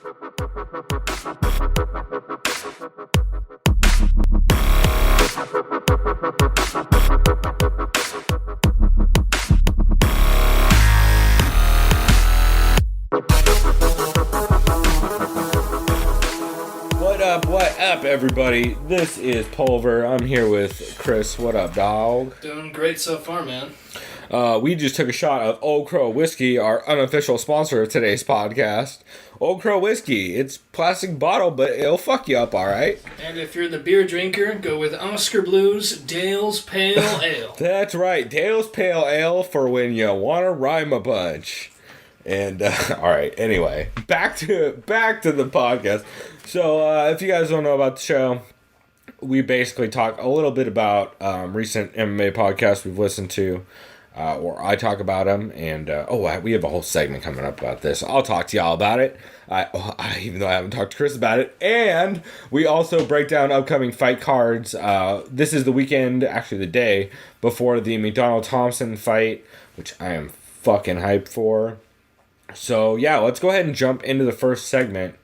What up, everybody? This is Pulver. I'm here with Chris. What up, dog? Doing great so far, man. We just took a shot of Old Crow Whiskey, our unofficial sponsor of today's podcast. Old Crow Whiskey. It's plastic bottle, but it'll fuck you up, all right? And if you're the beer drinker, go with Oscar Blues Dale's Pale Ale. That's right. Dale's Pale Ale for when you want to rhyme a bunch. And, all right, anyway, back to the podcast. So, if you guys don't know about the show, we basically talk a little bit about recent MMA podcasts we've listened to, or I talk about them, and, we have a whole segment coming up about this. I'll talk to y'all about it, even though I haven't talked to Chris about it, and we also break down upcoming fight cards. This is the weekend, actually the day, before the McDonald-Thompson fight, which I am fucking hyped for. So, yeah, let's go ahead and jump into the first segment.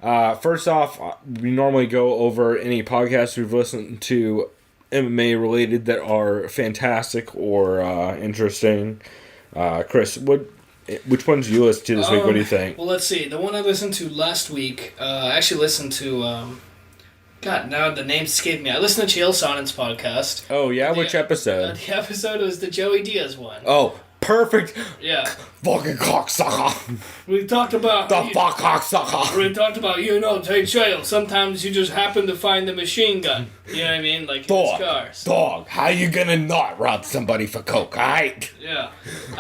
First off, we normally go over any podcasts we've listened to MMA related that are fantastic or interesting. Chris, which ones do you listen to this week? What do you think? Well, let's see. The one I listened to last week, I actually listened to... God, now the name escaped me. I listened to Chael Sonnen's podcast. Oh, yeah? Which episode? The episode was the Joey Diaz one. Oh, perfect. Yeah. Fucking cocksucker. We talked about... The fuck cocksucker. We talked about, hey, Chael, sometimes you just happen to find the machine gun. You know what I mean? Like in his cars. Dog, how you gonna not rob somebody for coke, alright? Yeah.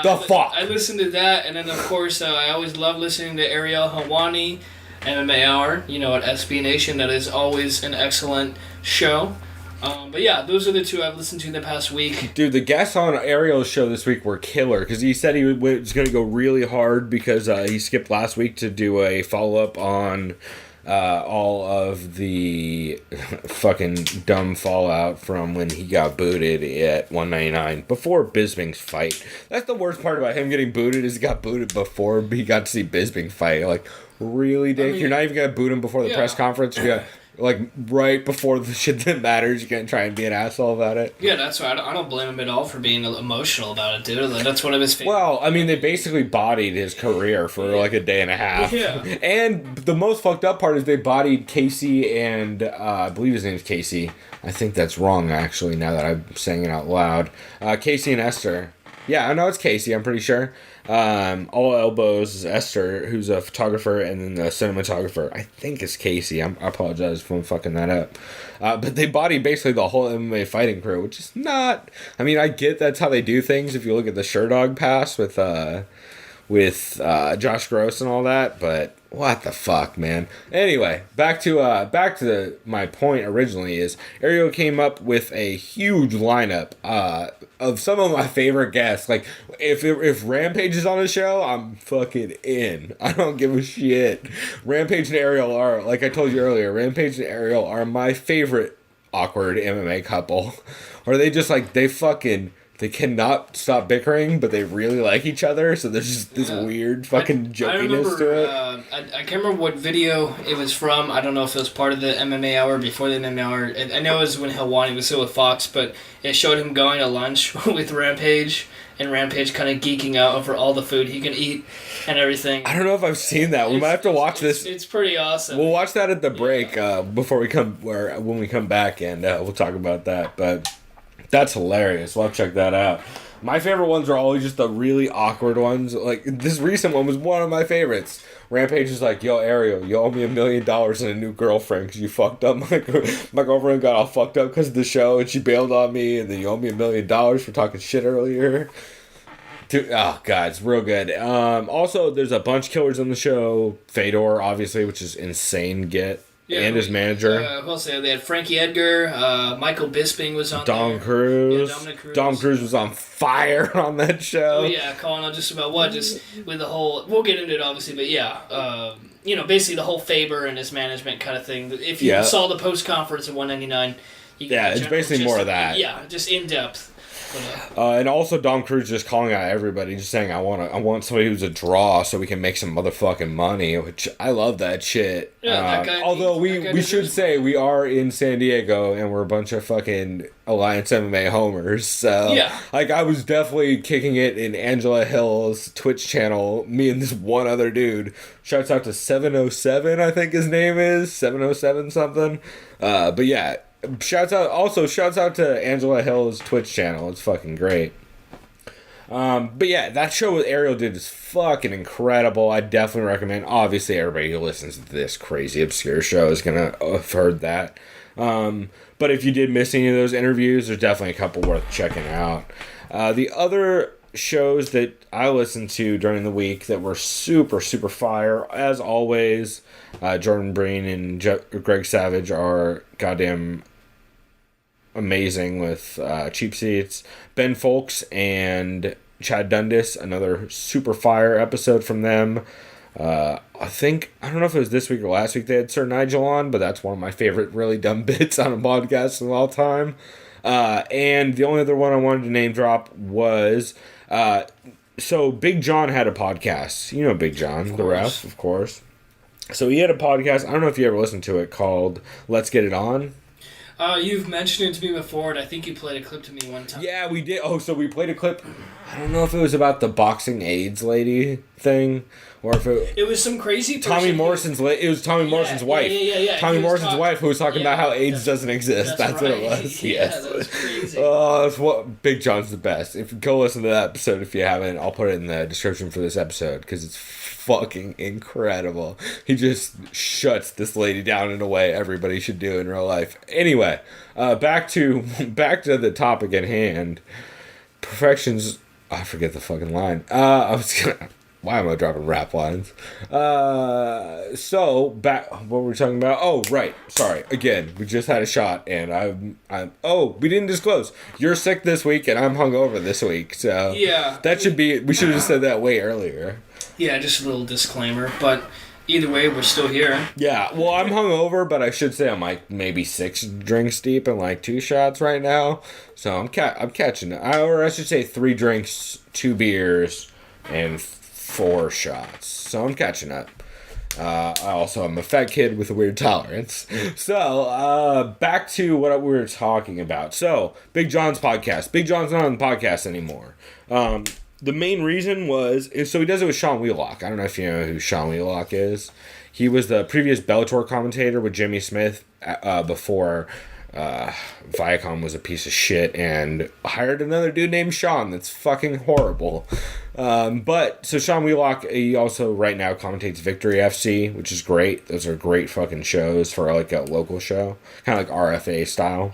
Fuck? I listened to that, and then, of course, I always love listening to Ariel Helwani, MMA Hour, at SB Nation. That is always an excellent show. But yeah, those are the two I've listened to in the past week. Dude, the guests on Ariel's show this week were killer, because he said he was going to go really hard because he skipped last week to do a follow-up on all of the fucking dumb fallout from when he got booted at 199 before Bisping's fight. That's the worst part about him getting booted, is he got booted before he got to see Bisping fight. Like, really, Dick? You're not even going to boot him before the press conference? You got... Like, right before the shit that matters, you're going to try and be an asshole about it? Yeah, that's right. I don't blame him at all for being emotional about it, dude. Like, that's one of his favorite... Well, I mean, they basically bodied his career for, like, a day and a half. Yeah. And the most fucked up part is they bodied Casey and, I believe his name's Casey. I think that's wrong, actually, now that I'm saying it out loud. Casey and Esther. Yeah, I know it's Casey, I'm pretty sure. All Elbows is Esther, who's a photographer, and then the cinematographer, I think, is Casey. I apologize for fucking that up. But they body basically the whole MMA fighting crew, which is not... I mean, I get that's how they do things if you look at the Sherdog Pass with Josh Gross and all that, but what the fuck, man. Anyway, back to my point originally is Ariel came up with a huge lineup of some of my favorite guests. Like, if Rampage is on the show, I'm fucking in. I don't give a shit. Rampage and Ariel are, like I told you earlier, Rampage and Ariel are my favorite awkward MMA couple. Or they just like, they cannot stop bickering, but they really like each other, so there's just this weird fucking jokiness to it. I can't remember what video it was from. I don't know if it was part of the MMA Hour, before the MMA Hour. I know it was when Helwani was still with Fox, but it showed him going to lunch with Rampage, and Rampage kind of geeking out over all the food he can eat and everything. I don't know if I've seen that. We might have to watch this. It's pretty awesome. We'll watch that at the break before we come, or when we come back, and we'll talk about that, but... That's hilarious. Well, I'll check that out. My favorite ones are always just the really awkward ones. Like, this recent one was one of my favorites. Rampage is like, yo, Ariel, you owe me $1 million and a new girlfriend because you fucked up. My girlfriend got all fucked up because of the show, and she bailed on me, and then you owe me $1 million for talking shit earlier. Dude, oh, God, it's real good. Also, there's a bunch of killers on the show. Fedor, obviously, which is insane get. Yeah, and his manager. Who else? They had Frankie Edgar. Michael Bisping was on Dom there. Cruz. Yeah, Dominic Cruz. Dom Cruz was on fire on that show. Oh, yeah, calling out just about what? Just with the whole... We'll get into it, obviously, but yeah. Basically the whole Faber and his management kind of thing. If you saw the post-conference at 199... it's basically more of that. Yeah, just in-depth. And also Dom Cruz just calling out everybody, just saying I want somebody who's a draw so we can make some motherfucking money, which I love that shit. Yeah, that guy although we should say we are in San Diego and we're a bunch of fucking Alliance MMA homers, so yeah. like I was definitely kicking it in Angela Hill's Twitch channel, me and this one other dude. Shouts out to 707, I think his name is 707 something. But yeah, shouts out to Angela Hill's Twitch channel. It's fucking great. But yeah, that show with Ariel did is fucking incredible. I definitely recommend. Obviously, everybody who listens to this crazy obscure show is gonna have heard that. But if you did miss any of those interviews, there's definitely a couple worth checking out. The other shows that I listened to during the week that were super, super fire, as always, Jordan Breen and Greg Savage are goddamn amazing with Cheap Seats. Ben Folks and Chad Dundas, another super fire episode from them. I don't know if it was this week or last week they had Sir Nigel on, but that's one of my favorite really dumb bits on a podcast of all time. And the only other one I wanted to name drop was, so Big John had a podcast. You know Big John, the ref, of course. So he had a podcast, I don't know if you ever listened to it, called Let's Get It On. You've mentioned it to me before, and I think you played a clip to me one time. Yeah, we did. Oh, so we played a clip. I don't know if it was about the boxing AIDS lady thing, or if it was some crazy person. Tommy Morrison's it was Tommy Morrison's wife. Yeah. Tommy Morrison's wife who was talking about how AIDS doesn't exist. That's right. what it was. Yeah, Yes. that was crazy. Oh, that's what Big John's the best. If you go listen to that episode, if you haven't, I'll put it in the description for this episode because it's fucking incredible. He just shuts this lady down in a way everybody should do in real life. Anyway, back to the topic at hand. Perfection's. I forget the fucking line. Why am I dropping rap lines? So back. What were we talking about? Oh, right. Sorry. Again, we just had a shot, and I'm. Oh, we didn't disclose. You're sick this week, and I'm hungover this week. So yeah, that should be. We should have said that way earlier. Yeah, just a little disclaimer, but either way, we're still here. Yeah, well, I'm hungover, but I should say I'm like maybe 6 drinks deep and like 2 shots right now. So I'm catching it. Or I should say 3 drinks, 2 beers, and 4 shots. So I'm catching up. I also am a fat kid with a weird tolerance. So, back to what we were talking about. So, Big John's podcast. Big John's not on the podcast anymore. The main reason so he does it with Sean Wheelock. I don't know if you know who Sean Wheelock is. He was the previous Bellator commentator with Jimmy Smith before Viacom was a piece of shit and hired another dude named Sean that's fucking horrible. So Sean Wheelock, he also right now commentates Victory FC, which is great. Those are great fucking shows for like a local show, kind of like RFA style.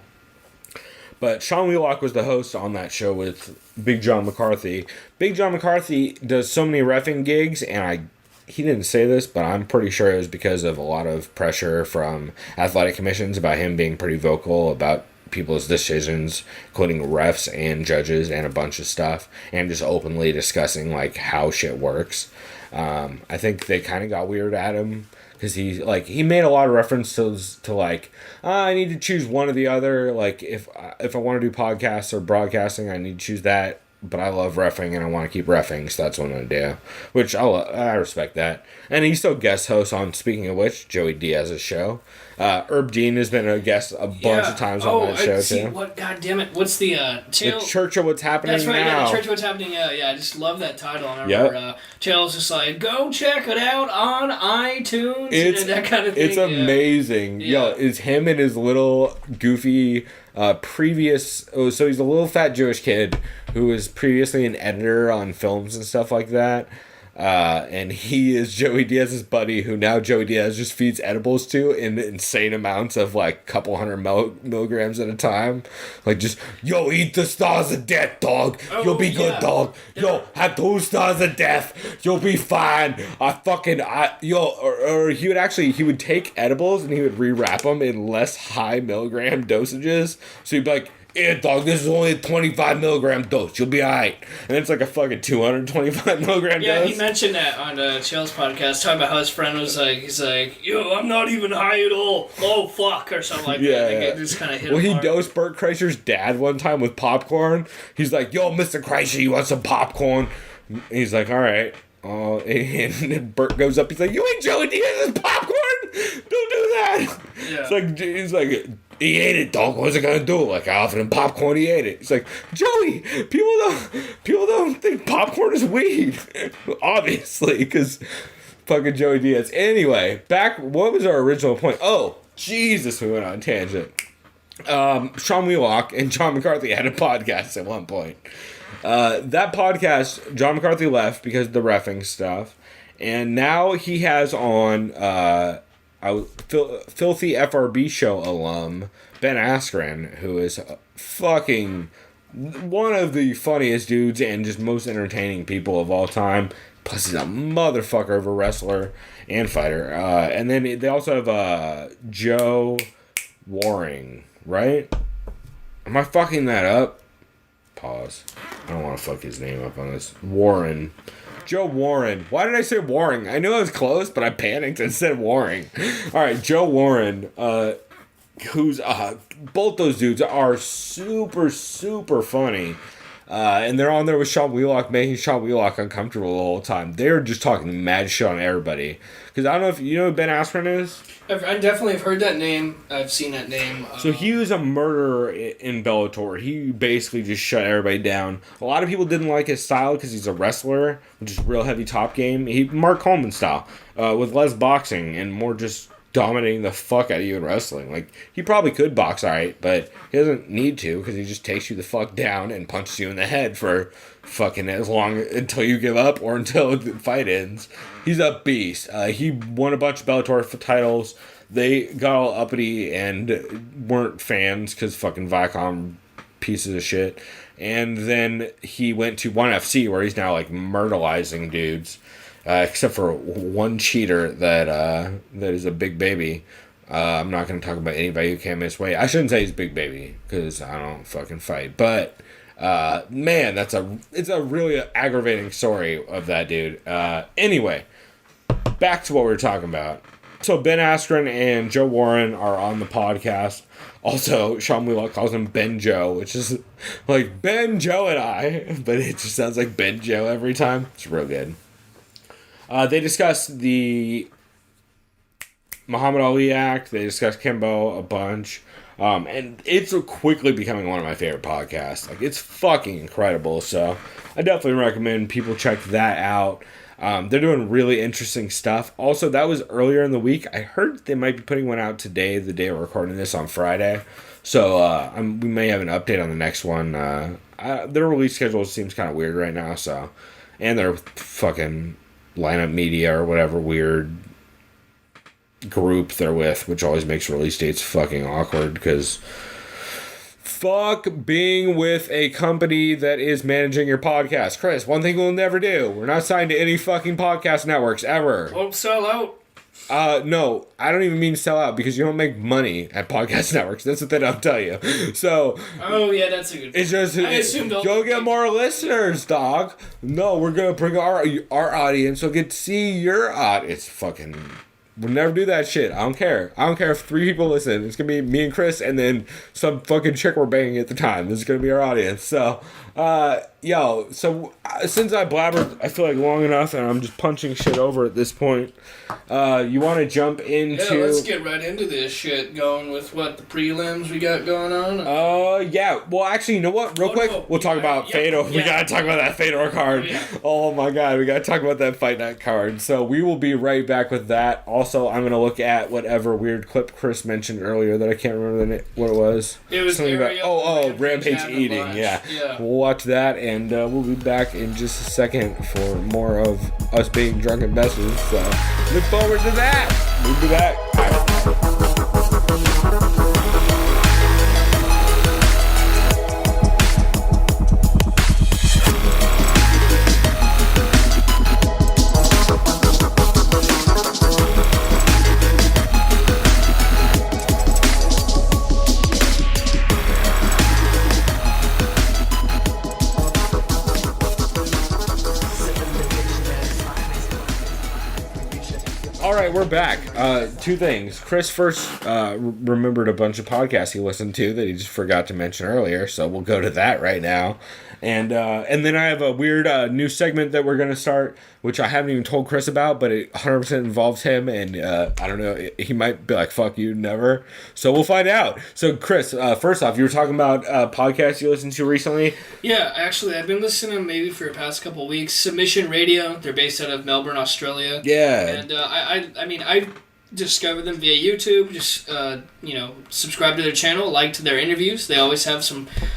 But Sean Wheelock was the host on that show with Big John McCarthy. Big John McCarthy does so many reffing gigs, and he didn't say this, but I'm pretty sure it was because of a lot of pressure from athletic commissions about him being pretty vocal about people's decisions, including refs and judges and a bunch of stuff, and just openly discussing like how shit works. I think they kind of got weird at him. Because he made a lot of references to like, I need to choose one or the other. Like, if I want to do podcasts or broadcasting, I need to choose that. But I love reffing and I want to keep reffing, so that's what I'm going to do. Which I respect that. And he's still guest host on, speaking of which, Joey Diaz's show. Herb Dean has been a guest a bunch of times on that show, too. God damn it. What's the channel? The Church of What's Happening Now. That's right, yeah, the Church of What's Happening. Yeah, I just love that title. I remember channel's just like, go check it out on iTunes and that kind of thing. It's amazing. Yeah. Yo, it's him and his little goofy so he's a little fat Jewish kid who was previously an editor on films and stuff like that. And he is Joey Diaz's buddy, who now Joey Diaz just feeds edibles to in insane amounts of like couple hundred milligrams at a time. Like just, yo, eat the stars of death, dog. You'll be good, dog. Yo, have 2 stars of death. You'll be fine. Or he would take edibles and he would rewrap them in less high milligram dosages. So he'd be like, yeah, dog, this is only a 25 milligram dose. You'll be alright. And it's like a fucking 225 milligram dose. Yeah, he mentioned that on the Chill's podcast, talking about how his friend was like, he's like, yo, I'm not even high at all. Oh, fuck, or something like that. Like, it just kind of hit him he hard. dosed Bert Kreischer's dad one time with popcorn. He's like, yo, Mr. Kreischer, you want some popcorn? He's like, alright. And Bert goes up, he's like, you ain't Joey Diaz's popcorn? Don't do that. Yeah. He's like, he ate it, dog. What's it gonna do? Like, I offered him popcorn, he ate it. He's like, Joey, people don't think popcorn is weed. Obviously, because fucking Joey Diaz. Anyway, what was our original point? Oh, Jesus, we went on a tangent. Sean Wheelock and John McCarthy had a podcast at one point. That podcast, John McCarthy left because of the reffing stuff, and now he has on Filthy FRB show alum Ben Askren, who is fucking one of the funniest dudes and just most entertaining people of all time. Plus, he's a motherfucker of a wrestler and fighter. And then they also have Joe Waring, right? Am I fucking that up? Pause. I don't want to fuck his name up on this. Warren. Joe Warren. Why did I say Waring? I knew I was close, but I panicked and said Waring. Alright, Joe Warren, who's, both those dudes are super, super funny. And they're on there with Sean Wheelock, making Sean Wheelock uncomfortable the whole time. They're just talking mad shit on everybody. Because I don't know if you know who Ben Askren is? I definitely have heard that name. I've seen that name. So he was a murderer in Bellator. He basically just shut everybody down. A lot of people didn't like his style because he's a wrestler, which is real heavy top game. Mark Coleman style, with less boxing and more just dominating the fuck out of you in wrestling. Like, he probably could box alright, but he doesn't need to because he just takes you the fuck down and punches you in the head for fucking as long until you give up or until the fight ends. He's a beast. He won a bunch of Bellator titles. They got all uppity and weren't fans because fucking Viacom pieces of shit. And then he went to ONE FC where he's now like murderizing dudes. Except for one cheater that is a big baby. I'm not going to talk about anybody who came his way. I shouldn't say he's big baby because I don't fucking fight. But man, it's a really aggravating story of that dude. Anyway, back to what we were talking about. So Ben Askren and Joe Warren are on the podcast. Also, Sean Wheelock calls him Ben Joe, which is like Ben Joe and I, but it just sounds like Ben Joe every time. It's real good. They discussed the Muhammad Ali Act. They discussed Kimbo a bunch. And it's quickly becoming one of my favorite podcasts. Like, it's fucking incredible. So I definitely recommend people check that out. They're doing really interesting stuff. Also, that was earlier in the week. I heard they might be putting one out today, the day we're recording this on Friday. So we may have an update on the next one. Their release schedule seems kind of weird right now. So, and their fucking Lineup Media or whatever weird group they're with, which always makes release dates fucking awkward because fuck being with a company that is managing your podcast. Chris, one thing we'll never do, we're not signed to any fucking podcast networks ever. Won't sell out. No, I don't even mean sell out because you don't make money at podcast networks. That's what they don't tell you. So, oh yeah, that's a good point. It's just, I assumed you'll get more listeners, dog. No, we're gonna bring our audience. So get to see your audience. Fucking, we'll never do that shit. I don't care. I don't care if 3 people listen. It's gonna be me and Chris, and then some fucking chick we're banging at the time. This is gonna be our audience. So, since I blabbered, I feel like long enough, and I'm just punching shit over at this point. You want to jump into? Yeah, let's get right into this shit. Going with what the prelims we got going on. Yeah. Well, actually, you know what? Real quick, we'll talk about Fedor. Yeah. We gotta talk about that Fedor card. Oh my god, we gotta talk about that Fight Night card. So we will be right back with that. Also, I'm gonna look at whatever weird clip Chris mentioned earlier that I can't remember what it was. It was something about Rampage eating. Yeah. We'll watch that, and we'll be back in just a second for more of us being drunken messes. So look forward to that. We'll be back. right, we're back. Two things. Chris first remembered a bunch of podcasts he listened to that he just forgot to mention earlier, so we'll go to that right now. And then I have a weird new segment that we're going to start, which I haven't even told Chris about, but it 100% involves him, and I don't know, he might be like, fuck you, never. So we'll find out. So Chris, first off, you were talking about podcasts you listened to recently. Yeah, actually, I've been listening maybe for the past couple of weeks. Submission Radio, they're based out of Melbourne, Australia. Yeah. And I discovered them via YouTube. Just subscribe to their channel, liked their interviews. They always have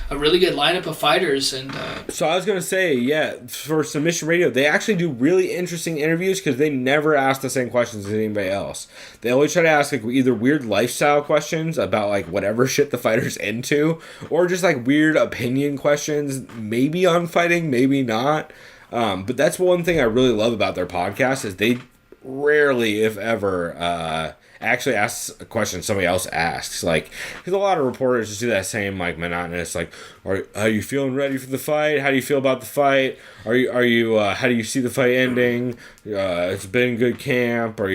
a really good lineup of fighters. And so I was gonna say, yeah, for Submission Radio, they actually do really interesting interviews because they never ask the same questions as anybody else. They always try to ask like either weird lifestyle questions about like whatever shit the fighter's into, or just like weird opinion questions, maybe on fighting, maybe not. But that's one thing I really love about their podcast is they rarely, if ever, actually ask a question somebody else asks. Like, because a lot of reporters just do that same like monotonous like, are you feeling ready for the fight? How do you feel about the fight? Are you how do you see the fight ending? It's been good camp. How's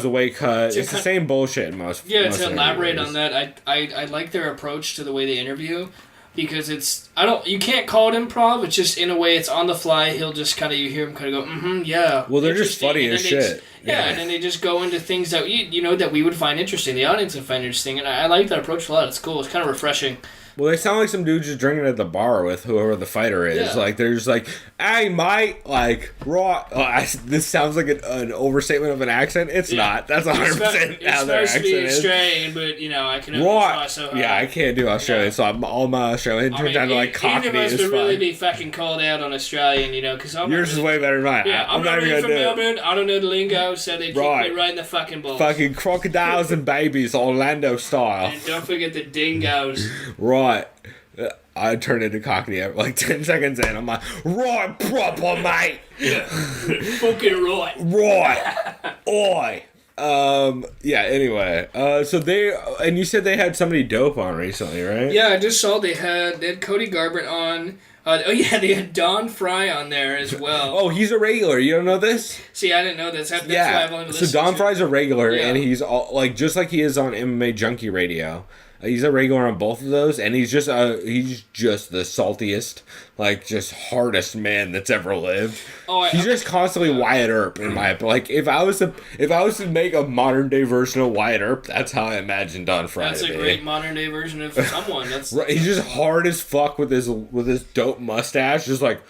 the weight cut? It's the same bullshit in most. Yeah, most to elaborate interviews. on that, I like their approach to the way they interview. Because you can't call it improv, it's just, in a way, it's on the fly, he'll just you hear him kind of go, yeah. Well, they're just funny as shit. And then they just go into things that, that we would find interesting, the audience would find interesting, and I like that approach a lot, it's cool, it's kind of refreshing. Well, they sound like some dude just drinking at the bar with whoever the fighter is. Yeah. Like, they're just like, hey, mate, like, raw. This sounds like an overstatement of an accent. It's not. That's 100% how their accent is. It's supposed to be Australian, but, I can only raw. try so hard. Yeah, I can't do Australian, so all my Australian turns down to, like, Cockney either of us is would really fine. be fucking called out on Australian, because I'm Yours is way better than mine. Yeah, I'm not even really gonna from do it. Melbourne. I don't know the lingo, so they kick me right in the fucking balls. Fucking crocodiles and babies, Orlando style. And don't forget the dingoes. Right. I turned into Cockney like 10 seconds in. I'm like, right, proper, mate. Yeah. Fucking right. Right. Oi. Yeah, anyway. And you said they had somebody dope on recently, right? Yeah, I just saw they had Cody Garbrandt on. They had Don Fry on there as well. Oh, he's a regular. You don't know this? See, I didn't know this. That's why I've only listened so Don Fry's a regular, Yeah. and he's like just like he is on MMA Junkie Radio. He's a regular on both of those, and he's just the saltiest, like just hardest man that's ever lived. He's just constantly Wyatt Earp in my like. If I was to make a modern day version of Wyatt Earp, that's how I imagine Don Fry. That's a great modern day version of someone. That's right. He's just hard as fuck with his dope mustache, just like.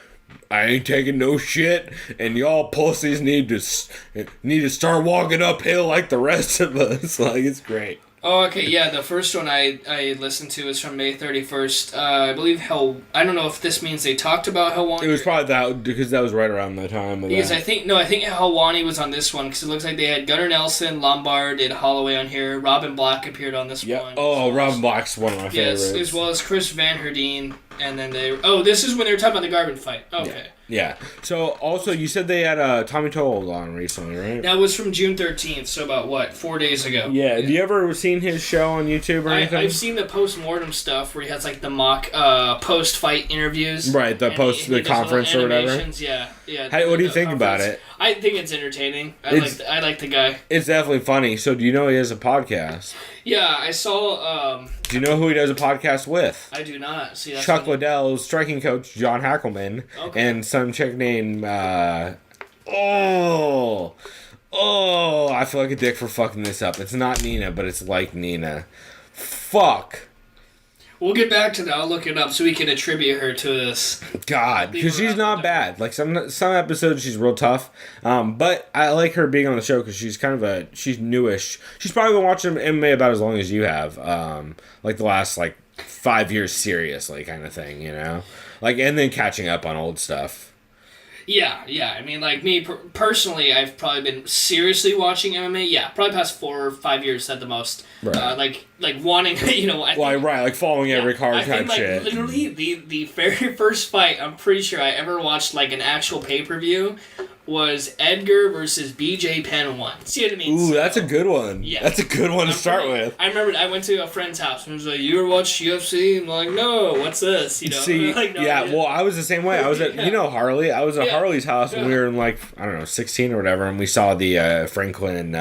I ain't taking no shit, and y'all pussies need to start walking uphill like the rest of us. Like, it's great. Oh, okay, yeah, the first one I listened to is from May 31st. I believe I don't know if this means they talked about Helwani. It was probably that, because that was right around the time of because that. I think Helwani was on this one, because it looks like they had Gunnar Nelson, Lombard, and Holloway on here. Robin Black appeared on this one. Oh, Robin Black's one of my favorites. Yes, as well as Chris Van Herdeen, and then this is when they were talking about the Garbrandt fight. Okay. Yeah. So, also, you said they had Tommy Toll on recently, right? That was from June 13th, so about, 4 days ago? Yeah. Have you ever seen his show on YouTube or anything? I've seen the post-mortem stuff where he has, the mock post-fight interviews. Right, the conference or whatever. Yeah. Hey, what do you think about it? I think it's entertaining. I like the guy. It's definitely funny. So, do you know he has a podcast? Yeah, I saw... do you know who he does a podcast with? I do not. See, that's Chuck Liddell's striking coach, John Hackelman, and some chick named... I feel like a dick for fucking this up. It's not Nina, but it's like Nina. Fuck. We'll get back to that. I'll look it up so we can attribute her to this. God, because she's not bad. Like, some episodes she's real tough. But I like her being on the show because she's she's newish. She's probably been watching MMA about as long as you have. Like the last 5 years seriously kind of thing, you know? Like, and then catching up on old stuff. Yeah. I mean, me personally, I've probably been seriously watching MMA. Yeah, probably past 4 or 5 years at the most. Right. Wanting, following every card I type think, shit. Literally, the very first fight, I'm pretty sure I ever watched an actual pay-per-view was Edgar versus BJ Penn 1. See what I mean? Ooh, that's a good one. Yeah. That's a good one to start with. I remember I went to a friend's house and he was like, "You ever watch UFC?" And I'm like, "No, what's this?" You know? See, like, no, yeah, well, I was the same way. I was at, Harley? I was at Harley's house when we were in, like, I don't know, 16 or whatever, and we saw the Franklin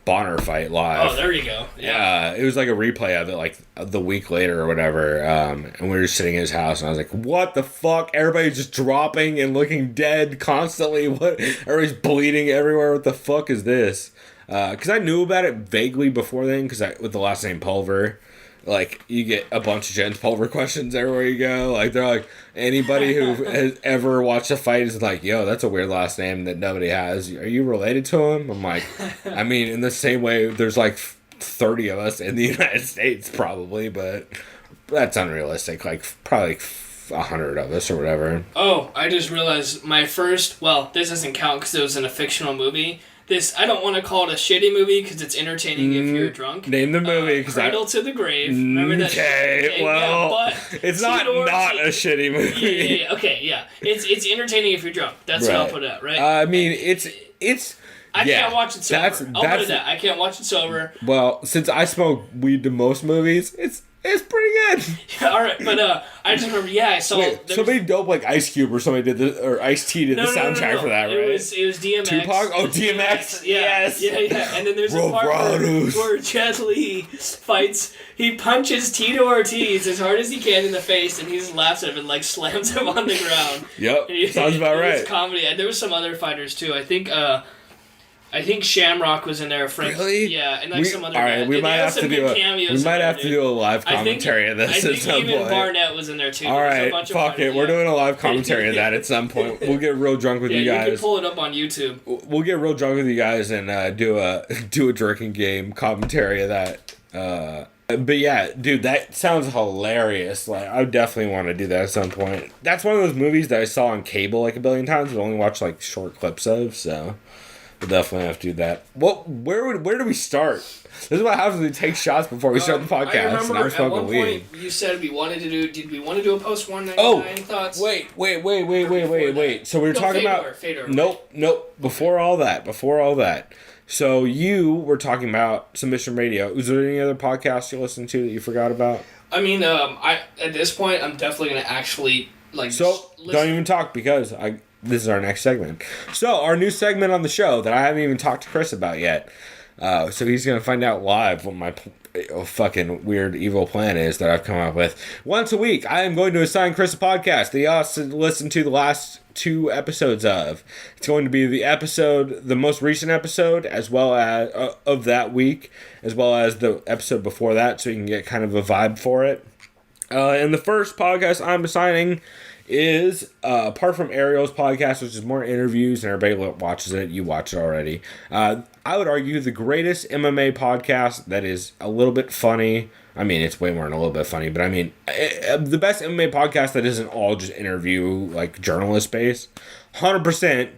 Bonner fight live. Oh, there you go. Yeah. It was like a replay of it, like, the week later or whatever, and we were just sitting in his house, and I was like, what the fuck? Everybody's just dropping and looking dead constantly. What? Everybody's bleeding everywhere. What the fuck is this? Because I knew about it vaguely before then, because with the last name Pulver, like, you get a bunch of Jens Pulver questions everywhere you go. Like, they're like, anybody who has ever watched a fight is like, yo, that's a weird last name that nobody has. Are you related to him? I'm like, I mean, in the same way, there's like 30 of us in the United States, probably, but that's unrealistic. Like, probably like 100 of us or whatever. Oh, I just realized my first, this doesn't count because it was in a fictional movie. I don't want to call it a shitty movie because it's entertaining if you're drunk. Name the movie. Cradle to the Grave. Remember that? Okay, well, it's not a shitty movie. Yeah, okay, yeah. It's entertaining if you're drunk. That's how I'll put it out, right? I mean, it's I can't watch it sober. I'll put it that. I can't watch it sober. Well, since I smoke weed to most movies, it's pretty good. Yeah, all right, but I just remember. Yeah, I saw. Somebody dope like Ice Cube or somebody did the or Ice-T did the soundtrack for that, right? It was DMX. Tupac. Oh, DMX. Yes. Yeah. And then there's a part where Jet Li fights. He punches Tito Ortiz as hard as he can in the face, and he just laughs at him and like slams him on the ground. Yep. Sounds about right. It's comedy. And there was some other fighters too. I think Shamrock was in there. Frank, really? Yeah, and like some other. All right, we might have to do a live commentary of this at some point. I think even Barnett was in there too. All right, fuck it. We're doing a live commentary of that at some point. We'll get real drunk with you guys. You can pull it up on YouTube. We'll get real drunk with you guys and do a drinking game commentary of that. But yeah, dude, that sounds hilarious. Like, I definitely want to do that at some point. That's one of those movies that I saw on cable like a billion times, but only watched like short clips of. So. We'll definitely have to do that. Where do we start? This is what happens when we take shots before we start the podcast. I remember at one point you said we wanted to do. Did we want to do a post 199 thoughts? Wait. So we were talking about Fedor. Nope. Before all that. So you were talking about Submission Radio. Was there any other podcasts you listened to that you forgot about? I mean, at this point, I'm definitely gonna actually like. So don't even talk because this is our next segment. So, our new segment on the show that I haven't even talked to Chris about yet. So, he's going to find out live what my fucking weird, evil plan is that I've come up with. Once a week, I am going to assign Chris a podcast that he has to listen to the last 2 episodes of. It's going to be the most recent episode, as well as of that week, as well as the episode before that, so you can get kind of a vibe for it. And the first podcast I'm assigning is apart from Ariel's podcast, which is more interviews and everybody watches it, you watch it already. I would argue the greatest MMA podcast that is a little bit funny. I mean, it's way more than a little bit funny, but I mean, the best MMA podcast that isn't all just interview, like journalist based. 100%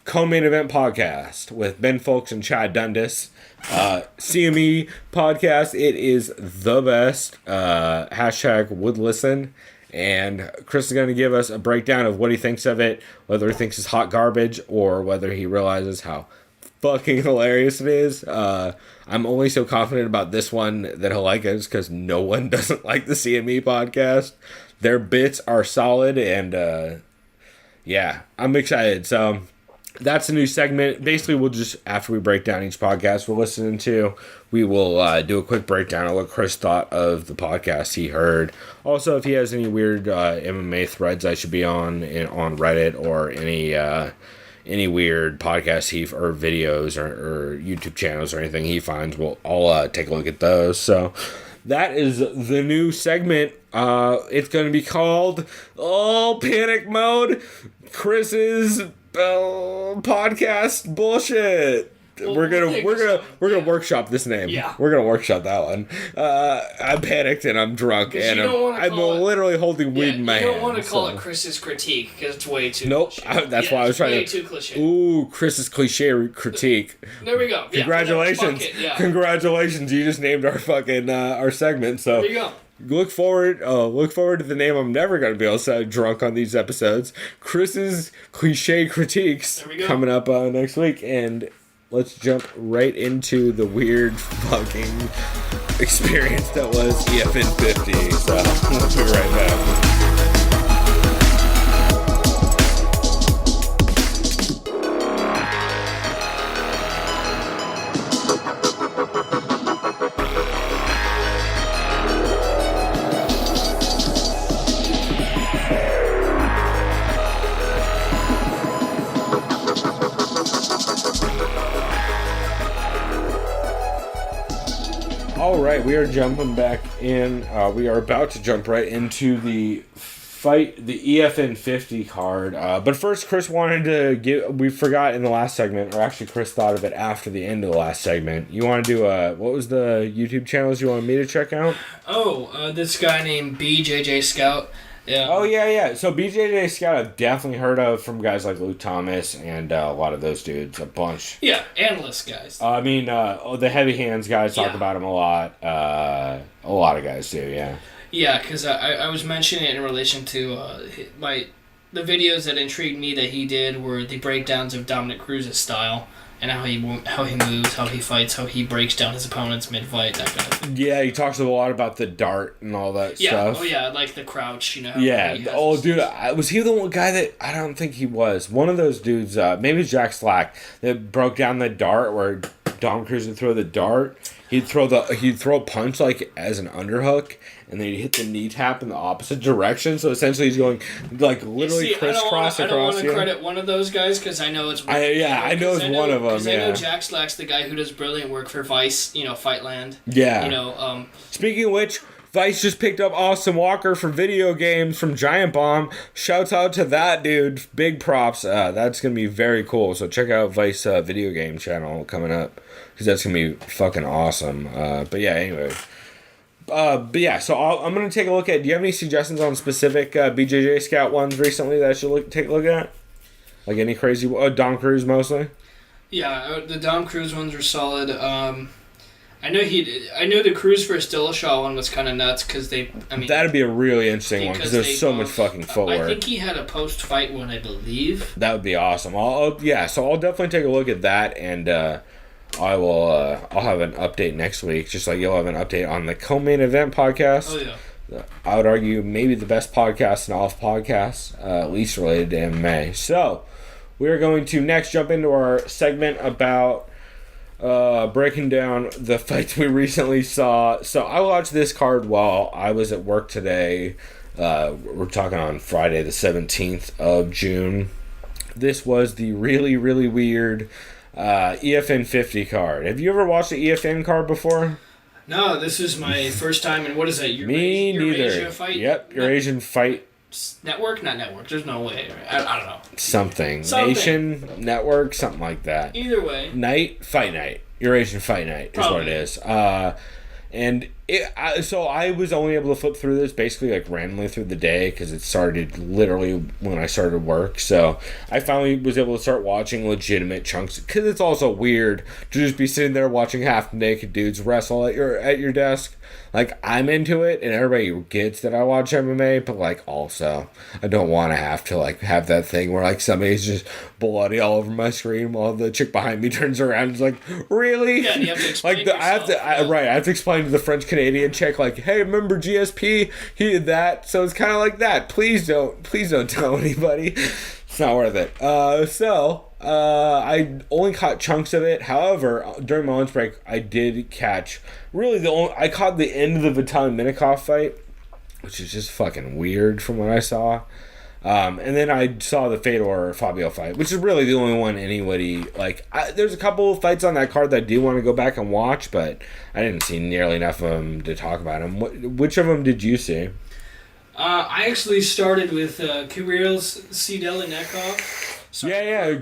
Co-Main Event podcast with Ben Folks and Chad Dundas. CME podcast, it is the best. Hashtag would listen. And Chris is going to give us a breakdown of what he thinks of it, whether he thinks it's hot garbage or whether he realizes how fucking hilarious it is. I'm only so confident about this one that he'll like it because no one doesn't like the CME podcast. Their bits are solid and yeah, I'm excited. So that's a new segment. Basically, we'll just, after we break down each podcast we're listening to, we will do a quick breakdown of what Chris thought of the podcast he heard. Also, if he has any weird MMA threads I should be on Reddit or any weird podcasts or videos or YouTube channels or anything he finds, I'll take a look at those. So that is the new segment. It's going to be called Panic Mode. Chris's podcast bullshit. Well, we're gonna workshop this name. Yeah. We're gonna workshop that one. I'm panicked and I'm drunk and I'm literally holding weed in my hand. You don't want to call it Chris's critique because it's way too. Nope. That's why I was trying way too cliche. Ooh, Chris's cliche critique. There we go. Congratulations. Yeah, Congratulations. You just named our fucking our segment. So there you go. look forward to the name I'm never going to be able to say drunk on these episodes. Chris's cliche critiques coming up next week, and let's jump right into the weird fucking experience that was EFN 50. So we'll be right back. All right, we are jumping back in. We are about to jump right into the fight, the EFN 50 card. But first, Chris wanted to give. We forgot in the last segment, or actually, Chris thought of it after the end of the last segment. You want to do what was the YouTube channels you wanted me to check out? This guy named BJJ Scout. Yeah. Oh, yeah. So BJJ Scout I've definitely heard of from guys like Luke Thomas and a lot of those dudes, a bunch. Yeah, analyst guys. The heavy hands guys talk about him a lot. A lot of guys do, yeah. Yeah, because I was mentioning it in relation to the videos that intrigued me that he did were the breakdowns of Dominic Cruz's style. And how he moves, how he fights, how he breaks down his opponents mid-fight, that kind of thing. Yeah, he talks a lot about the dart and all that stuff. Oh yeah, like the crouch, Yeah. Oh, dude, was he the one guy that... I don't think he was. One of those dudes, maybe Jack Slack, that broke down the dart where Dom Cruz would throw the dart. He'd throw a punch like as an underhook, and then he'd hit the knee tap in the opposite direction. So essentially, he's going like literally crisscross across. I don't want to credit one of those guys because I know it's. I know it's one of them. Because I know Jack Slack's the guy who does brilliant work for Vice. Fightland. Yeah. Speaking of which, Vice just picked up Austin Walker for video games from Giant Bomb. Shouts out to that dude. Big props. That's gonna be very cool. So check out Vice video game channel coming up. Because that's going to be fucking awesome. But yeah, anyway. So I'm going to take a look at... Do you have any suggestions on specific BJJ Scout ones recently that I should take a look at? Like any crazy... Dom Cruz mostly? Yeah, the Dom Cruz ones were solid. I know the Cruz versus Dillashaw one was kind of nuts because that'd be a really interesting one because there's so much fucking footwork. I think he had a post-fight one, I believe. That would be awesome. So I'll definitely take a look at that, and I'll have an update next week, just like you'll have an update on the co-main event podcast. Oh yeah. I would argue maybe the best podcast in all of podcasts, at least related to MMA. So we are going to next jump into our segment about breaking down the fights we recently saw. So I watched this card while I was at work today. We're talking on Friday the 17th of June. This was the really, really weird EFN 50 card. Have you ever watched the EFN card before? No, this is my first time. And what is it? Me neither. Eurasia Fight? Yep, Eurasian Fight Network? Not network. There's no way. I don't know. Something. Nation Network, something like that. Either way. Fight Night. Eurasian Fight Night is what it is. So I was only able to flip through this basically like randomly through the day because it started literally when I started work. So I finally was able to start watching legitimate chunks because it's also weird to just be sitting there watching half naked dudes wrestle at your desk. Like, I'm into it and everybody gets that I watch MMA, but like also I don't want to have to like have that thing where like somebody's just bloody all over my screen while the chick behind me turns around and is like, really? Yeah, you have to explain I have to explain to the French Canadian chick like, hey, remember GSP? He did that. So it's kind of like that. Please don't tell anybody. It's not worth it. I only caught chunks of it. However, during my lunch break, I did catch I caught the end of the Vitaly Minakov fight, which is just fucking weird from what I saw. And then I saw the Fedor Fabio fight, which is really the only one anybody like. There's a couple of fights on that card that I do want to go back and watch, but I didn't see nearly enough of them to talk about them. Which of them did you see? I actually started with Kirill's Sidelinekov.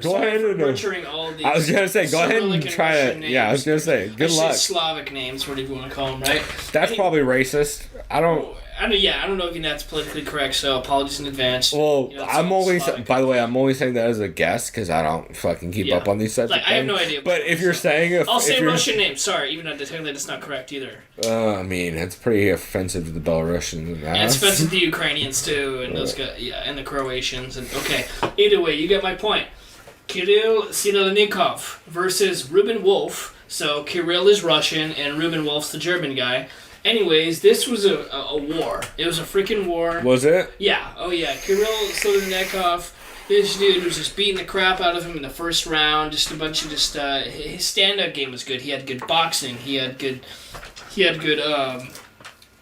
Go ahead and butchering all these. I was gonna say, go ahead and try it. Names. Yeah, I was gonna say, good luck. Slavic names, whatever you want to call them, right? That's probably racist. I don't. I don't know if that's politically correct, so apologies in advance. Well, by the way, I'm only saying that as a guess because I don't fucking keep up on these types of things. I have no idea. But if you're saying... I'll say Russian names, sorry, even though technically that's not correct either. I mean, it's pretty offensive to the Belarusians. And it's offensive to the Ukrainians, too, and those guys, and the Croatians. And okay, either way, you get my point. Kirill Sinanikov versus Ruben Wolf. So Kirill is Russian, and Ruben Wolf's the German guy. Anyways, this was a war. It was a freaking war. Was it? Yeah. Oh, yeah. Kirill Sinanikov, this dude was just beating the crap out of him in the first round. Just a bunch of his stand-up game was good. He had good boxing. He had good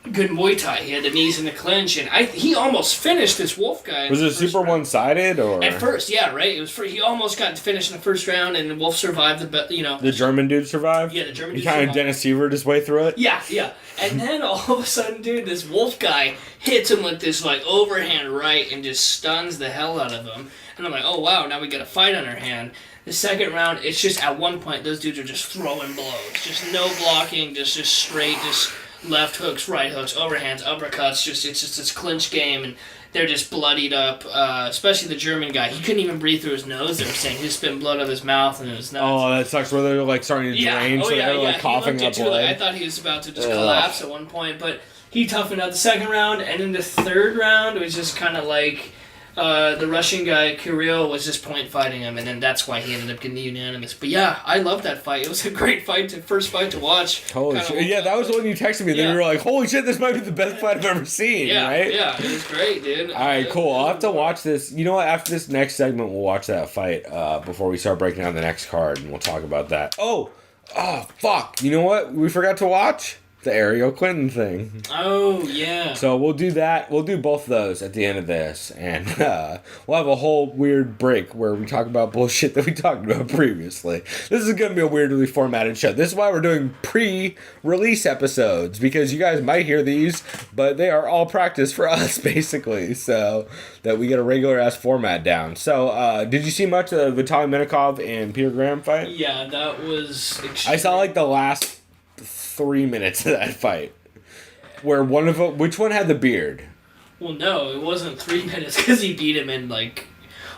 Muay Thai. He had the knees in the clinch, and he almost finished this Wolf guy. Was it super one-sided, or at first? Yeah, right. It was. He almost got to finish in the first round, and Wolf survived. The German dude survived. Yeah, the German dude. He kind of Dennis Severed his way through it. Yeah, yeah. And then all of a sudden, dude, this Wolf guy hits him with this overhand right and just stuns the hell out of him. And I'm like, oh wow, now we got a fight on our hand. The second round, it's just at one point those dudes are just throwing blows, just no blocking, just straight, just left hooks, right hooks, overhands, uppercuts. It's just this clinch game, and they're just bloodied up. Especially the German guy, he couldn't even breathe through his nose. They were saying he was spitting blood out of his mouth and his nose. Oh, that sucks. Where they're starting to drain, so they're coughing up blood. I thought he was about to just collapse at one point, but he toughened out the second round, and in the third round, it was just kind of like. The Russian guy, Kirill, was just point fighting him, and then that's why he ended up getting unanimous. But yeah, I love that fight. It was a great first fight to watch. Holy shit. Yeah, that was when you texted me. Then you were like, holy shit, this might be the best fight I've ever seen, right? Yeah, it was great, dude. Alright, cool. I'll have to watch this. You know what? After this next segment, we'll watch that fight before we start breaking down the next card, and we'll talk about that. Oh, fuck. You know what we forgot to watch? The Ariel Clinton thing. Oh, yeah. So we'll do that. We'll do both of those at the end of this. And we'll have a whole weird break where we talk about bullshit that we talked about previously. This is going to be a weirdly formatted show. This is why we're doing pre-release episodes. Because you guys might hear these, but they are all practice for us, basically. So that we get a regular-ass format down. So did you see much of the Vitaly Minikov and Peter Graham fight? Yeah, that was I saw the last 3 minutes of that fight, where one of them, which one had the beard? Well, no, it wasn't 3 minutes because he beat him in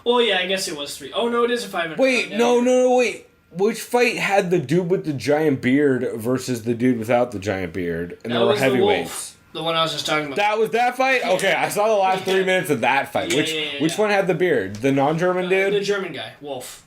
well, yeah, I guess it was 3. Oh no, it is a 5 minute. Wait, no, wait. Which fight had the dude with the giant beard versus the dude without the giant beard, and they were heavyweights? The one I was just talking about. That was that fight? Okay, I saw the last 3 minutes of that fight. Which one had the beard? The non-German dude? The German guy, Wolf.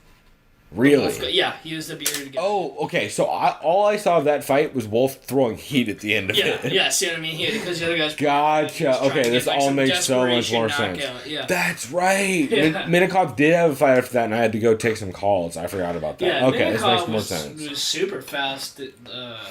Really? Yeah, he was the bearded guy. Oh, okay. So all I saw of that fight was Wolf throwing heat at the end of it. Yeah, see what I mean? Because the other guy's... Gotcha. Okay, this all makes so much more sense. Yeah. That's right. Yeah. Minikov did have a fight after that, and I had to go take some calls. I forgot about that. Yeah, okay, Minikov this makes more sense. It was super fast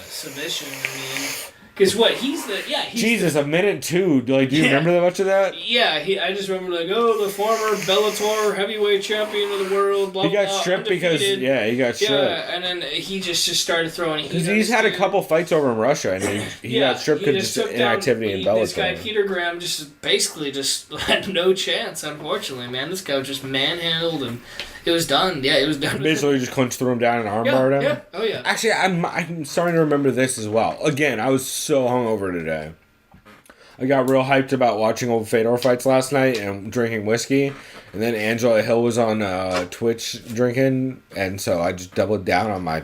submission. I mean... Because what, Jesus, a minute two. Do you remember that much of that? Yeah, I just remember the former Bellator heavyweight champion of the world, blah, he got blah, stripped undefeated. he got stripped. Yeah, and then he just started throwing heat. Because he's had a couple fights over in Russia, and he got stripped because of inactivity in Bellator. This guy, Peter Graham, basically had no chance, unfortunately, man. This guy was just manhandled, and it was done. Yeah, it was done. Basically, just threw him down and armbarred him. Yeah, oh yeah. Actually, I'm starting to remember this as well. Again, I was so hungover today. I got real hyped about watching old Fedor fights last night and drinking whiskey. And then Angela Hill was on Twitch drinking. And so I just doubled down on my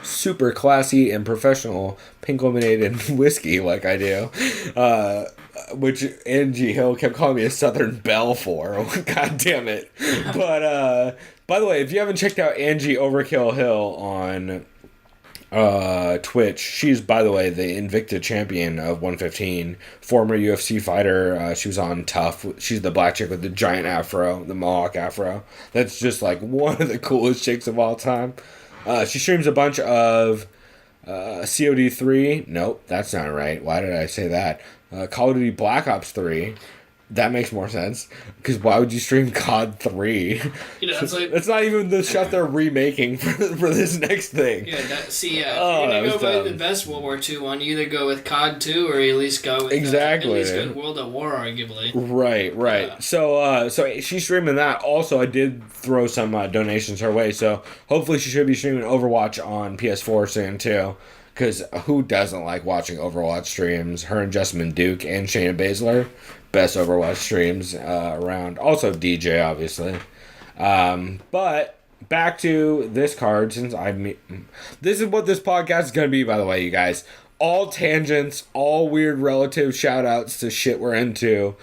super classy and professional pink lemonade whiskey like I do. Which Angie Hill kept calling me a Southern Belle for. God damn it. But, by the way, if you haven't checked out Angie Overkill Hill on Twitch, she's, by the way, the Invicta champion of 115, former UFC fighter. She was on Tough. She's the black chick with the giant afro, the mohawk afro. That's just one of the coolest chicks of all time. She streams a bunch of COD3. Nope, that's not right. Why did I say that? Call of Duty Black Ops 3. That makes more sense. Because why would you stream COD 3? That's not even the stuff they're remaking for this next thing. Yeah, you're going to go with the best World War II one. You either go with COD 2 or you at least go with World at War, arguably. Right. Yeah. So she's streaming that. Also, I did throw some donations her way. So hopefully she should be streaming Overwatch on PS4 soon, too. because who doesn't like watching Overwatch streams? Her and Jessamine Duke and Shayna Baszler, best Overwatch streams around. Also DJ, obviously. But back to this card, since this is what this podcast is going to be, by the way, you guys. All tangents, all weird relative shout-outs to shit we're into.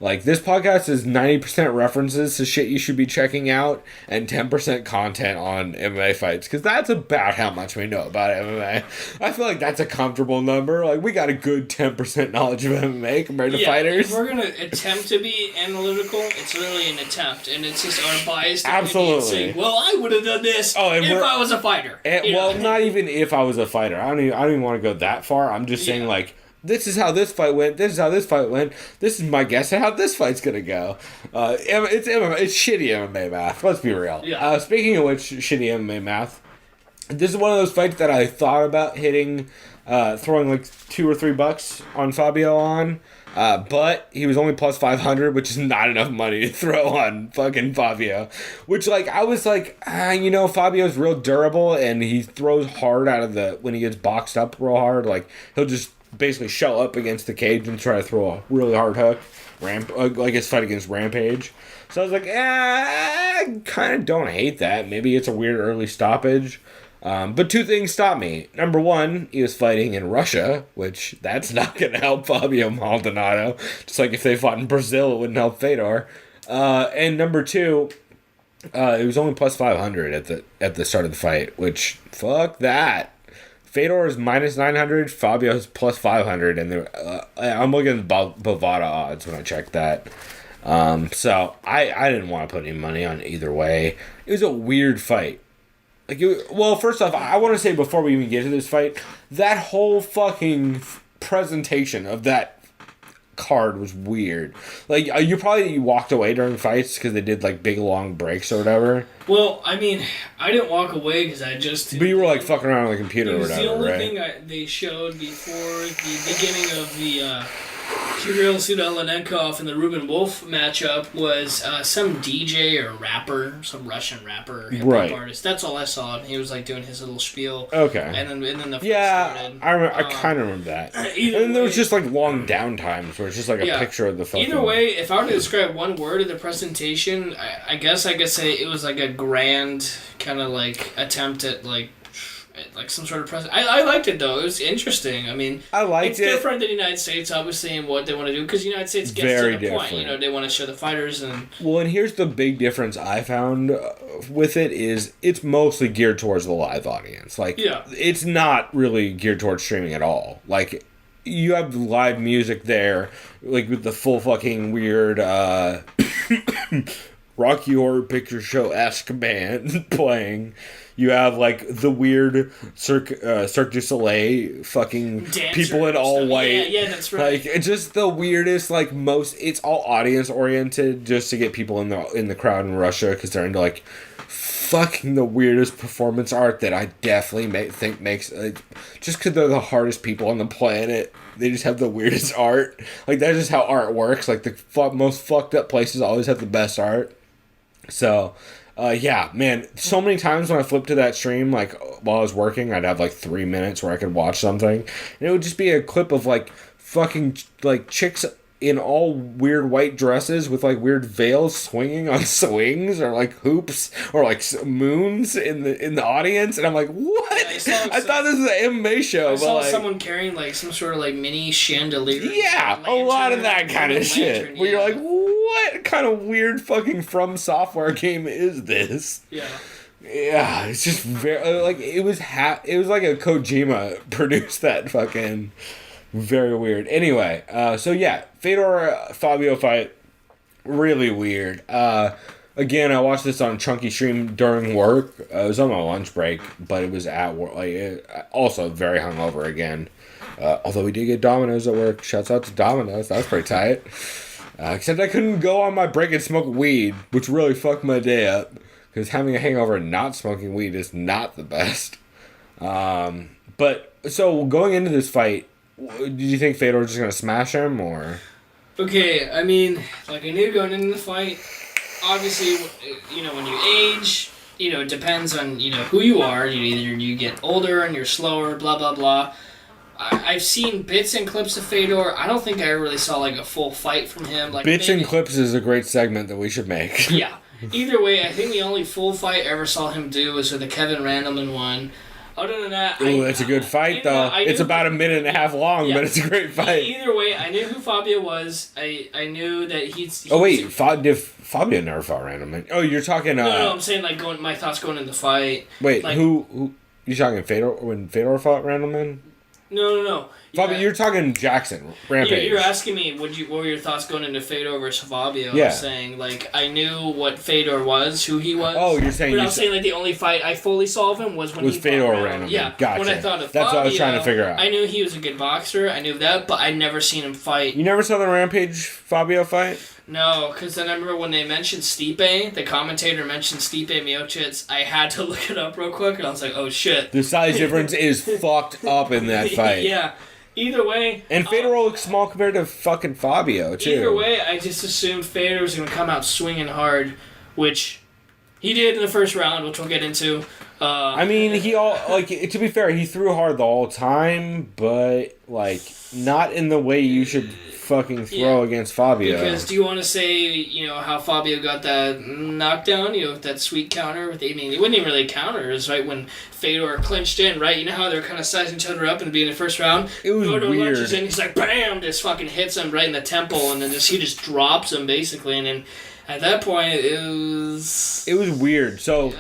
Like, this podcast is 90% references to shit you should be checking out and 10% content on MMA fights, because that's about how much we know about MMA. I feel like that's a comfortable number. Like, we got a good 10% knowledge of MMA compared to fighters. If we're going to attempt to be analytical, it's literally an attempt, and it's just our biased Absolutely. saying, well, I would have done this if I was a fighter. Well, not even if I was a fighter. I don't even want to go that far. I'm just saying, like, this is how this fight went. This is how this fight went. This is my guess at how this fight's gonna go. It's MMA, it's shitty MMA math. Let's be real. Yeah. Speaking of which, shitty MMA math. This is one of those fights that I thought about hitting, throwing like $2 or $3 on Fabio on. But he was only plus 500, which is not enough money to throw on fucking Fabio. Which, like, I was like, Fabio's real durable and he throws hard when he gets boxed up real hard. Like, he'll just basically shell up against the cage and try to throw a really hard hook, like his fight against Rampage. So I was like, I kind of don't hate that. Maybe it's a weird early stoppage. But two things stopped me. Number one, he was fighting in Russia, which that's not going to help Fabio Maldonado. Just like if they fought in Brazil, it wouldn't help Fedor. And number two, it was only plus 500 at the start of the fight, which, fuck that. Fedor is minus 900, Fabio is plus 500, and I'm looking at Bovada odds when I checked that. So I didn't want to put any money on either way. It was a weird fight. Well, first off, I want to say before we even get to this fight, that whole fucking presentation of that card was weird. Like, you walked away during fights because they did like big long breaks or whatever. Well, I mean, I didn't walk away because I just. But you were like fucking around on the computer or whatever, right? It was the only thing they showed before the beginning of the Kirill Sudalennikov and the Ruben Wolf matchup was some DJ or rapper, some Russian rapper or hip-hop artist. That's all I saw. And he was like doing his little spiel. Okay. And then the fight started. I kind of remember that. And then there was just like long downtimes where it's just like a picture of the fucking... Either way, if I were to describe one word of the presentation, I guess I could say it was like a grand kind of like attempt at like some sort of present. I liked it though. It was interesting. I mean, it's different than the United States, obviously, and what they want to do because the United States gets to the point. You know, they want to show the fighters and. Well, and here's the big difference I found with it is it's mostly geared towards the live audience. Like, it's not really geared towards streaming at all. Like, you have live music there, like with the full fucking weird Rocky Horror Picture Show-esque band playing. You have, like, the weird Cirque du Soleil fucking Dancer people in all white. Yeah, that's right. Like, it's just the weirdest, like, it's all audience-oriented just to get people in the crowd in Russia because they're into, like, fucking the weirdest performance art that I definitely think makes, like, just because they're the hardest people on the planet, they just have the weirdest art. Like, that's just how art works. Like, the most fucked up places always have the best art. So... yeah, man, so many times when I flipped to that stream, like, while I was working, I'd have, like, 3 minutes where I could watch something, and it would just be a clip of, like, fucking, like, chicks in all weird white dresses with, like, weird veils swinging on swings, or, like, hoops, or, like, moons in the audience, and I'm like, what? I thought this was an MMA show, I saw someone carrying, like, some sort of, like, mini chandelier. Yeah, a lot of that kind of shit, where you're like, what kind of weird fucking From Software game is this? Yeah. Yeah, it's just very, like, it was like a Kojima produced that fucking very weird. Anyway, so yeah, Fedor-Fabio fight, really weird. Again, I watched this on a chunky stream during work. It was on my lunch break, but it was at work. Like, also very hungover again. Although we did get Domino's at work. Shouts out to Domino's. That was pretty tight. Except I couldn't go on my break and smoke weed, which really fucked my day up. Because having a hangover and not smoking weed is not the best. But, so, going into this fight, did you think Fedor was just going to smash him, or...? Okay, I mean, like, I knew going into the fight, obviously, you know, when you age, it depends on, who you are. Either you get older and you're slower, blah, blah, blah. I've seen bits and clips of Fedor. I don't think I really saw, like, a full fight from him. Like Bits and clips is a great segment that we should make. Yeah. Either way, I think the only full fight I ever saw him do was with the Kevin Randleman one. Other than that, Ooh, it's a good fight, though. It's about a minute and a half long, but it's a great fight. Either way, I knew who Fabio was. I knew that he's oh, wait. Fabio never fought Randleman. Oh, you're talking... No, I'm saying, like, my thoughts going into the fight. Wait, like, who... You talking Fedor when Fedor fought Randleman? No. Fabio, you're talking Jackson, Rampage. You're asking me what were your thoughts going into Fedor versus Fabio? Yeah. I'm saying, like, I knew what Fedor was, who he was. Oh, you're saying... But I'm saying, like, the only fight I fully saw of him was when he Fedor fought Randleman. Yeah. Gotcha. When I thought of That's Fabio, what I was trying to figure out. I knew he was a good boxer. I knew that, but I'd never seen him fight. You never saw the Rampage Fabio fight? No, because then I remember when they mentioned Stipe, the commentator mentioned Stipe Miocic, I had to look it up real quick, and I was like, oh, shit. The size difference is fucked up in that fight. Yeah. Either way... And Fedor looks small compared to fucking Fabio, too. Either way, I just assumed Fedor was going to come out swinging hard, which he did in the first round, which we'll get into. I mean, to be fair, he threw hard the whole time, but, like, not in the way you should fucking throw against Fabio. Because do you want to say, how Fabio got that knockdown, with that sweet counter? It wasn't even really a counter. It was right when Fedor clinched in, right? You know how they're kind of sizing each other up in the beginning of the first round? It was Fedor weird. lunges in, he's like, bam! Just fucking hits him right in the temple, and then he just drops him, basically, and then... At that point, it was weird. So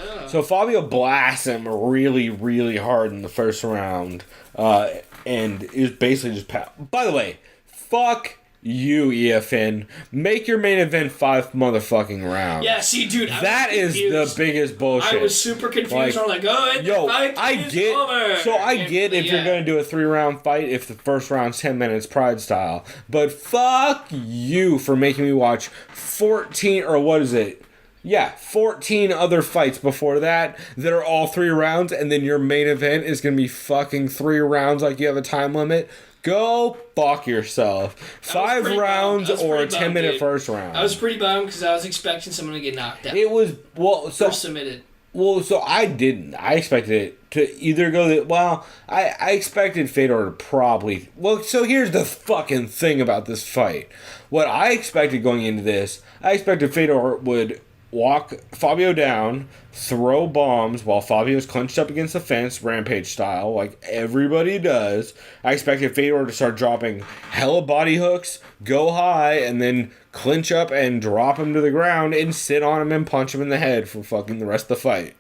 Fabio blasts him really, really hard in the first round, and it was basically just... By the way, fuck you, EFN. Make your main event 5 motherfucking rounds. Yeah, see, dude, that is the biggest bullshit. I was super confused. I'm like, I get if you're gonna do a 3-round fight if the first round's 10 minutes Pride style, but fuck you for making me watch 14 or what is it? Yeah, 14 other fights before that are all 3 rounds, and then your main event is gonna be fucking 3 rounds like you have a time limit. Go fuck yourself. 5 rounds or a 10-minute first round. I was pretty bummed because I was expecting someone to get knocked out. It was, or submitted. Well, so I didn't. I expected it to either go I expected Fedor to probably... Well, so here's the fucking thing about this fight. What I expected going into this, I expected Fedor would walk Fabio down, throw bombs while Fabio's clenched up against the fence, Rampage style, like everybody does. I expected Fedor to start dropping hella body hooks, go high, and then clinch up and drop him to the ground and sit on him and punch him in the head for fucking the rest of the fight.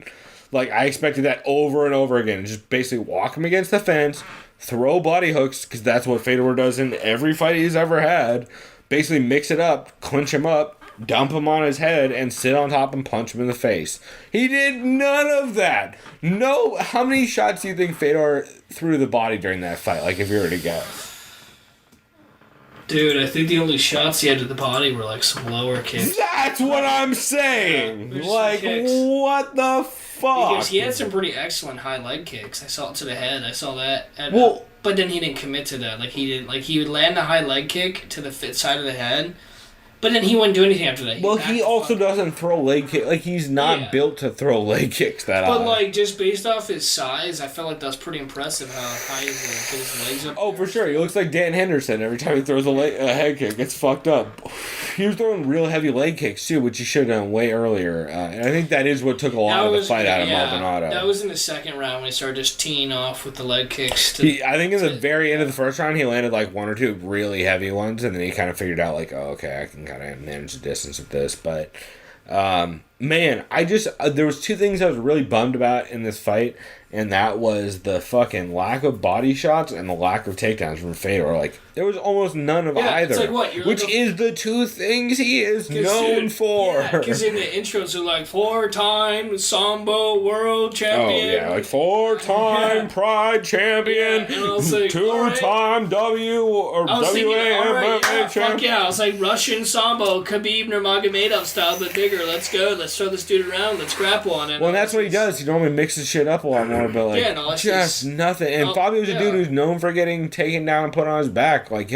Like, I expected that over and over again. Just basically walk him against the fence, throw body hooks, because that's what Fedor does in every fight he's ever had. Basically mix it up, clinch him up, dump him on his head, and sit on top and punch him in the face. He did none of that. No, how many shots do you think Fedor threw the body during that fight? Like, if you were to guess. Dude, I think the only shots he had to the body were like some lower kicks. That's what I'm saying! Yeah, like, what the fuck? Because he had some pretty excellent high leg kicks. I saw it to the head. I saw that. But then he didn't commit to that. Like, he would land a high leg kick to the side of the head. But then he wouldn't do anything after that. He also doesn't throw leg kicks. Like, he's not built to throw leg kicks that high. But, like, just based off his size, I felt like that was pretty impressive how high he put his legs up. Oh, for sure. He looks like Dan Henderson every time he throws a head kick. It's fucked up. He was throwing real heavy leg kicks, too, which he should have done way earlier. And I think that is what took a lot of the fight out of Maldonado. That was in the second round when he started just teeing off with the leg kicks. I think in the very end of the first round, he landed, like, 1 or 2 really heavy ones, and then he kind of figured out, like, oh, okay, I can kind of manage the distance with this. But, man, there was 2 things I was really bummed about in this fight, and that was the fucking lack of body shots and the lack of takedowns from Fedor. Like, there was almost none of either. It's like, which is the 2 things he is known for. Yeah, because in the intros, they're like, 4-time Sambo world champion. Oh, yeah, like 4-time Pride champion, 2-time WA champion. Fuck yeah, I was like, Russian Sambo, Khabib Nurmagomedov style, but bigger. Let's go. Let's throw this dude around. Let's grapple on it. Well, that's what he does. He normally mixes shit up a lot more, but like, just nothing. And Fabio's a dude who's known for getting taken down and put on his back. Like,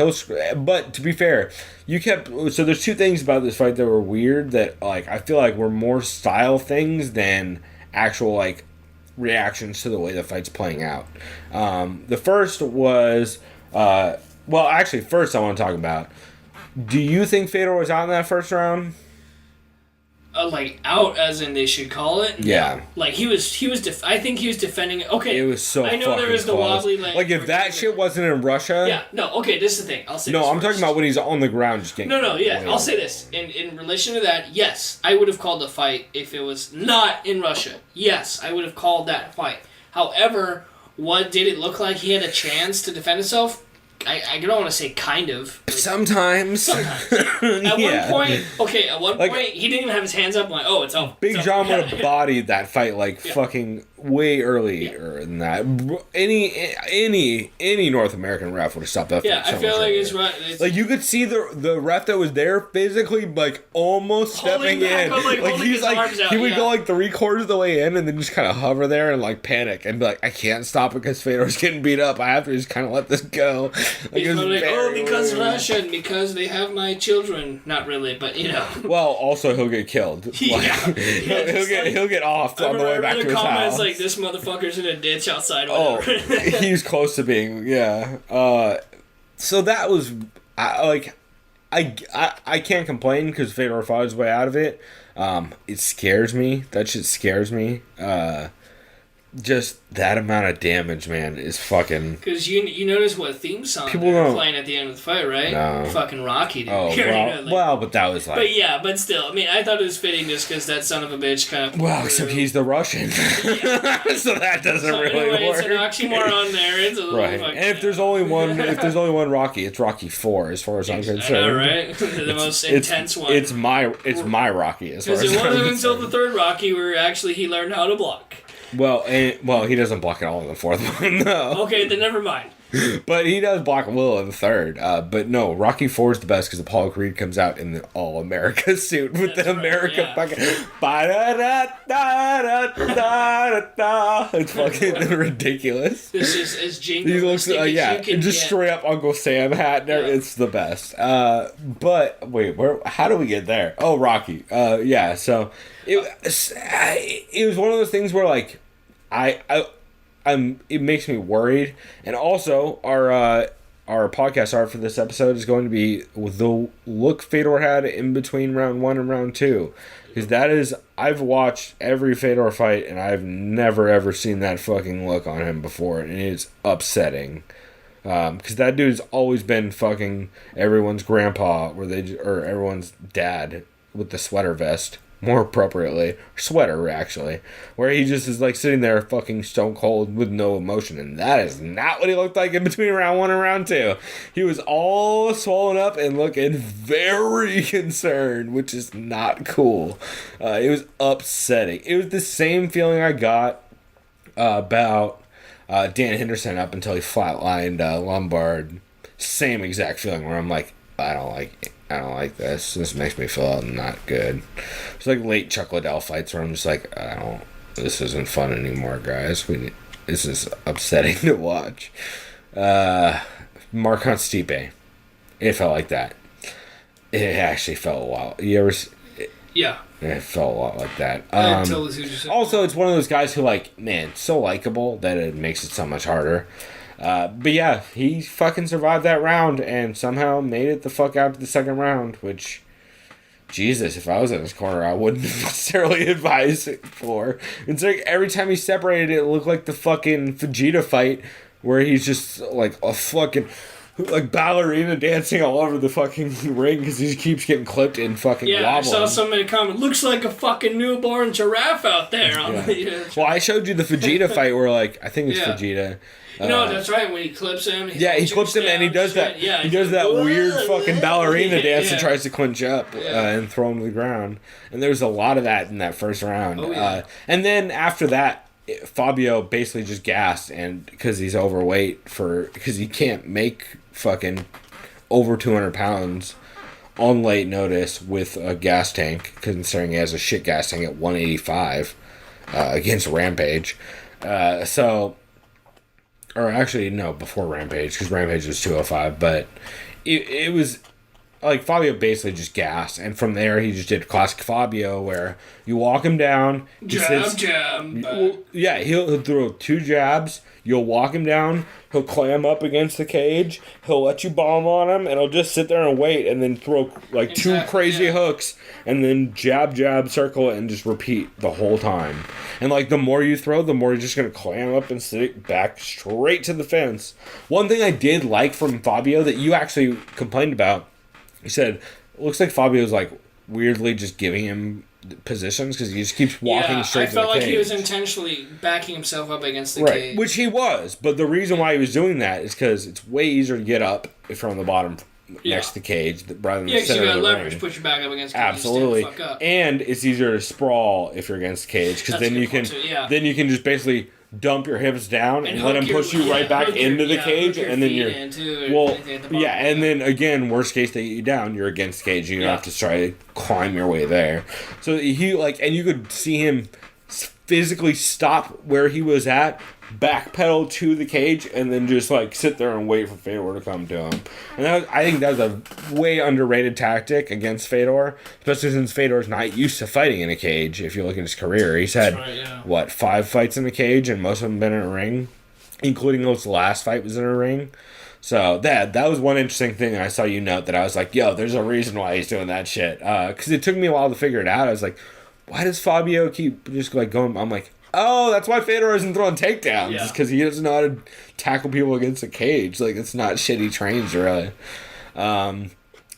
but to be fair, so there's 2 things about this fight that were weird that, like, I feel like were more style things than actual like reactions to the way the fight's playing out. The first was first I want to talk about. Do you think Fedor was out in that first round? Like out as in they should call it. Yeah. Like he was. I think he was defending. Okay. It was so. I know there was the close. wobbly leg. Like if that shit wasn't in Russia. Yeah. No. Okay. This is the thing. I'll say. No, this I'm first. talking about when he's on the ground just getting. No. Yeah. I'll say this in relation to that. Yes, I would have called the fight if it was not in Russia. Yes, I would have called that fight. However, what did it look like? He had a chance to defend himself. I don't want to say kind of. Sometimes. At one point, he didn't even have his hands up. I'm like, oh, it's over. Big John would have bodied that fight fucking way earlier than that. Any North American ref would have stopped that fight. Yeah, I feel like it's right. Like you could see the ref that was there physically almost stepping in. He would go 3/4 of the way in and then just kind of hover there and panic and be like, I can't stop it because Fedor's getting beat up. I have to just kind of let this go. Because Russian, because they have my children. Not really, but Well, also he'll get killed. He'll get off on the way back to his house. Like this motherfucker's in a ditch outside. Whatever. He's close to being so that was I can't complain because Fedor fought his way out of it. It scares me. That shit scares me. Just that amount of damage, man, is fucking... Because you notice what theme song they were playing at the end of the fight, right? No. Fucking Rocky, dude. Oh, but that was But still, I mean, I thought it was fitting just because that son of a bitch kind of... Well, except he's the Russian. So that doesn't really work. It's an oxymoron there. It's a little right. And if there's only one Rocky, it's Rocky IV, as far as I'm concerned. I know, right? The most intense one. It's my Rocky, as far as I'm concerned. Because it wasn't until the third Rocky where actually he learned how to block. Well, he doesn't block at all in the fourth one, no. Okay, then never mind. But he does block a little in the third. But no, Rocky IV is the best because Apollo Creed comes out in the All-America suit with the America fucking... It's fucking ridiculous. This is jingle. He looks, just straight up Uncle Sam hat there. Yeah. It's the best. But, wait, how do we get there? Oh, Rocky. So... It was one of those things where it makes me worried, and also our podcast art for this episode is going to be with the look Fedor had in between round 1 and round 2, because I've watched every Fedor fight and I've never ever seen that fucking look on him before, and it's upsetting. Because that dude's always been fucking everyone's grandpa, or everyone's dad with the sweater vest. More appropriately, sweater actually, where he just is sitting there fucking stone cold with no emotion, and that is not what he looked like in between round 1 and round 2. He was all swollen up and looking very concerned, which is not cool. It was upsetting. It was the same feeling I got about Dan Henderson up until he flatlined Lombard. Same exact feeling where I'm like, I don't like this. This makes me feel not good. It's like late Chuck Liddell fights where I'm just like, this isn't fun anymore, guys. This is upsetting to watch. Marcon Stipe. It felt like that. It actually felt a lot. Yeah. It felt a lot like that. Also, it's one of those guys who so likable that it makes it so much harder. But yeah, he fucking survived that round and somehow made it the fuck out to the second round, which, Jesus, if I was in his corner, I wouldn't necessarily advise it for. It's like every time he separated, it looked like the fucking Vegeta fight where he's just like a fucking ballerina dancing all over the fucking ring because he keeps getting clipped and fucking wobbling. I saw somebody comment, looks like a fucking newborn giraffe out there. Well, I showed you the Vegeta fight where I think it's Vegeta. No, that's right. When he clips him, he clips him, and he does that. Yeah, he does that weird fucking ballerina dance and tries to clinch up and throw him to the ground. And there was a lot of that in that first round. And then after that, Fabio basically just gassed, and because he's overweight because he can't make fucking over 200 pounds on late notice with a gas tank, considering he has a shit gas tank at 185 against Rampage. Or actually, no, before Rampage, because Rampage was 205. But it was like Fabio basically just gassed, and from there he just did classic Fabio where you walk him down, Jab. Well, yeah, he'll throw 2 jabs. You'll walk him down. He'll clam up against the cage. He'll let you bomb on him, and he'll just sit there and wait, and then throw like 2 crazy hooks, and then jab, circle it, and just repeat the whole time. And like the more you throw, the more you're just gonna clam up and sit back straight to the fence. One thing I did like from Fabio that you actually complained about, he said, it looks like Fabio's like weirdly just giving him positions because he just keeps walking straight to the cage. I felt like he was intentionally backing himself up against the cage. Which he was, but the reason why he was doing that is because it's way easier to get up from the bottom next to the cage rather than the center of the ring. Yeah, because you got leverage, push your back up against the cage. Absolutely. And it's easier to sprawl if you're against the cage because then you can just basically dump your hips down and let him push you right back into the cage, and then you're and then again, worst case they get you down, you're against the cage, you don't have to try to climb your way there. So he and you could see him physically stop where he was at, backpedal to the cage, and then just like sit there and wait for Fedor to come to him. And I think that was a way underrated tactic against Fedor, especially since Fedor's not used to fighting in a cage. If you look at his career, he's had 5 fights in a cage, and most of them been in a ring, including his last fight was in a ring. So that was one interesting thing I saw you note that I was like, yo, there's a reason why he's doing that shit. Because it took me a while to figure it out. I was like, why does Fabio keep just like going? I'm like, oh, that's why Fedor isn't throwing takedowns. It's because he doesn't know how to tackle people against a cage. Like, it's not shit he trains, really. And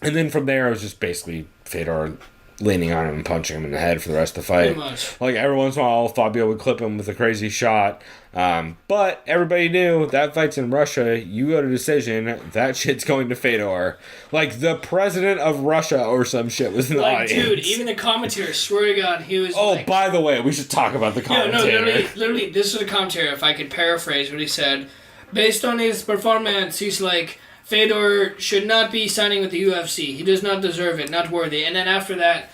then from there, it was just basically Fedor leaning on him and punching him in the head for the rest of the fight. Pretty much. Like, every once in a while, Fabio would clip him with a crazy shot. But everybody knew that fight's in Russia. You go to decision, that shit's going to Fedor. Like, the president of Russia or some shit was in the audience. Dude, even the commentator, swear to God, he was by the way, we should talk about the commentator. No, literally, this was the commentator, if I could paraphrase what he said. Based on his performance, he's like, Fedor should not be signing with the UFC. He does not deserve it, not worthy. And then after that,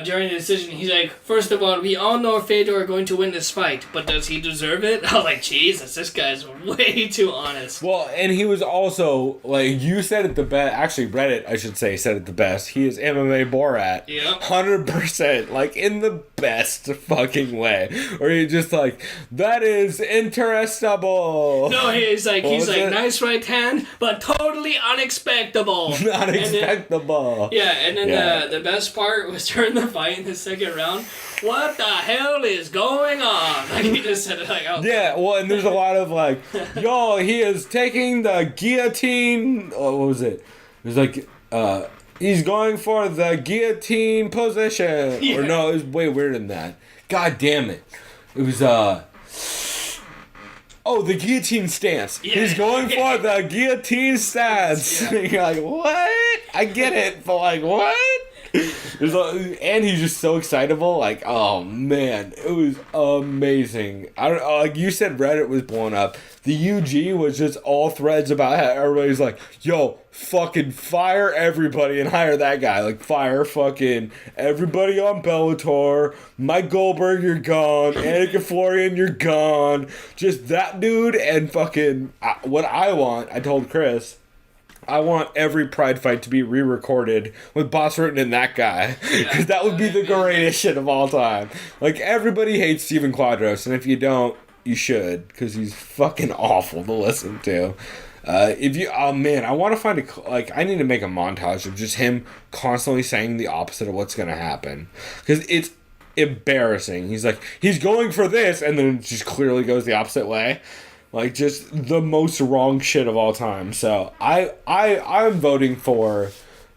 during the decision, he's like, first of all, we all know Fedor are going to win this fight, but does he deserve it? I was like, Jesus, this guy's way too honest. Well, and he was also, like, you said it the best. Actually, Reddit, I should say, said it the best. He is MMA Borat. Yep. 100%. Like, in the best fucking way. Or you're just like, that is interestable. No, he's like, nice right hand, but totally unexpectable. Unexpectable. And then the best part was during the fight in the second round, what the hell is going on? Like, he just said it like, oh. Yeah, well, and there's a lot of like, yo, he is taking the guillotine. Oh, what was it? It was like, he's going for the guillotine position. Yeah. Or no, it was way weirder than that. God damn it. It was, the guillotine stance. Yeah. He's going for the guillotine stance. Yeah. You're like, what? I get it, but like, what? And he's just so excitable. Like, oh man, it was amazing. I don't know. Like you said, Reddit was blown up. The UG was just all threads about how everybody's like, yo, fucking fire everybody and hire that guy. Like, fire fucking everybody on Bellator. Mike Goldberg, you're gone. Annika Florian, you're gone. Just that dude and fucking what I want. I told Chris, I want every Pride fight to be re-recorded with Boss Rutten and that guy. Because that would be the greatest shit of all time. Like, everybody hates Steven Quadros, and if you don't, you should. Because he's fucking awful to listen to. I want to find I need to make a montage of just him constantly saying the opposite of what's going to happen. Because it's embarrassing. He's like, he's going for this, and then it just clearly goes the opposite way. Like, just the most wrong shit of all time. So, I'm voting for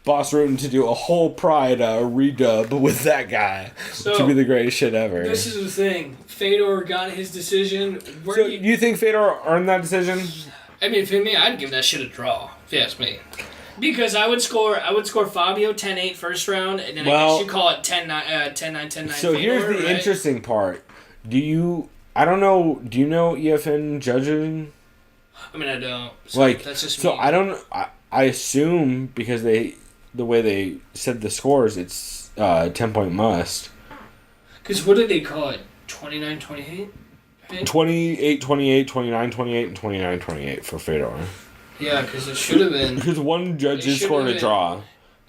Boss Rutten to do a whole Pride redub with that guy. To be the greatest shit ever. This is the thing. Fedor got his decision. So, you think Fedor earned that decision? I mean, for me, I'd give that shit a draw, if you ask me. Because I would score Fabio 10-8 first round, and then I guess you call it 10-9, 10-9. So, Fedor, here's the interesting part. I don't know. Do you know EFN judging? I mean, I don't. So that's just so me. I don't. I assume because the way they said the scores, it's 10-point must. Because what did they call it? 29-28? 28-28, 29-28, and 29-28 for Fedor. Yeah, because it should have been. Because one judge scored a draw.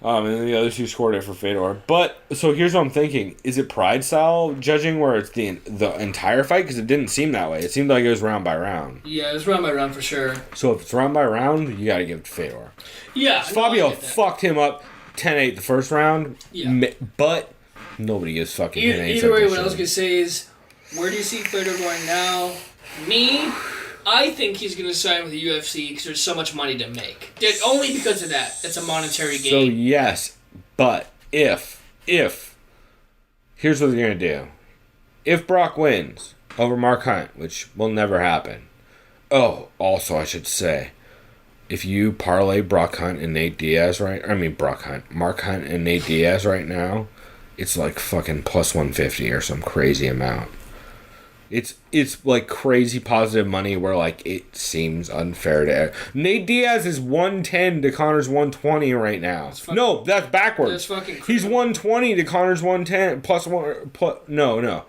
And then the other two scored it for Fedor. But, so here's what I'm thinking. Is it Pride style judging where it's the entire fight? Because it didn't seem that way. It seemed like it was round by round. Yeah, it was round by round for sure. So if it's round by round, you got to give it to Fedor. Yeah. Fabio fucked him up 10-8 the first round. Yeah. But nobody gives fucking 10-8. Either way, what I was going to say is, where do you see Fedor going now? Me, I think he's going to sign with the UFC because there's so much money to make. Only because of that. It's a monetary gain. So, yes, but if, here's what you're going to do. If Brock wins over Mark Hunt, which will never happen. Oh, also, I should say, if you parlay Mark Hunt and Nate Diaz right now, it's like fucking plus 150 or some crazy amount. It's like crazy positive money where like it seems unfair to Nate Diaz is 110 to Connor's 120 right now. No, that's backwards. That's fucking crazy. He's 120 to Connor's 110 no.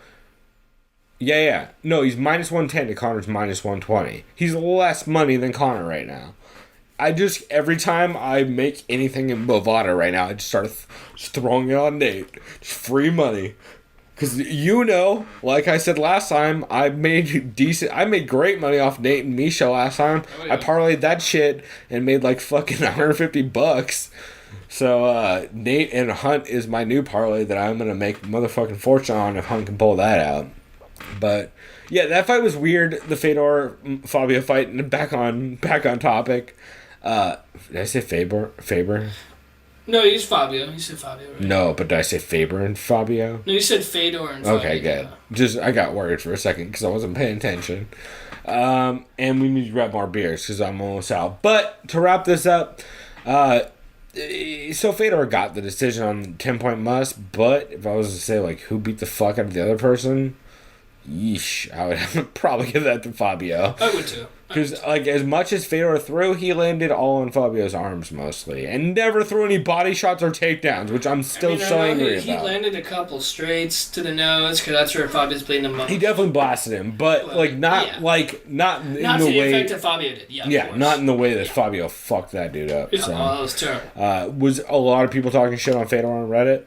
Yeah. No, he's minus 110 to Connor's minus 120. He's less money than Connor right now. Every time I make anything in Bovada right now, I just start just throwing it on Nate. Just free money. Because like I said last time, I made great money off Nate and Misha last time. Oh, yeah. I parlayed that shit and made like fucking $150. So Nate and Hunt is my new parlay that I'm gonna make motherfucking fortune on if Hunt can pull that out. But yeah, that fight was weird. The Fedor Fabio fight. And back on topic. Did I say Faber? No, he's Fabio. You said Fabio, right? No, but did I say Faber and Fabio? No, you said Fedor and Fabio. Okay, good. I got worried for a second because I wasn't paying attention. And we need to grab more beers because I'm almost out. But to wrap this up, so Fedor got the decision on 10-point must, but if I was to say, like, who beat the fuck out of the other person, yeesh, I would probably give that to Fabio. I would too. Because, like, as much as Fedor threw, he landed all on Fabio's arms mostly. And never threw any body shots or takedowns, which I'm still so angry about. He landed a couple straights to the nose, because that's where Fabio's bleeding the most. He definitely blasted him, but, like, not in the way... Not to the effect that Fabio did, yeah, not in the way that Fabio fucked that dude up. Yeah, so. Oh, that was terrible. Was a lot of people talking shit on Fedor on Reddit?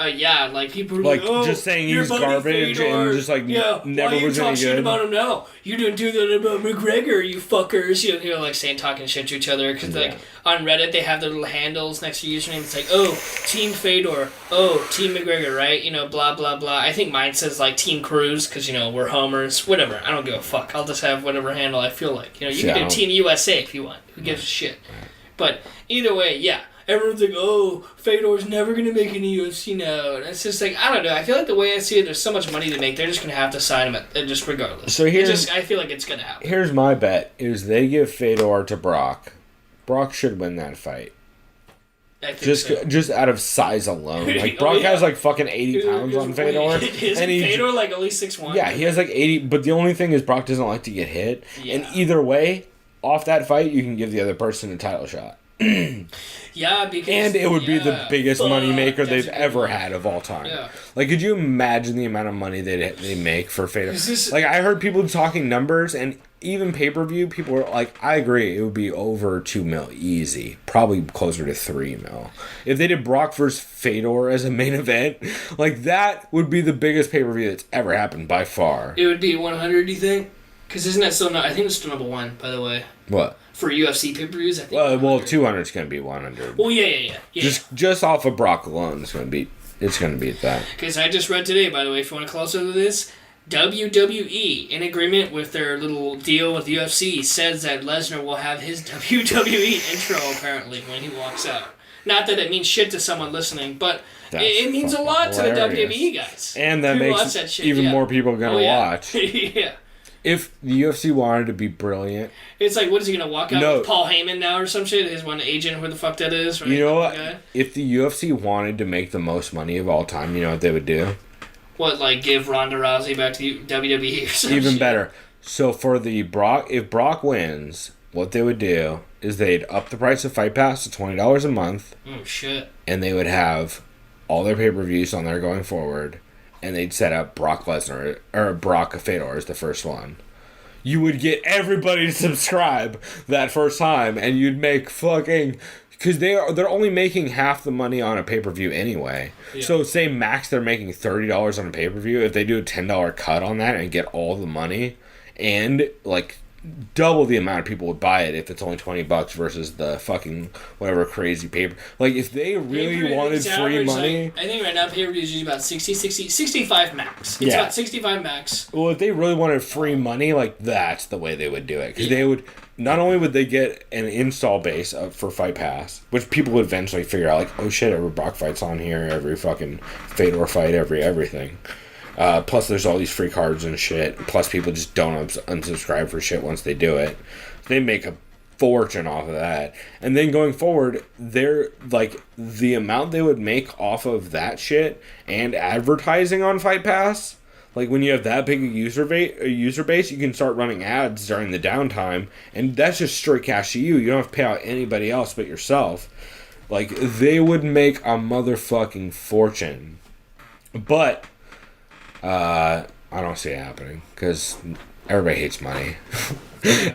Yeah, like people were like just saying he's garbage Fedor, and just like never was any good. Shit about him now? You didn't do that about McGregor, you fuckers. You know, like talking shit to each other because like on Reddit they have their little handles next to username. It's like, oh, Team Fedor, oh, Team McGregor, right? You know, blah blah blah. I think mine says like Team Cruz because we're homers. Whatever. I don't give a fuck. I'll just have whatever handle I feel like. You can do Team USA if you want. Who gives a shit? But either way, yeah. Everyone's like, oh, Fedor's never going to make any UFC now. And it's just like, I don't know. I feel like the way I see it, there's so much money to make. They're just going to have to sign him just regardless. So I feel like it's going to happen. Here's my bet, is they give Fedor to Brock. Brock should win that fight. I think just out of size alone. Like, Brock has like fucking 80 pounds on Fedor. And Fedor like only 6'1"? Yeah, he has like 80. But the only thing is Brock doesn't like to get hit. Yeah. And either way, off that fight, you can give the other person a title shot. Yeah, because and it would be the biggest money maker they've ever had of all time. Yeah. Like, could you imagine the amount of money they make for Fedor? Like, I heard people talking numbers, and even pay-per-view, people were like, I agree, it would be over $2 million easy, probably closer to $3 million. If they did Brock versus Fedor as a main event, like, that would be the biggest pay-per-view that's ever happened by far. It would be 100, do you think? Because isn't that still not? I think it's still number one, by the way. What? For UFC pay-per-views, I think. Well, 200 is going to be 100. Well, yeah. Just off of Brock alone, it's going to beat that. Because I just read today, by the way, if you want to closer to this, WWE, in agreement with their little deal with UFC, says that Lesnar will have his WWE intro apparently when he walks out. Not that it means shit to someone listening, but it means a lot to the WWE guys. And that makes even more people going to watch. Yeah. If the UFC wanted to be brilliant... It's like, what is he going to walk out with Paul Heyman now or some shit? His one agent, who the fuck that is, right? You know what? If the UFC wanted to make the most money of all time, you know what they would do? What, like give Ronda Rousey back to WWE or something? Even better. So for if Brock wins, what they would do is they'd up the price of Fight Pass to $20 a month. Oh, shit. And they would have all their pay-per-views on there going forward. And they'd set up Brock Lesnar, or Brock Fedor as the first one. You would get everybody to subscribe that first time, and you'd make fucking because they're only making half the money on a pay-per-view anyway. Yeah. So say max they're making $30 on a pay-per-view. If they do a $10 cut on that and get all the money, and like double the amount of people would buy it if it's only $20 versus the fucking whatever crazy paper. Like if they really wanted free money, like, I think right now pay-per-view is usually about 65 max. It's about 65 max. Well, if they really wanted free money, like that's the way they would do it, because they would. Not only would they get an install base for Fight Pass, which people would eventually figure out, like, oh shit, every Brock fight's on here, every fucking Fedor fight, everything. Plus, there's all these free cards and shit. Plus, people just don't unsubscribe for shit once they do it. They make a fortune off of that. And then going forward, they're like the amount they would make off of that shit and advertising on Fight Pass. Like, when you have that big a user base, you can start running ads during the downtime, and that's just straight cash to you. You don't have to pay out anybody else but yourself. Like, they would make a motherfucking fortune. But, I don't see it happening, because everybody hates money.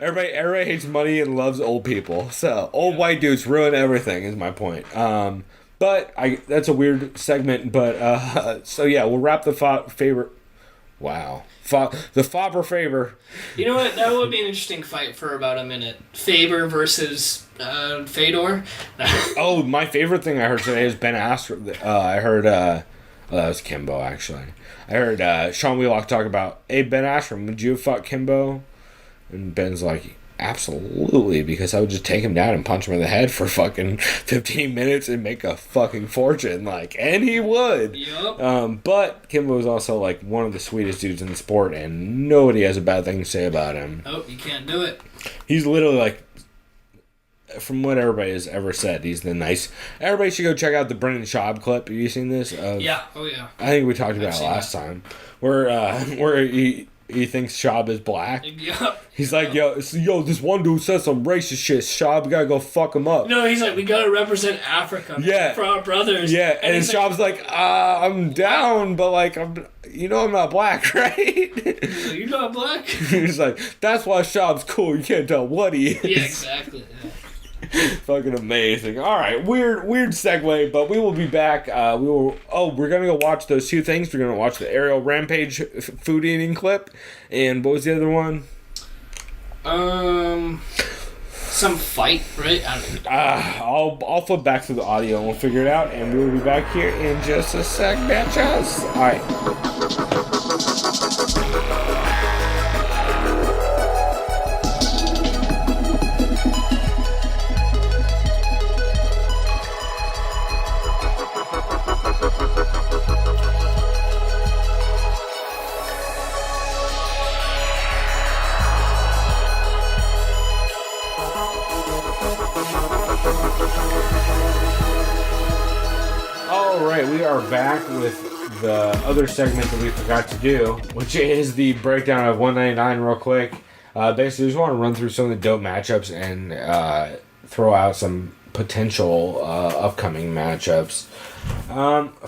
everybody hates money and loves old people. So, old white dudes ruin everything, is my point. But, that's a weird segment, but, so yeah, we'll wrap the favorite... Wow. The Faber Faber. You know what? That would be an interesting fight for about a minute. Faber versus Fedor. Oh, my favorite thing I heard today is Ben Askren. I heard, that was Kimbo, actually. I heard Sean Wheelock talk about, hey, Ben Askren, would you have fought Kimbo? And Ben's like, absolutely, because I would just take him down and punch him in the head for fucking 15 minutes and make a fucking fortune, like, and he would. Yep. But Kimbo is also like one of the sweetest dudes in the sport, and nobody has a bad thing to say about him. Oh, you can't do it. He's literally like, from what everybody has ever said, he's the nice. Everybody should go check out the Brendan Schaub clip. Have you seen this? Yeah. Oh yeah. I think we talked about it last time, where he thinks Schaub is black. Yep. He's like, yo, this one dude said some racist shit. Schaub, we gotta go fuck him up. No, he's like, we gotta represent Africa. Yeah. For our brothers. Yeah, and Schaub's like, I'm down, but like, I'm not black, right? You're not black? He's like, that's why Schaub's cool. You can't tell what he is. Yeah, exactly. Yeah. Fucking amazing. All right, weird segue, but we will be back. We're gonna go watch those two things. We're gonna watch the Aerial Rampage food eating clip, and what was the other one? Some fight, right? I don't know. I'll flip back through the audio and we'll figure it out, and we will be back here in just a sec, bitches. All right. We are back with the other segment that we forgot to do, which is the breakdown of 199 real quick. Basically, we just want to run through some of the dope matchups and throw out some potential upcoming matchups.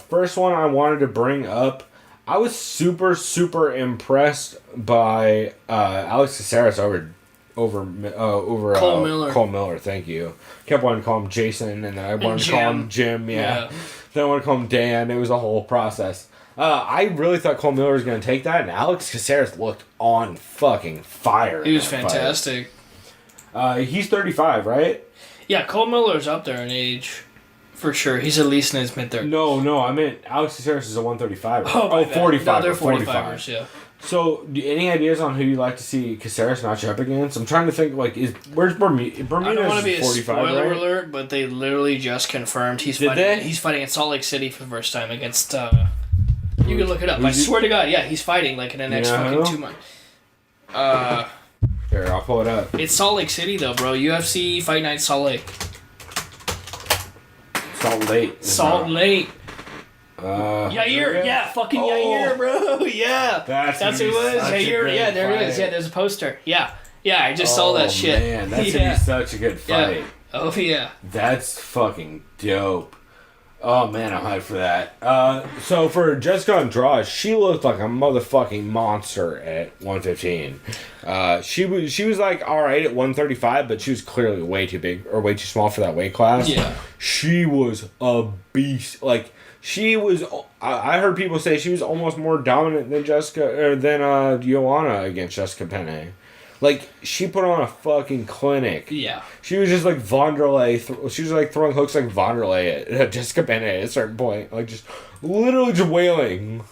First one I wanted to bring up, I was super, super impressed by Alex Caceres over Cole Miller. Thank you. Kept wanting to call him Jason, and then I wanted to call him Jim. Yeah. Then I wanted to call him Dan. It was a whole process. I really thought Cole Miller was going to take that, and Alex Caceres looked on fucking fire. He was fantastic. He's 35, right? Yeah, Cole Miller's up there in age. For sure. He's at least in his mid-30s. No, I meant Alex Caceres is a 135. Oh, 45. No, they're 45ers, yeah. So, any ideas on who you'd like to see Caceres match up against? I'm trying to think, like, where's Bermudez? I don't want to be a 45, spoiler right? alert, but they literally just confirmed he's fighting in Salt Lake City for the first time against, you can look it up. I swear to God, yeah, he's fighting, like, in the next fucking 2 months. Here, I'll pull it up. It's Salt Lake City, though, bro. UFC Fight Night Salt Lake. Salt Lake. Yair, fucking Yair, bro. Yeah. That's who it was. Yair, yeah, there it is. Yeah, there's a poster. Yeah, I just saw that shit. Man, that's gonna be such a good fight. Yeah. Oh, yeah. That's fucking dope. Oh man, I'm hyped for that. So for Jessica Andrade, she looked like a motherfucking monster at 115. She was like all right at 135, but she was clearly way too big or way too small for that weight class. Yeah. She was a beast. Like she was. I heard people say she was almost more dominant than Joanna against Jessica Penne. Like, she put on a fucking clinic. Yeah. She was just like Vonderlei. She was like throwing hooks like Vonderlei at Jessica Bennett at a certain point. Like, just literally just wailing.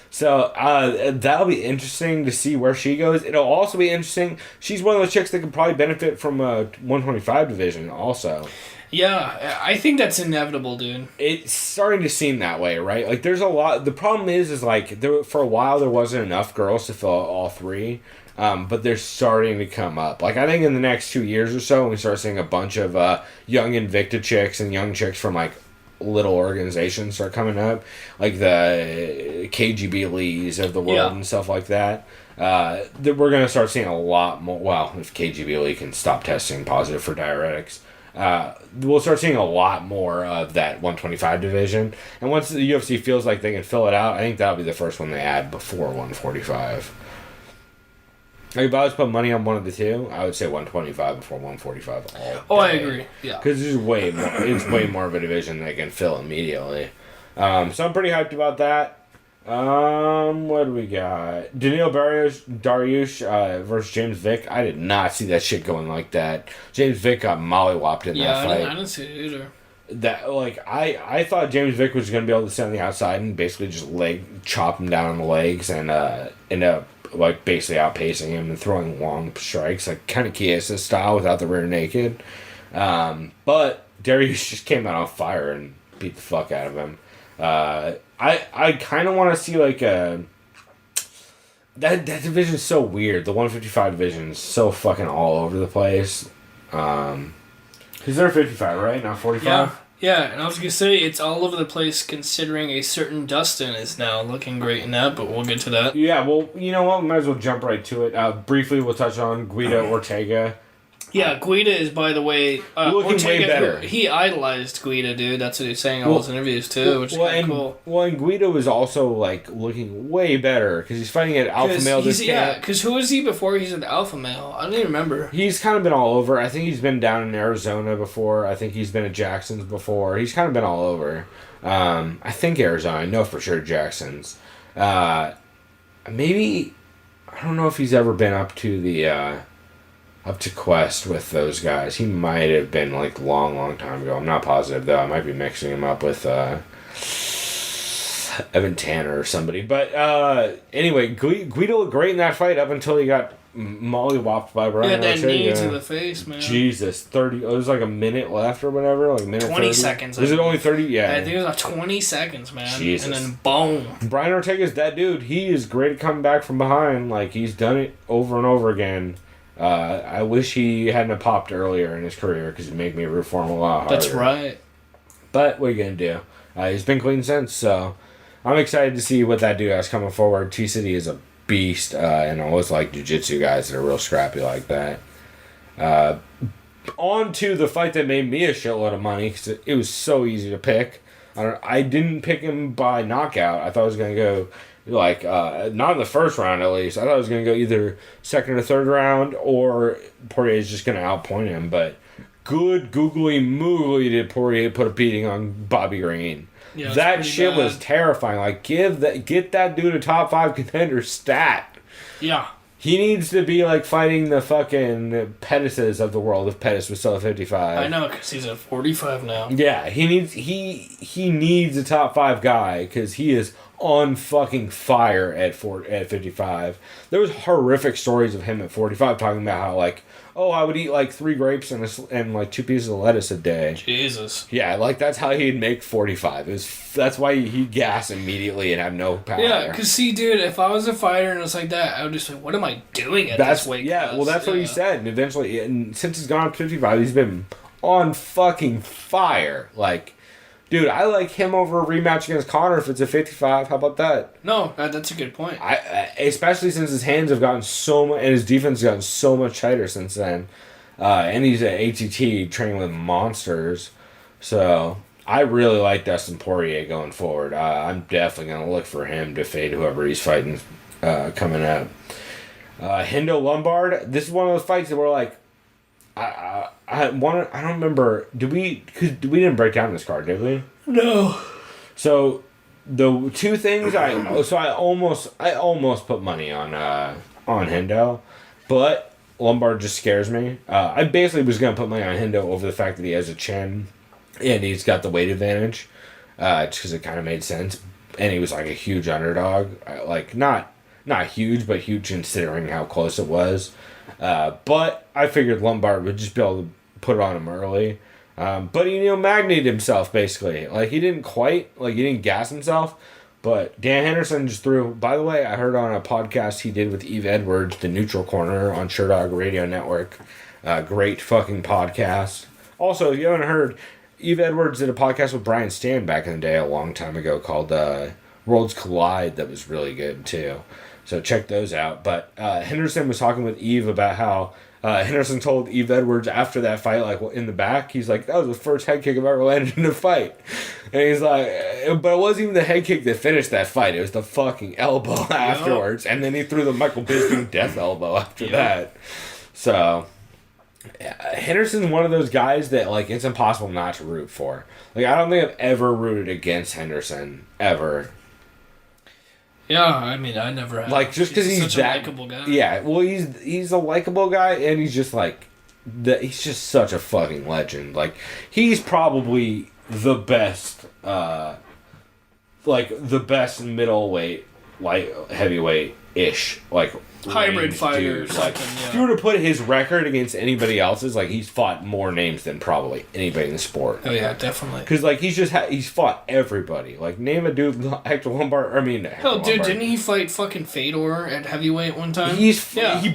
So, that'll be interesting to see where she goes. It'll also be interesting. She's one of those chicks that could probably benefit from a 125 division also. Yeah, I think that's inevitable, dude. It's starting to seem that way, right? Like, there's a lot. The problem is like, for a while, there wasn't enough girls to fill all three. But they're starting to come up. Like, I think in the next 2 years or so, we start seeing a bunch of young Invicta chicks and young chicks from, like, little organizations start coming up. Like the KGB Lees of the world and stuff like that. We're going to start seeing a lot more. Well, if KGB Lee can stop testing positive for diuretics. We'll start seeing a lot more of that 125 division. And once the UFC feels like they can fill it out, I think that'll be the first one they add before 145. If I was to put money on one of the two, I would say 125 before 145. I agree. Yeah, because it's way more of a division they can fill immediately. So I'm pretty hyped about that. What do we got? Danilo Dariush versus James Vick. I did not see that shit going like that. James Vick got mollywopped in that fight. I didn't see it either. That I thought James Vick was going to be able to sit on the outside and basically just chop him down on the legs and end up like basically outpacing him and throwing long strikes like kind of Chiesa style without the rear naked. But Darius just came out on fire and beat the fuck out of him. I kind of want to see like that division is so weird. The 155 division is so fucking all over the place. Because they're 55, right? Not 45? Yeah, and I was going to say, it's all over the place considering a certain Dustin is now looking great in that, but we'll get to that. Yeah, well, you know what? We might as well jump right to it. Briefly, we'll touch on Guido Ortega. Yeah, Guida is, by the way... looking Ortega, way better. He idolized Guida, dude. That's what he's saying in all his interviews, too, which is kind of cool. Well, and Guido is also, like, looking way better, because he's fighting at Alpha Male this camp. Yeah, because who was he before he's at Alpha Male? I don't even remember. He's kind of been all over. I think he's been down in Arizona before. I think he's been at Jackson's before. He's kind of been all over. I think Arizona. I know for sure Jackson's. Maybe... I don't know if he's ever been up to the... up to Quest with those guys. He might have been like long time ago. I'm not positive though. I might be mixing him up with Evan Tanner or somebody. But anyway, Guido looked great in that fight up until he got mollywopped by Brian Ortega. That knee to the face, man. Jesus, 30. It was like a minute left or whatever. Like a minute 20 30. seconds. Was it only 30? Yeah. I think it was like 20 seconds, man. Jesus. And then boom. Brian Ortega's that dude. He is great at coming back from behind. Like he's done it over and over again. I wish he hadn't popped earlier in his career because it made me root for him a lot harder. That's right. But what are you going to do? He's been clean since, so I'm excited to see what that dude has coming forward. T-City is a beast, and I always like jiu-jitsu guys that are real scrappy like that. On to the fight that made me a shitload of money because it was so easy to pick. I didn't pick him by knockout. I thought I was going to go... Like, not in the first round at least. I thought it was going to go either second or third round, or Poirier's just going to outpoint him. But good googly moogly did Poirier put a beating on Bobby Green. Yeah, that shit was terrifying. Like, get that dude a top 5 contender stat. Yeah. He needs to be like fighting the fucking Pettises of the world if Pettis was still at 55. I know, because he's at 45 now. Yeah, he needs a top 5 guy because he is on fucking fire at 55. There was horrific stories of him at 45 talking about how like, oh, I would eat like 3 grapes and like 2 pieces of lettuce a day. Jesus. Yeah, like that's how he'd make 45. That's why he'd gas immediately and have no power. Yeah, because see, dude, if I was a fighter and it's like that, I would just like, what am I doing at this weight class? Yeah, well, that's what he said. And eventually, and since he's gone up to 55, he's been on fucking fire. Like, dude, I like him over a rematch against Conor if it's a 55. How about that? No, that's a good point. Especially since his hands have gotten so much, and his defense has gotten so much tighter since then. And he's at ATT training with monsters. So, I really like Dustin Poirier going forward. I'm definitely going to look for him to fade whoever he's fighting coming up. Hendo Lombard, this is one of those fights that we're like, I don't remember, because we didn't break down this card, did we? No. So the two things I almost put money on Hendo, but Lombard just scares me. I basically was going to put money on Hendo over the fact that he has a chin and he's got the weight advantage, just because it kind of made sense. And he was like a huge underdog, like not huge, but huge considering how close it was. But I figured Lombard would just be able to put it on him early. But he magnated himself basically. Like he didn't gas himself. But Dan Henderson just threw. By the way, I heard on a podcast he did with Eve Edwards, the Neutral Corner on Sherdog Radio Network. Great fucking podcast. Also, if you haven't heard, Eve Edwards did a podcast with Brian Stan back in the day a long time ago called Worlds Collide that was really good too. So check those out. But Henderson was talking with Eve about how Henderson told Eve Edwards after that fight, like in the back, he's like, that was the first head kick I've ever landed in a fight. And he's like, but it wasn't even the head kick that finished that fight. It was the fucking elbow afterwards. And then he threw the Michael Bisping death elbow after that. So Henderson's one of those guys that like it's impossible not to root for. Like I don't think I've ever rooted against Henderson ever. Yeah, I mean I never have. Like just because he's such that a likable guy. Yeah, well he's a likable guy and he's just like he's just such a fucking legend. Like he's probably the best middleweight, like heavyweight ish, like hybrid fighter. Like, if you were to put his record against anybody else's, like he's fought more names than probably anybody in the sport. Oh yeah, definitely. Because like he's fought everybody. Like name a dude, Hector Lombard. Hell, dude, didn't he fight fucking Fedor at heavyweight one time? He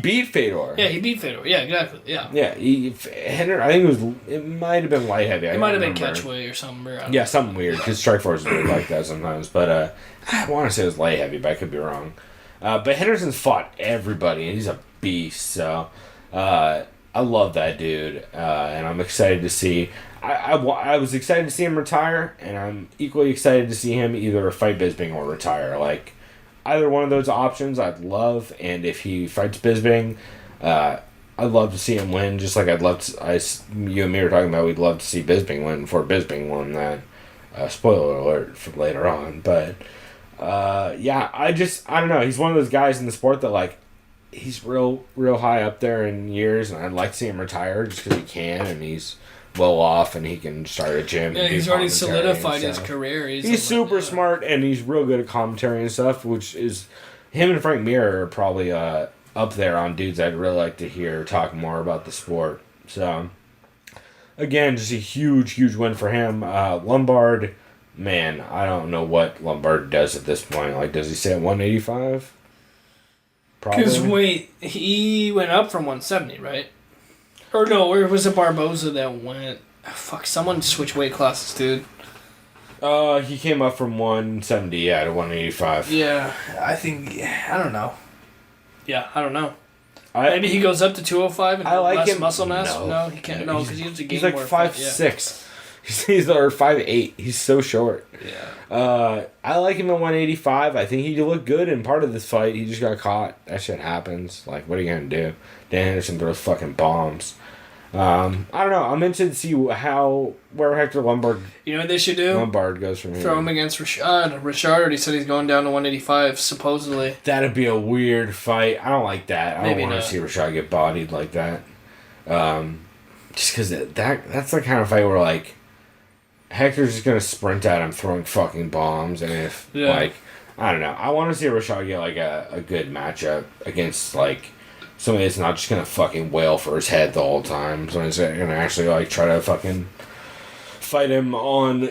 beat Fedor. Yeah, he beat Fedor. Yeah, exactly. Yeah. Yeah, I think it might have been light heavy. It might have been catchweight or something. Yeah, something weird. Because Strikeforce is weird like that sometimes. But I want to say it was light heavy, but I could be wrong. But Henderson's fought everybody, and he's a beast. So I love that dude, and I'm excited to see. I was excited to see him retire, and I'm equally excited to see him either fight Bisping or retire. Like either one of those options, I'd love. And if he fights Bisping, I'd love to see him win. Just like I'd love to. You and me were talking about, we'd love to see Bisping win before Bisping won that. Spoiler alert for later on, but. Yeah, I don't know. He's one of those guys in the sport that, like, he's real high up there in years, and I'd like to see him retire just because he can, and he's well off, and he can start a gym. Yeah, he's already solidified his career. He's super smart, and he's real good at commentary and stuff, which is... Him and Frank Mir are probably up there on dudes I'd really like to hear talk more about the sport. So, again, just a huge win for him. Lombard... Man, I don't know what Lombard does at this point. Like, does he stay at 185? Probably. Because, wait, he went up from 170, right? Or no, where was it Barboza that went... Fuck, someone switched weight classes, dude. He came up from 170, to 185. Yeah, I don't know. Yeah, I don't know. Maybe he goes up to 205 and less muscle mass? No, he can't. No, because he has to gain more. He's like 5'6". He's 5'8". He's so short. Yeah. I like him at 185. I think he looked good in part of this fight. He just got caught. That shit happens. Like, what are you gonna do? Dan Henderson throws fucking bombs. I don't know. I'm interested to see where Hector Lombard. You know what they should do? Lombard goes from here. Throw him against Rashad. Rashad already said he's going down to 185, supposedly. That'd be a weird fight. I don't like that. I don't want to see Rashad get bodied like that. Just because that's the kind of fight where, like, Hector's just going to sprint at him throwing fucking bombs, and I don't know. I want to see Rashad get, like, a good matchup against, like, somebody that's not just going to fucking wail for his head the whole time. Somebody's going to actually, like, try to fucking fight him on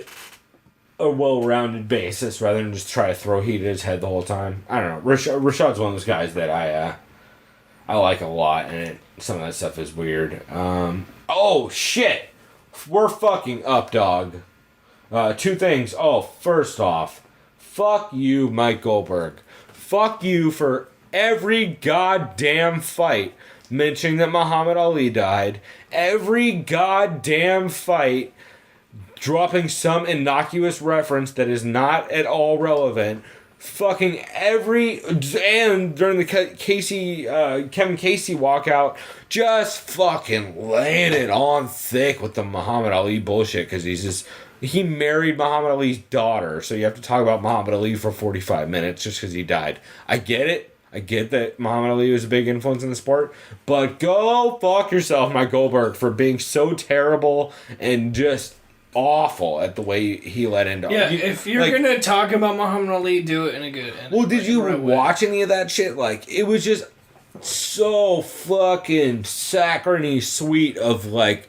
a well-rounded basis rather than just try to throw heat at his head the whole time. I don't know. Rashad's one of those guys that I like a lot, and some of that stuff is weird. Oh, shit! We're fucking up, dog. Two things. Oh, first off, fuck you, Mike Goldberg. Fuck you for every goddamn fight mentioning that Muhammad Ali died. Every goddamn fight dropping some innocuous reference that is not at all relevant. Fucking and during the Kevin Casey walkout, just fucking laying it on thick with the Muhammad Ali bullshit, because he married Muhammad Ali's daughter, so you have to talk about Muhammad Ali for 45 minutes just because he died. I get it. I get that Muhammad Ali was a big influence in the sport, but go fuck yourself, Mike Goldberg, for being so terrible and just awful at the way he let into. Yeah, if you're gonna talk about Muhammad Ali, do it in a good. Well, did you watch any of that shit? Like, it was just so fucking saccharine sweet of like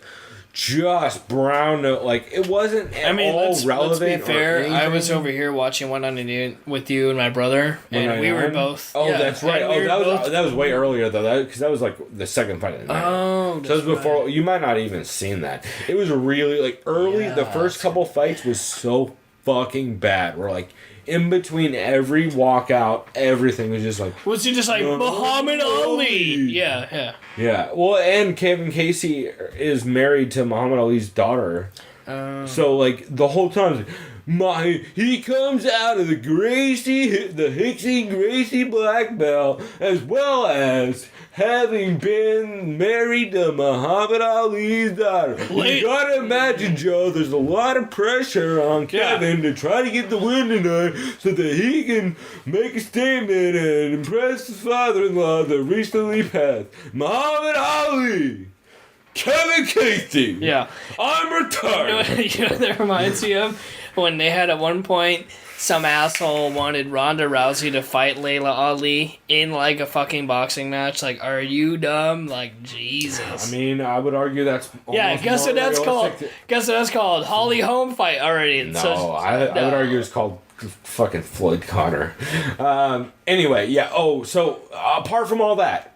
just brown. Like, it wasn't at all relevant. Let's be fair. I was over here watching 199 with you and my brother, and we were both. Oh, that's right. That was way earlier though. Because that was like the second fight of the night. Oh, so it was before. You might not even seen that. It was really like early. Yeah, the first couple fights was so fucking bad. We're like, in between every walkout, everything was just like... Was he just like, Muhammad Ali? Yeah. Yeah. Well, and Kevin Casey is married to Muhammad Ali's daughter. So, like, the whole time... he comes out of the Hicksy Gracie black belt, as well as having been married to Muhammad Ali's daughter. You gotta imagine, Joe, there's a lot of pressure on Kevin to try to get the win tonight so that he can make a statement and impress his father-in-law that recently passed. Muhammad Ali! Kevin Casey! Yeah. I'm retarded! You know what that reminds me of? When they had at one point, some asshole wanted Ronda Rousey to fight Layla Ali in like a fucking boxing match. Like, are you dumb? Like, Jesus. I mean, I would argue that's guess what that's called? Guess what that's called? Holly Holm fight already. No, I would argue it's called fucking Floyd Connor. Anyway, yeah. Oh, so apart from all that,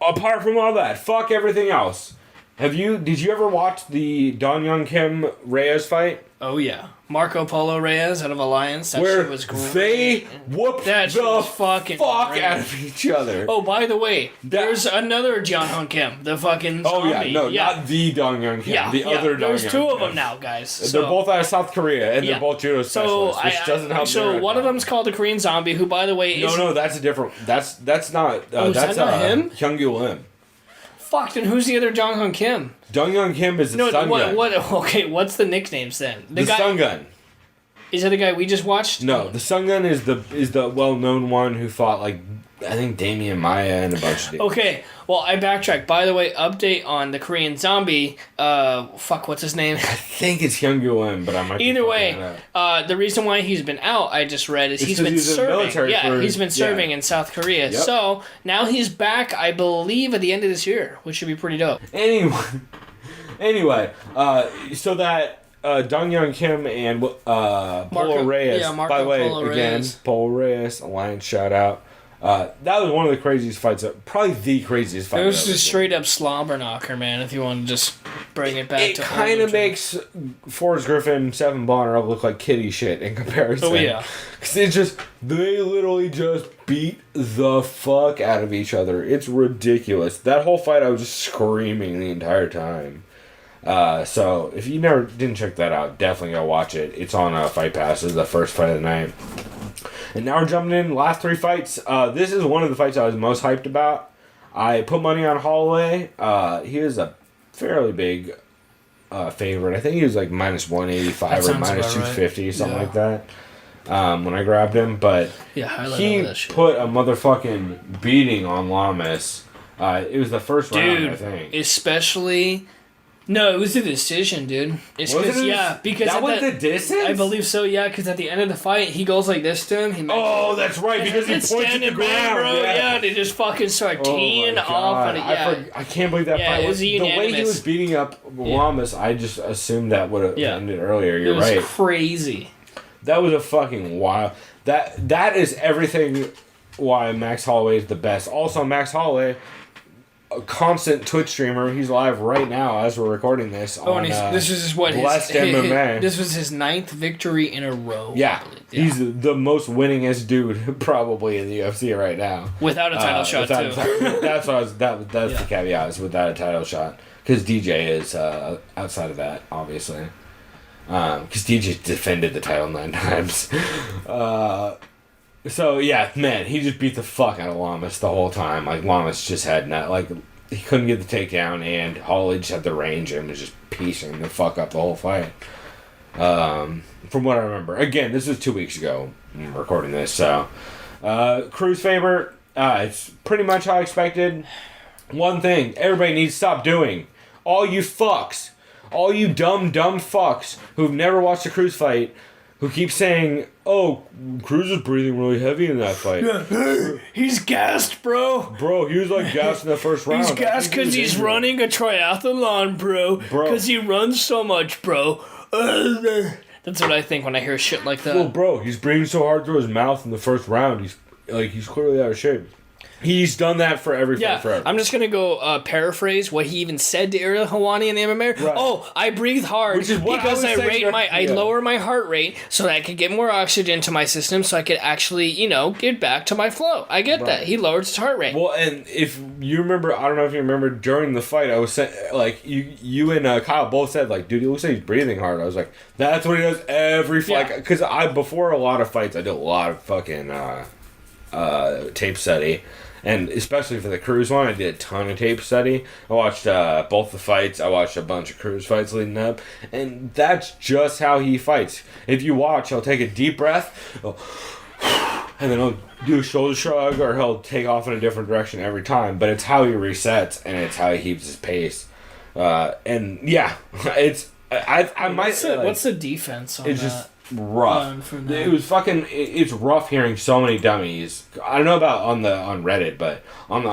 fuck everything else. Did you ever watch the Don Young Kim Reyes fight? Oh yeah, Marco Polo Reyes out of Alliance. That shit was great. They whooped the fuck out of each other. Oh, by the way, there's another John Hong Kim, the fucking zombie. Oh yeah, no, not the Don Young Kim, other Don Young Kim. There's two of them now, guys. They're both out of South Korea, and they're both judo specialists, which doesn't help. So one of them's called the Korean Zombie, who, by the way, is that's a different. That's not. That's not him. Hyung-Gyu Lim. Fuck, then who's the other Jong Hong Kim? Jong Hong Kim is the Sun Gun. Okay, what's the nicknames then? The Sun Gun. Is that the guy we just watched? No, the Sun Gun is the well-known one who fought, like, I think Damian Maya and a bunch of people. Okay, well, I backtracked. By the way, update on the Korean Zombie. What's his name? I think it's Hyung-Gyu Lim, but I might Either way, the reason why he's been out, I just read, is he's been serving. He's been serving in South Korea. Yep. So, now he's back, I believe, at the end of this year, which should be pretty dope. Anyway, so that... Dong Young Kim and Polo Reyes. Yeah, by the way, Polo again, Reyes. Polo Reyes, Alliance shout out. That was one of the craziest fights, probably the craziest fight. It was just straight up slobber knocker, man, if you want to just bring it back to... It kind of makes Forrest Griffin, Seven Bonner look like kitty shit in comparison. Oh, yeah. Because they literally just beat the fuck out of each other. It's ridiculous. That whole fight, I was just screaming the entire time. So if you didn't check that out, definitely go watch it. It's on Fight Pass. This is the first fight of the night. And now we're jumping in last three fights. This is one of the fights I was most hyped about. I put money on Holloway. He was a fairly big favorite. I think he was like minus 185 or minus 250, something like that. When I grabbed him, but he put a motherfucking beating on Lamas. It was the first round, I think. Especially... No, it was a decision, dude. It's because that was the distance. I believe so. Yeah, because at the end of the fight, he goes like this to him. That's right. Because he points at the ground, bro. Yeah, they just fucking start teeing off on it. Yeah, I can't believe that fight was the way he was beating up Lamas. I just assumed that would have ended earlier. You're right. It was crazy. That was a fucking wild. That is everything. Why Max Holloway is the best. Also, Max Holloway. A constant Twitch streamer. He's live right now as we're recording this. This is what Blessed MMA. This was his 9th victory in a row. Yeah, he's the most winningest dude probably in the UFC right now. Without a title shot too. That's the caveat, is without a title shot, because DJ is outside of that, obviously. Because DJ defended the title 9 times. So, yeah, man, he just beat the fuck out of Lamas the whole time. Like, Lamas just had not, like, he couldn't get the takedown, and Hawley just had the range and was just piecing the fuck up the whole fight. From what I remember. Again, this was 2 weeks ago. I'm recording this, so. Cruz favor, it's pretty much how I expected. One thing everybody needs to stop doing. All you fucks. All you dumb fucks who've never watched a Cruz fight, who keep saying, oh, Cruz is breathing really heavy in that fight. He's gassed, bro. Bro, he was like gassed in the first round. He's gassed because he's running a triathlon, bro. Because he runs so much, bro. That's what I think when I hear shit like that. Well, bro, he's breathing so hard through his mouth in the first round. He's clearly out of shape. He's done that for every fight forever. I'm just going to go paraphrase what he even said to Ariel Helwani in the MMA. Right. Oh, I breathe hard because I lower my heart rate so that I can get more oxygen to my system so I could actually, get back to my flow. I get that. He lowered his heart rate. Well, and if you remember, I don't know if you remember, during the fight, I was saying, like, you and Kyle both said, like, dude, he looks like he's breathing hard. I was like, that's what he does every fight. Because before a lot of fights, I did a lot of fucking tape study. And especially for the Cruz one, I did a ton of tape study. I watched both the fights. I watched a bunch of Cruz fights leading up. And that's just how he fights. If you watch, he'll take a deep breath, and then he'll do a shoulder shrug, or he'll take off in a different direction every time. But it's how he resets, and it's how he keeps his pace. And yeah, it's... I might say... What's the defense on that? Just rough. It was fucking. It's rough hearing so many dummies. I don't know about on Reddit, but on the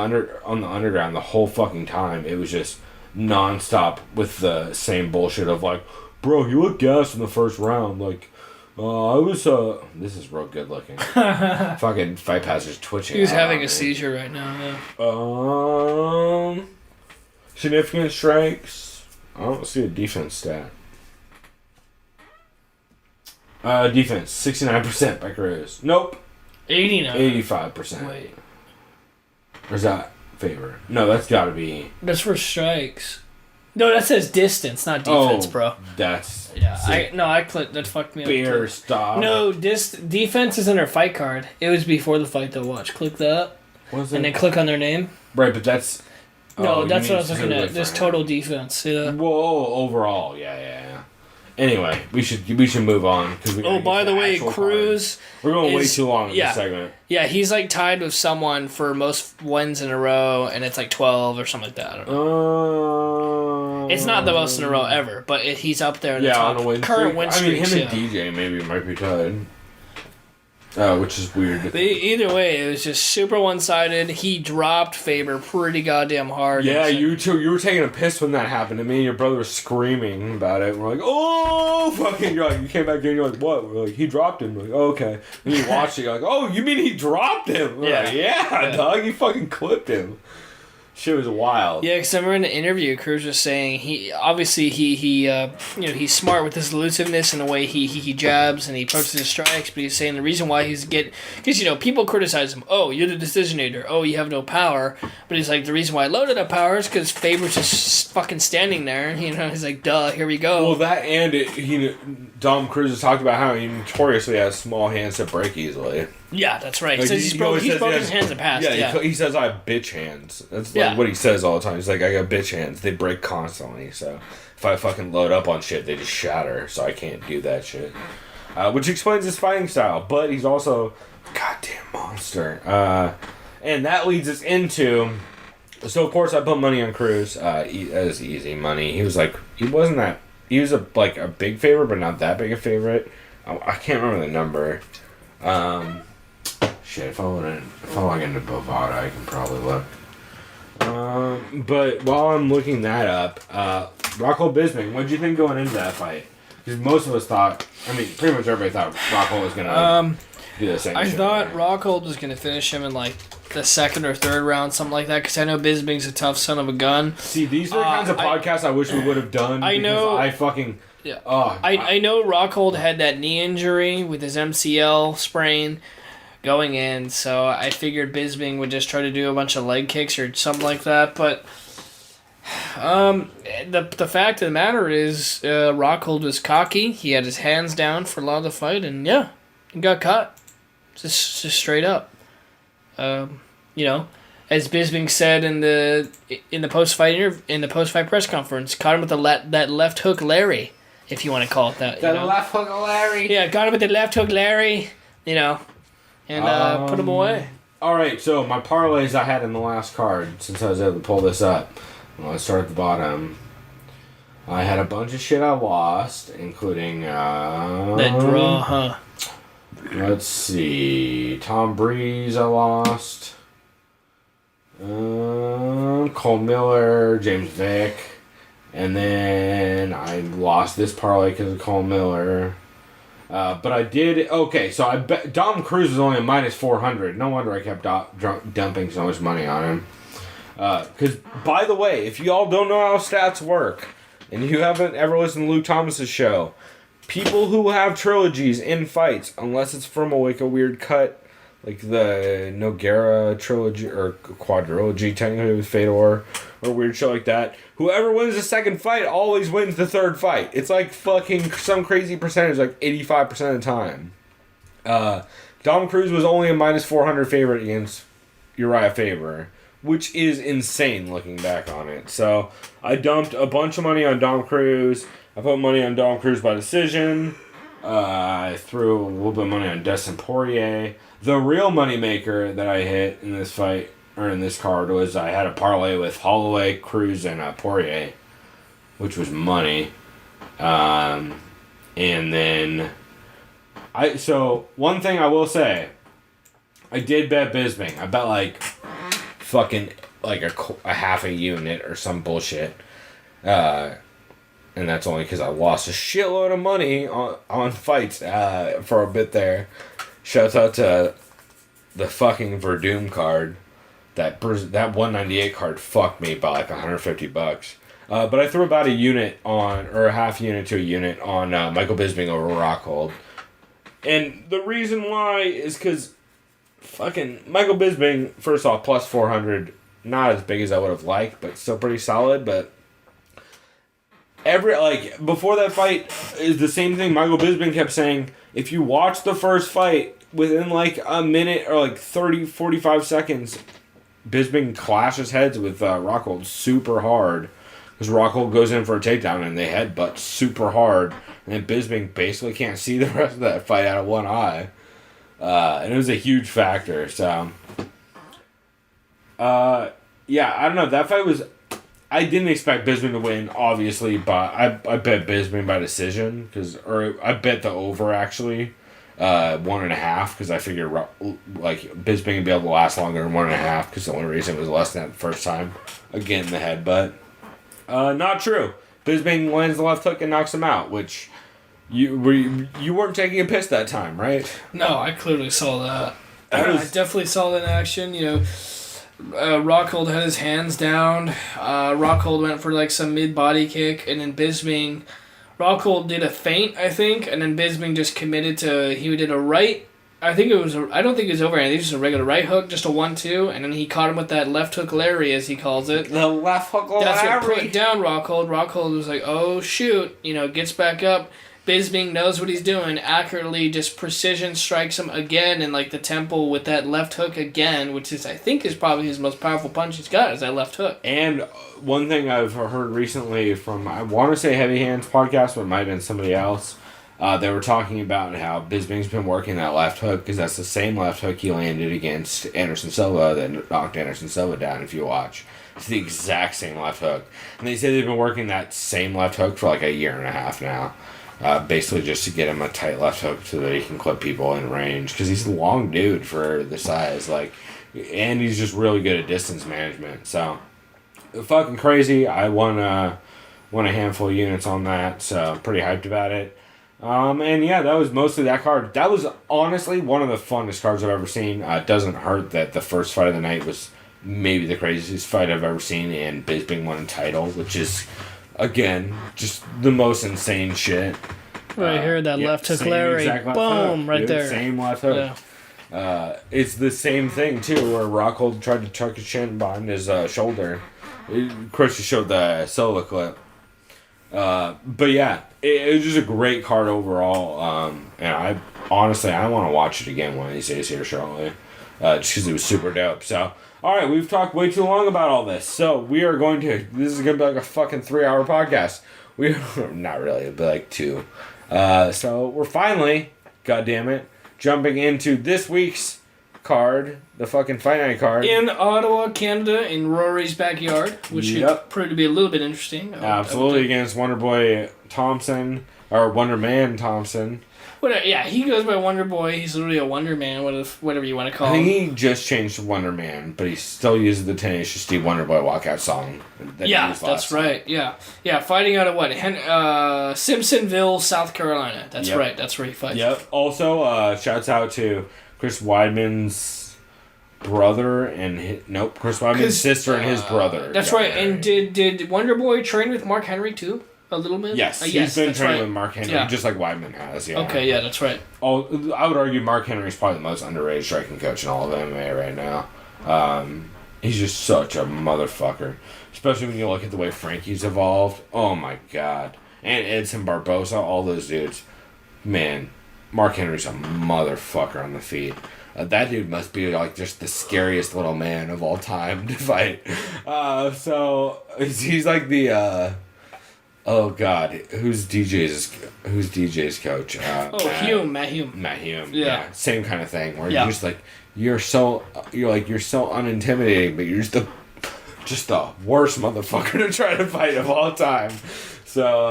underground the whole fucking time it was just nonstop with the same bullshit of like, bro, you look gassed in the first round. Like, I was this is real good looking. Fucking Fight Pass is twitching. He's having a seizure right now. Yeah. Significant strikes. I don't see a defense stat. Defense, 69% by Cruz. Nope. 89. 85%. Wait. Or is that favor? No, that's gotta be... That's for strikes. No, that says distance, not defense, bro. That's... Yeah, I clicked... That fucked me up. Beer, stop. No, defense is in their fight card. It was before the fight, though. Watch. Click that. And then click on their name. Right, but that's... No, that's what I was looking at. This total defense. See that? Whoa, overall. Yeah. Anyway, we should move on. By the way, Cruz... We're going way too long in this segment. Yeah, he's like tied with someone for most wins in a row, and it's like 12 or something like that. I don't know. It's not the most in a row ever, but he's up there in the top on a current win streak. Him and DJ maybe might be tied. Which is weird. Either way, it was just super one-sided. He dropped Faber pretty goddamn hard. Yeah, you too. You were taking a piss when that happened to me, and your brother was screaming about it. We're like, oh, fucking... You're like, you came back in, you're like, what? We're like, he dropped him. We're like, oh, okay. And you watched it, you're like, oh, you mean he dropped him? We're like, yeah, dog, you fucking clipped him. Shit was wild. Yeah, because I remember in the interview, Cruz was saying he's smart with his elusiveness and the way he jabs and he approaches his strikes, but he's saying the reason why he's because people criticize him. Oh, you're the decisionator. Oh, you have no power. But he's like, the reason why I loaded up power is because Faber's just fucking standing there. He's like, duh, here we go. Well, that and Dom Cruz has talked about how he notoriously has small hands that break easily. Yeah, that's right. Like, he's broken his hands in the past. Yeah, he says I have bitch hands. That's like what he says all the time. He's like, I got bitch hands. They break constantly. So if I fucking load up on shit, they just shatter. So I can't do that shit. Which explains his fighting style. But he's also a goddamn monster. And that leads us into... So, of course, I put money on Cruz. As easy money. He was like... He wasn't that... He was a big favorite, but not that big a favorite. I can't remember the number. Shit, if I log into Bovada, I can probably look. But while I'm looking that up, Rockhold Bisping, what did you think going into that fight? Because most of us thought, pretty much everybody thought Rockhold was going to do the same I thought Rockhold was going to finish him in the second or third round, something like that, because I know Bisping's a tough son of a gun. See, these are the kinds of podcasts I wish we would have done. I know. I fucking... Yeah. I know Rockhold had that knee injury with his MCL sprain going in, so I figured Bisping would just try to do a bunch of leg kicks or something like that, but The fact of the matter is, Rockhold was cocky. He had his hands down for a lot of the fight, and yeah, he got caught. Just straight up. You know, as Bisping said in the post fight press conference, caught him with that left hook Larry, if you want to call it that. Left hook Larry. Yeah, got him with the left hook Larry. You know, and put him away. All right, so my parlays I had in the last card, since I was able to pull this up. Well, let's start at the bottom. I had a bunch of shit I lost, including That draw, huh? Let's see. Tom Breeze I lost. Cole Miller, James Vick. And then I lost this parlay because of Cole Miller. But I did... Okay, so I bet... Dom Cruz was only a minus 400. No wonder I kept dumping so much money on him. Because, by the way, if y'all don't know how stats work, and you haven't ever listened to Luke Thomas's show, people who have trilogies in fights, unless it's from a weird cut, like the Nogueira trilogy, or quadrilogy, technically with Fedor, or weird shit like that, whoever wins the second fight always wins the third fight. It's like fucking some crazy percentage, like 85% of the time. Dom Cruz was only a minus 400 favorite against Uriah Faber, which is insane looking back on it. So I dumped a bunch of money on Dom Cruz. I put money on Dom Cruz by decision. I threw a little bit of money on Dustin Poirier. The real moneymaker that I hit in this fight, or in this card, was I had a parlay with Holloway, Cruz, and Poirier, which was money. And then so one thing I will say, I did bet Bisping. I bet like fucking like a half a unit or some bullshit. And that's only because I lost a shitload of money on fights for a bit there. Shouts out to the fucking Verdum card. That 198 card fucked me by like $150. But I threw about a unit on, or a half unit to a unit on Michael Bisping over Rockhold. And the reason why is because fucking Michael Bisping, first off, plus 400, not as big as I would have liked, but still pretty solid. But before that fight is the same thing Michael Bisping kept saying. If you watch the first fight, within like a minute or like 30, 45 seconds, Bisping clashes heads with Rockhold super hard. Because Rockhold goes in for a takedown and they headbutt super hard. And then Bisping basically can't see the rest of that fight out of one eye. And it was a huge factor. So, yeah, I don't know. That fight was... I didn't expect Bisping to win, obviously, but I bet Bisping by decision. Or I bet the over, actually. 1.5, because I figured like Bisping would be able to last longer than 1.5, because the only reason it was less than that the first time. Again, the headbutt. Not true. Bisping lands the left hook and knocks him out, which you weren't taking a piss that time, right? No, I clearly saw that. I definitely saw that in action. You know, Rockhold had his hands down. Rockhold went for like some mid-body kick, and then Bisping... Rockhold did a feint, I think, and then Bisping just committed to... He did a right... I think it was... I don't think it was overhand. I think it was just a regular right hook, just a 1-2, and then he caught him with that left hook Larry, as he calls it. The left hook Larry! That's what put down Rockhold. Rockhold was like, oh, shoot. You know, gets back up. Bisping knows what he's doing, accurately just precision strikes him again in like the temple with that left hook again, which is, I think, is probably his most powerful punch he's got, is that left hook. And one thing I've heard recently from, I want to say Heavy Hands podcast, but it might have been somebody else, they were talking about how Bisping's been working that left hook, because that's the same left hook he landed against Anderson Silva that knocked Anderson Silva down, if you watch. It's the exact same left hook. And they say they've been working that same left hook for like a year and a half now. Basically just to get him a tight left hook so that he can clip people in range. Because he's a long dude for the size. And he's just really good at distance management. So, fucking crazy. I won a handful of units on that. So, pretty hyped about it. And yeah, that was mostly that card. That was honestly one of the funnest cards I've ever seen. It doesn't hurt that the first fight of the night was maybe the craziest fight I've ever seen. And Bisping won a title, which is... Again, just the most insane shit. Right here, that left hook Larry. Boom, right there. Same left hook. Yeah. It's the same thing, too, where Rockhold tried to tuck his chin behind his shoulder. Chris just showed the solo clip. But yeah, it was just a great card overall. And I want to watch it again one of these days here shortly. Just because it was super dope. So, alright, we've talked way too long about all this. So, we are going to... This is going to be like a fucking 3-hour podcast. Not really, but like 2. So, we're finally, goddammit, jumping into this week's card, the fucking Fight Night card. In Ottawa, Canada, in Rory's backyard, which should prove to be a little bit interesting. Absolutely, against Wonderboy Thompson, or Wonder Man Thompson. Yeah, he goes by Wonder Boy. He's literally a Wonder Man, whatever you want to call him. I think he just changed to Wonder Man, but he still uses the Tenacious D Wonder Boy walkout song. That's right. Yeah, fighting out of what? Simpsonville, South Carolina. That's right. That's where he fights. Yep. Also, shouts out to Chris Weidman's brother and Chris Weidman's sister and his brother. That's right. And did Wonder Boy train with Mark Henry too? A little bit? Yes, he's been training with Mark Henry, just like Weidman has, Okay, yeah, that's right. I would argue Mark Henry is probably the most underrated striking coach in all of MMA right now. He's just such a motherfucker. Especially when you look at the way Frankie's evolved. Oh my god. And Edson Barbosa, all those dudes. Man, Mark Henry's a motherfucker on the feet. That dude must be like just the scariest little man of all time to fight. So, he's like the... Oh God, who's DJ's coach? Matt Hume. Matt Hume. Yeah, same kind of thing. Where you're just like you're so unintimidating, but you're just the worst motherfucker to try to fight of all time. So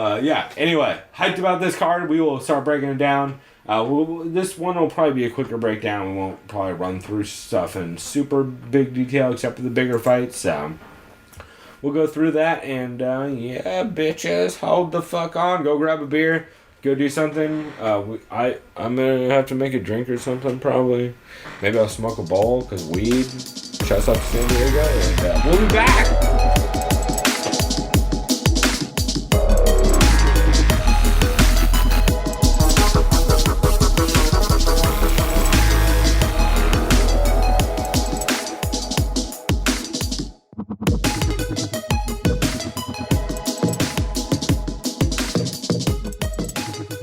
anyway, hyped about this card. We will start breaking it down. This one will probably be a quicker breakdown. We won't probably run through stuff in super big detail except for the bigger fights. We'll go through that, and bitches, hold the fuck on. Go grab a beer. Go do something. I'm gonna have to make a drink or something probably. Maybe I'll smoke a bowl because weed. Shouts out to San Diego, and we'll be back.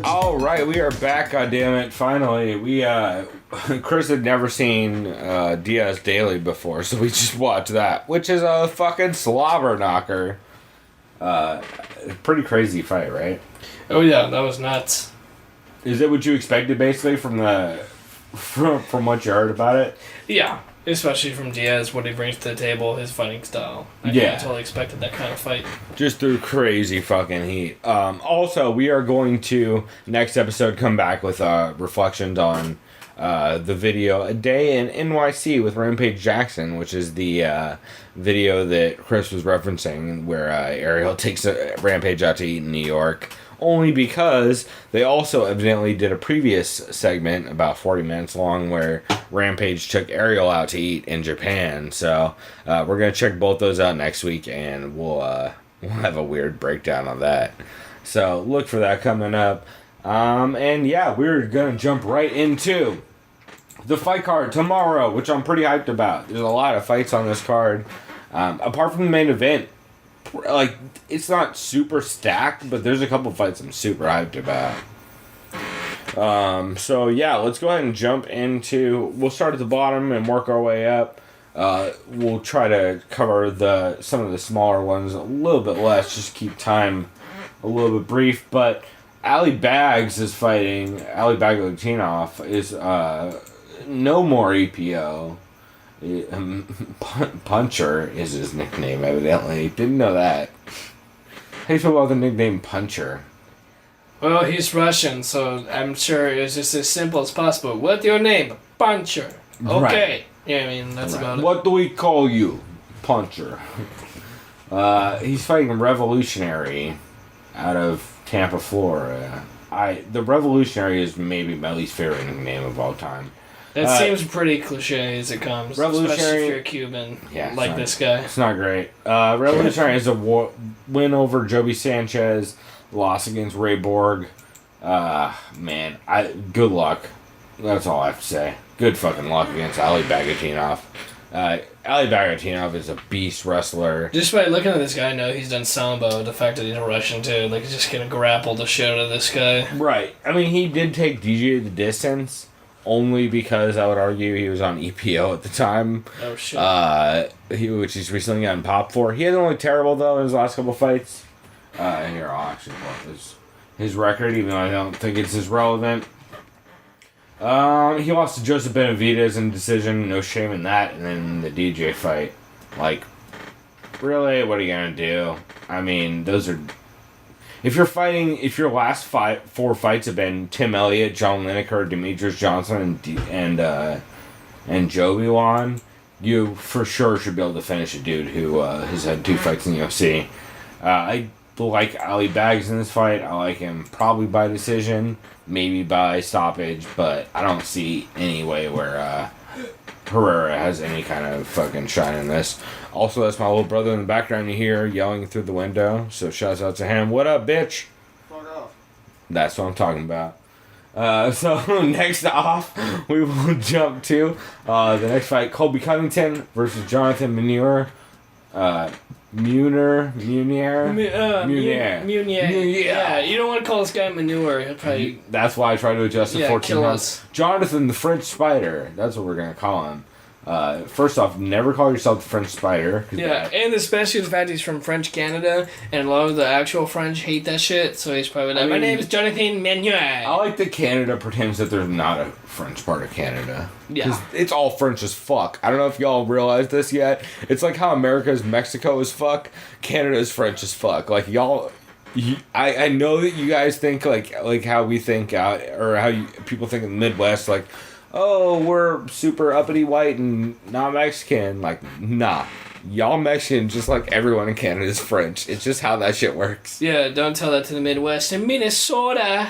Alright, we are back, goddammit. Finally, Chris had never seen Diaz Daily before, so we just watched that, which is a fucking slobber knocker. Pretty crazy fight, right? Oh yeah, that was nuts. Is it what you expected, basically, from what you heard about it? Yeah. Especially from Diaz, what he brings to the table, his fighting style. I totally expected that kind of fight. Just through crazy fucking heat. Also, we are going to, next episode, come back with reflections on the video A Day in NYC with Rampage Jackson, which is the video that Chris was referencing, where Ariel takes Rampage out to eat in New York. Only because they also evidently did a previous segment, about 40 minutes long, where Rampage took Ariel out to eat in Japan. So we're going to check both those out next week, and we'll have a weird breakdown of that. So look for that coming up. And yeah, we're going to jump right into the fight card tomorrow, which I'm pretty hyped about. There's a lot of fights on this card. Apart from the main event, like, it's not super stacked, but there's a couple fights I'm super hyped about. So yeah, let's go ahead and jump into... We'll start at the bottom and work our way up. We'll try to cover some of the smaller ones a little bit less, just keep time a little bit brief. But Ali Bags is fighting... Ali Baglatinov is no more EPO. Puncher is his nickname, evidently. Didn't know that. How do you feel about the nickname Puncher? Well, he's Russian, so I'm sure it's just as simple as possible. What's your name? Puncher. Okay. Right. Yeah, I mean, that's about it. What do we call you? Puncher. He's fighting Revolutionary out of Tampa, Florida. The Revolutionary is maybe my least favorite nickname of all time. That seems pretty cliche as it comes. Revolutionary, especially if you're Cuban, like this guy. It's not great. Revolutionary is a win over Joby Sanchez, loss against Ray Borg. Good luck. That's all I have to say. Good fucking luck against Ali Baglatinov. Ali Bagautinov is a beast wrestler. Just by looking at this guy, I know he's done Sambo. The fact that he's a Russian, too. Like, he's just going to grapple the shit out of this guy. Right. I mean, he did take DJ the distance, only because I would argue he was on EPO at the time. Oh, shit. Which he's recently gotten popped for. He hasn't looked terrible, though, in his last couple fights. Here, I'll actually pull up his record, even though I don't think it's as relevant. He lost to Joseph Benavidez in decision, no shame in that, and then the DJ fight. Like, really, what are you gonna do? I mean, those are... If your last 4 fights have been Tim Elliott, John Lineker, Demetrius Johnson, and Joey Wan, you for sure should be able to finish a dude who has had 2 fights in the UFC. I like Ali Bags in this fight. I like him probably by decision, maybe by stoppage, but I don't see any way where Herrera has any kind of fucking shine in this. Also, that's my little brother in the background you hear yelling through the window, so shouts out to him. What up, bitch? Fuck off. That's what I'm talking about. So next off, we will jump to the next fight, Colby Covington versus Jonathan Munier. Munier. Yeah, you don't want to call this guy manure. He'll probably... That's why I try to adjust to 14 kill months. us. Jonathan the French Spider. That's what we're going to call him. First off, never call yourself the French Spider. Yeah, and especially the fact he's from French Canada, and a lot of the actual French hate that shit, so he's probably like, my name is Jonathan Manuel. I like that Canada pretends that there's not a French part of Canada. Yeah. 'Cause it's all French as fuck. I don't know if y'all realize this yet. It's like how America is Mexico as fuck, Canada is French as fuck. Like, y'all... I know that you guys think like how we think out, or how people think in the Midwest, like, oh, we're super uppity white and not Mexican. Like, nah. Y'all Mexican, just like everyone in Canada, is French. It's just how that shit works. Yeah, don't tell that to the Midwest. In Minnesota.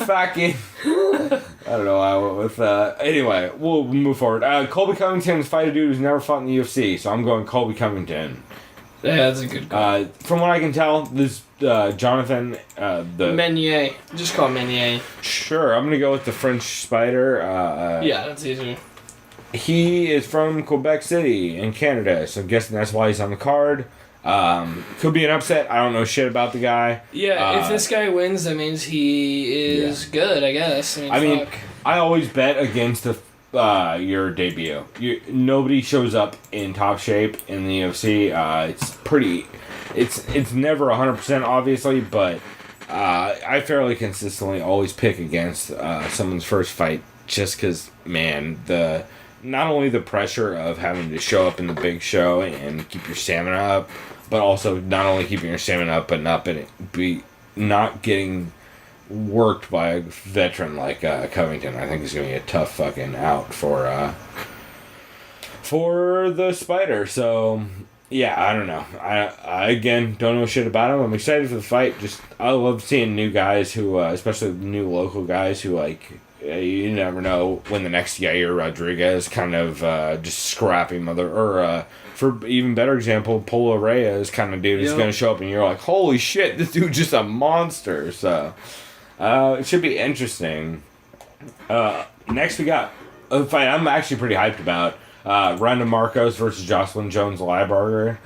Fucking... I don't know why I went with that. Anyway, we'll move forward. Colby Covington's fight a dude who's never fought in the UFC, so I'm going Colby Covington. Yeah, that's a good call. From what I can tell, this Jonathan, the... Meunier. Just call him Meunier. Sure, I'm going to go with the French Spider. Yeah, that's easy. He is from Quebec City in Canada, so I'm guessing that's why he's on the card. Could be an upset. I don't know shit about the guy. Yeah, if this guy wins, that means he is good, I guess. I mean, I always bet against your debut. Nobody shows up in top shape in the UFC. It's never 100% obviously, but I fairly consistently always pick against someone's first fight, just because, man, not only the pressure of having to show up in the big show and keep your stamina up, but also not only keeping your stamina up, but not getting worked by a veteran like Covington. I think is going to be a tough fucking out for the Spider. So yeah, I don't know. I again don't know shit about him. I'm excited for the fight. I love seeing new guys who, especially new local guys who, like, you never know when the next Yair Rodriguez kind of just scrappy for even better example, Polo Reyes kind of dude is going to show up and you're like, holy shit, this dude's just a monster. So it should be interesting. Next we got a fight I'm actually pretty hyped about. Ronda Marcos versus Jocelyn Jones-Lybarger.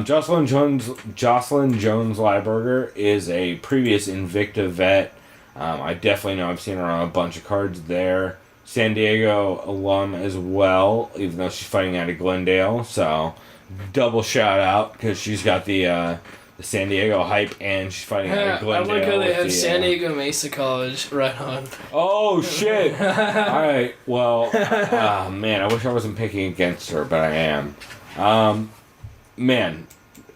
Jocelyn Jones-Lybarger is a previous Invicta vet. I definitely know I've seen her on a bunch of cards there. San Diego alum as well, even though she's fighting out of Glendale. So, double shout out, because she's got the San Diego hype and she's fighting out of Glendale. I like how they have San Diego Mesa College right on. Oh, shit! Alright, well, man, I wish I wasn't picking against her, but I am. Man,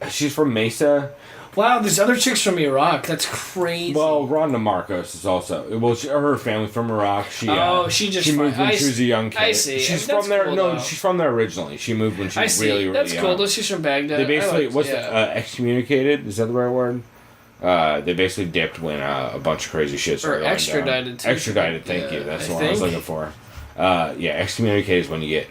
she's from Mesa. Wow, there's other chicks from Iraq. That's crazy. Well, Ronda Marcos is also... Well, her family from Iraq. She moved when she was a young kid. I see. She's from there. Cool, she's from there originally. She moved when she was really, really That's young. cool, though. She's from Baghdad. They basically... excommunicated? Is that the right word? They basically dipped when a bunch of crazy shit started going extradited. Down. Extradited, thank you. That's the one I was looking for. Excommunicated is when you get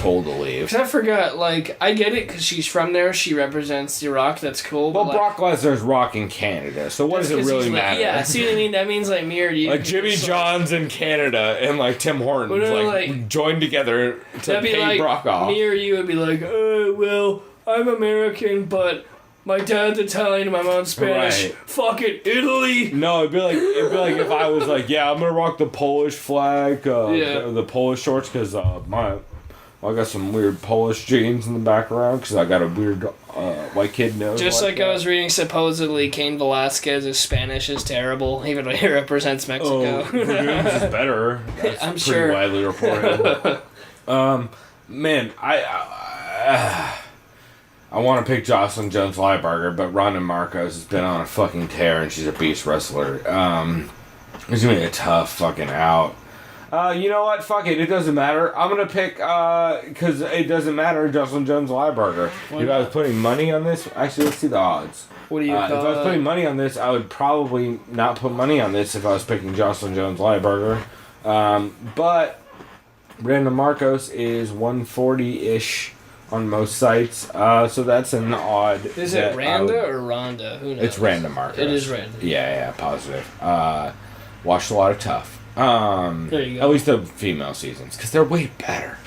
told to leave. Because I forgot, like, I get it because she's from there. She represents The Rock. That's cool. Well, but, Brock Lesnar's Rock in Canada, so what does it really matter? Yeah, see what I mean? That means, like, me or you. Like, Jimmy John's in Canada and, like, Tim Hortons, like, joined together to pay like, Brock off. Me or you would be like, well, I'm American, but my dad's Italian and my mom's Spanish. Right. Fuck it, Italy. No, it'd be like if I was like, yeah, I'm gonna rock the Polish flag, the Polish shorts, because I got some weird Polish jeans in the background, because I got a weird white kid nose. Just like I was reading, supposedly Cain Velasquez's Spanish is terrible, even though he represents Mexico. Oh, Verdun's is better. That's I'm pretty sure. widely reported. Man, I want to pick Jocelyn Jones-Lybarger, but Ronda Marcos has been on a fucking tear, and she's a beast wrestler. It's going to be a tough fucking out. You know what? Fuck it. It doesn't matter. I'm going to pick, because it doesn't matter, Jocelyn Jones-Lybarger. If I was putting money on this, actually, let's see the odds. What do you call If I was putting money on this, I would probably not put money on this if I was picking Jocelyn Jones-Lybarger. But Randa Marcos is 140-ish on most sites, so that's an odd. Is it Randa or Ronda? Who knows? It's Randa Marcos. It is Randa. Yeah, positive. Watched a lot of Tough. There you go. At least the female seasons, because they're way better.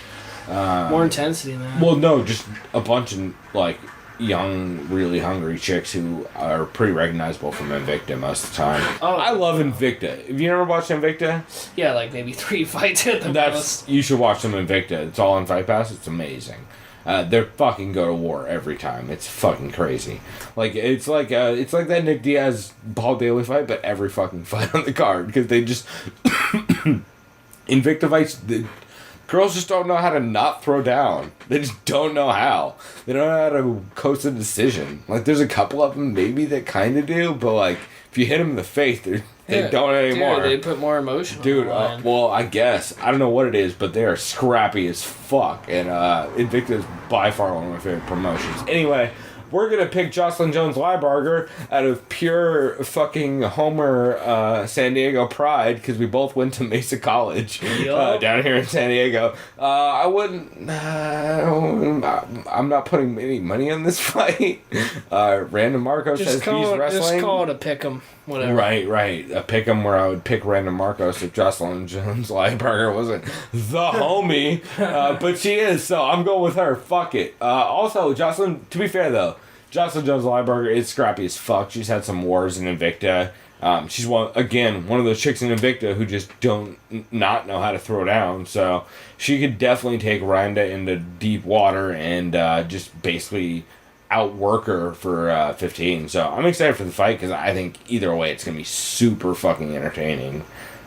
More intensity, man. Well, no, just a bunch of like young, really hungry chicks who are pretty recognizable from Invicta most of the time. Oh, I love Invicta. Have you ever watched Invicta? Yeah, like maybe 3 fights at the most. You should watch some Invicta. It's all on Fight Pass. It's amazing. They're fucking go to war every time. It's fucking crazy. Like it's like that Nick Diaz Paul Daly fight, but every fucking fight on the card, because they just Invicta fights. The girls just don't know how to not throw down. They just don't know how. They don't know how to coast a decision. Like there's a couple of them maybe that kind of do, but like if you hit them in the face, they don't anymore. Dude, they put more emotion. Dude, well, I guess I don't know what it is, but they are scrappy as fuck, and Invicta is by far one of my favorite promotions. Anyway, we're gonna pick Jocelyn Jones-Lybarger out of pure fucking Homer San Diego pride, because we both went to Mesa College down here in San Diego. I wouldn't. I'm not putting any money on this fight. Random Marcos has beast wrestling. Just call it a pick'em. Whatever. Right. A pick'em where I would pick Random Marcos if Jocelyn Jones-Lybarger wasn't the homie. But she is, so I'm going with her. Fuck it. Also, Jocelyn, to be fair though, Jocelyn Jones-Lybarger is scrappy as fuck. She's had some wars in Invicta. She's one of those chicks in Invicta who just don't not know how to throw down. So she could definitely take Randa into deep water and just basically outwork her for 15. So I'm excited for the fight, because I think either way it's gonna be super fucking entertaining.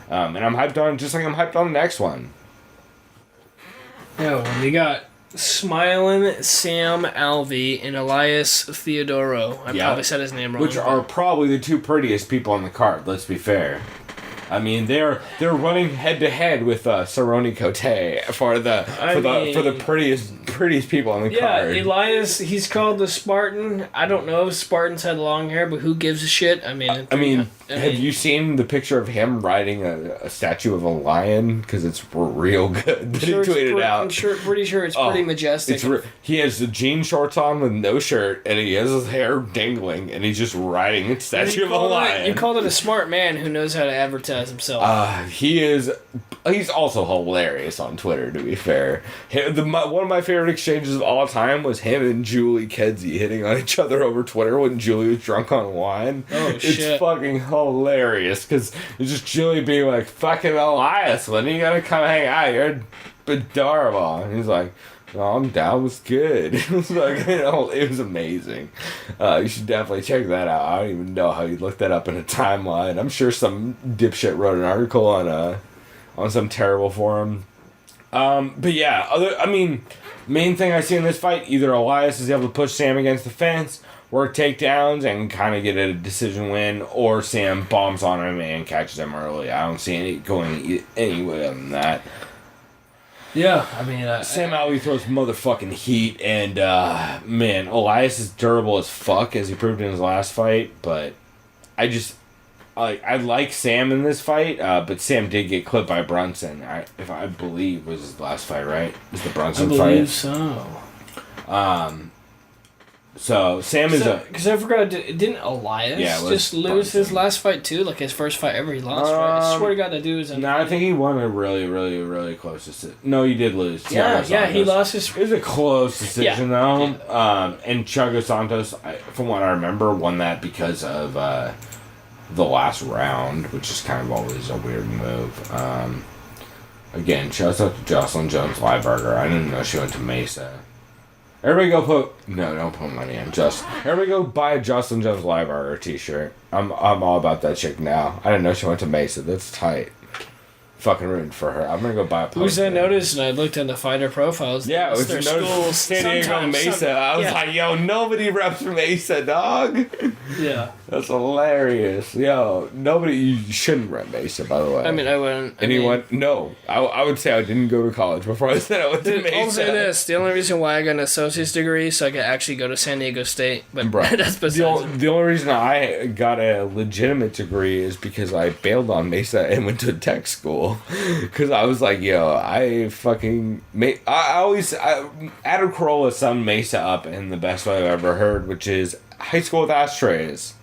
And I'm hyped on, just like I'm hyped on the next one. Yo, we got Smiling Sam Alvey and Elias Theodoro. I probably said his name wrong. Which are probably the two prettiest people on the card, let's be fair. I mean, they're running head to head with Cerrone Cote for the prettiest people on the card. Yeah, Elias, he's called the Spartan. I don't know if Spartans had long hair, but who gives a shit? I mean, have you seen the picture of him riding a statue of a lion? Because it's real good. He tweeted out. I'm pretty sure it's pretty majestic. He has the jean shorts on with no shirt, and he has his hair dangling, and he's just riding a statue of a lion. You called it a smart man who knows how to advertise himself. He's also hilarious on Twitter, to be fair. One of my favorite exchanges of all time was him and Julie Kedzie hitting on each other over Twitter when Julie was drunk on wine. Oh, shit. It's fucking hilarious, because it's just Julie being like, fucking Elias, when are you gonna come hang out? You're adorable. And he's like, oh, I'm down, was good. It was like, it was amazing. You should definitely check that out. I don't even know how you looked that up in a timeline. I'm sure some dipshit wrote an article on some terrible forum. But yeah, main thing I see in this fight, either Elias is able to push Sam against the fence, work takedowns, and kind of get a decision win, or Sam bombs on him and catches him early. I don't see any going any way other than that. Yeah, Sam Alvey throws motherfucking heat, and Elias is durable as fuck, as he proved in his last fight, but I I like Sam in this fight, but Sam did get clipped by Brunson. If I believe was his last fight, right? Was the Brunson fight? I believe so. So Sam is because I forgot, didn't Elias just lose his last fight too? Like his first fight ever, he lost. Right? I swear to God, that dude was. No, I think he won a really, really, really close decision. No, he did lose. Yeah, he lost his. It was a close decision though. Yeah. And Thiago Santos, from what I remember, won that because of the last round, which is kind of always a weird move. Again, shouts out to Jocelyn Jones-Lieberger. I didn't know she went to Mesa. Everybody don't put money in. Everybody go buy a Jocelyn Jones-Lieberger t-shirt. I'm all about that chick now. I didn't know she went to Mesa. That's tight. Fucking rooting for her. I'm gonna go buy a poster. Who's that notice? And I looked into fighter profiles. Yeah, it was their school. San Diego Mesa. I was like, yo, nobody reps Mesa, dog. Yeah. That's hilarious. Yo, nobody. You shouldn't rep Mesa, by the way. I mean, I wouldn't. Anyone? No. I would say I didn't go to college before I said I went to Mesa. I'll say this: the only reason why I got an associate's degree so I could actually go to San Diego State, but that's besides. The only reason I got a legitimate degree is because I bailed on Mesa and went to tech school. Because I was like, yo, I always Adam Carolla summed Mesa up in the best way I've ever heard, which is high school with ashtrays.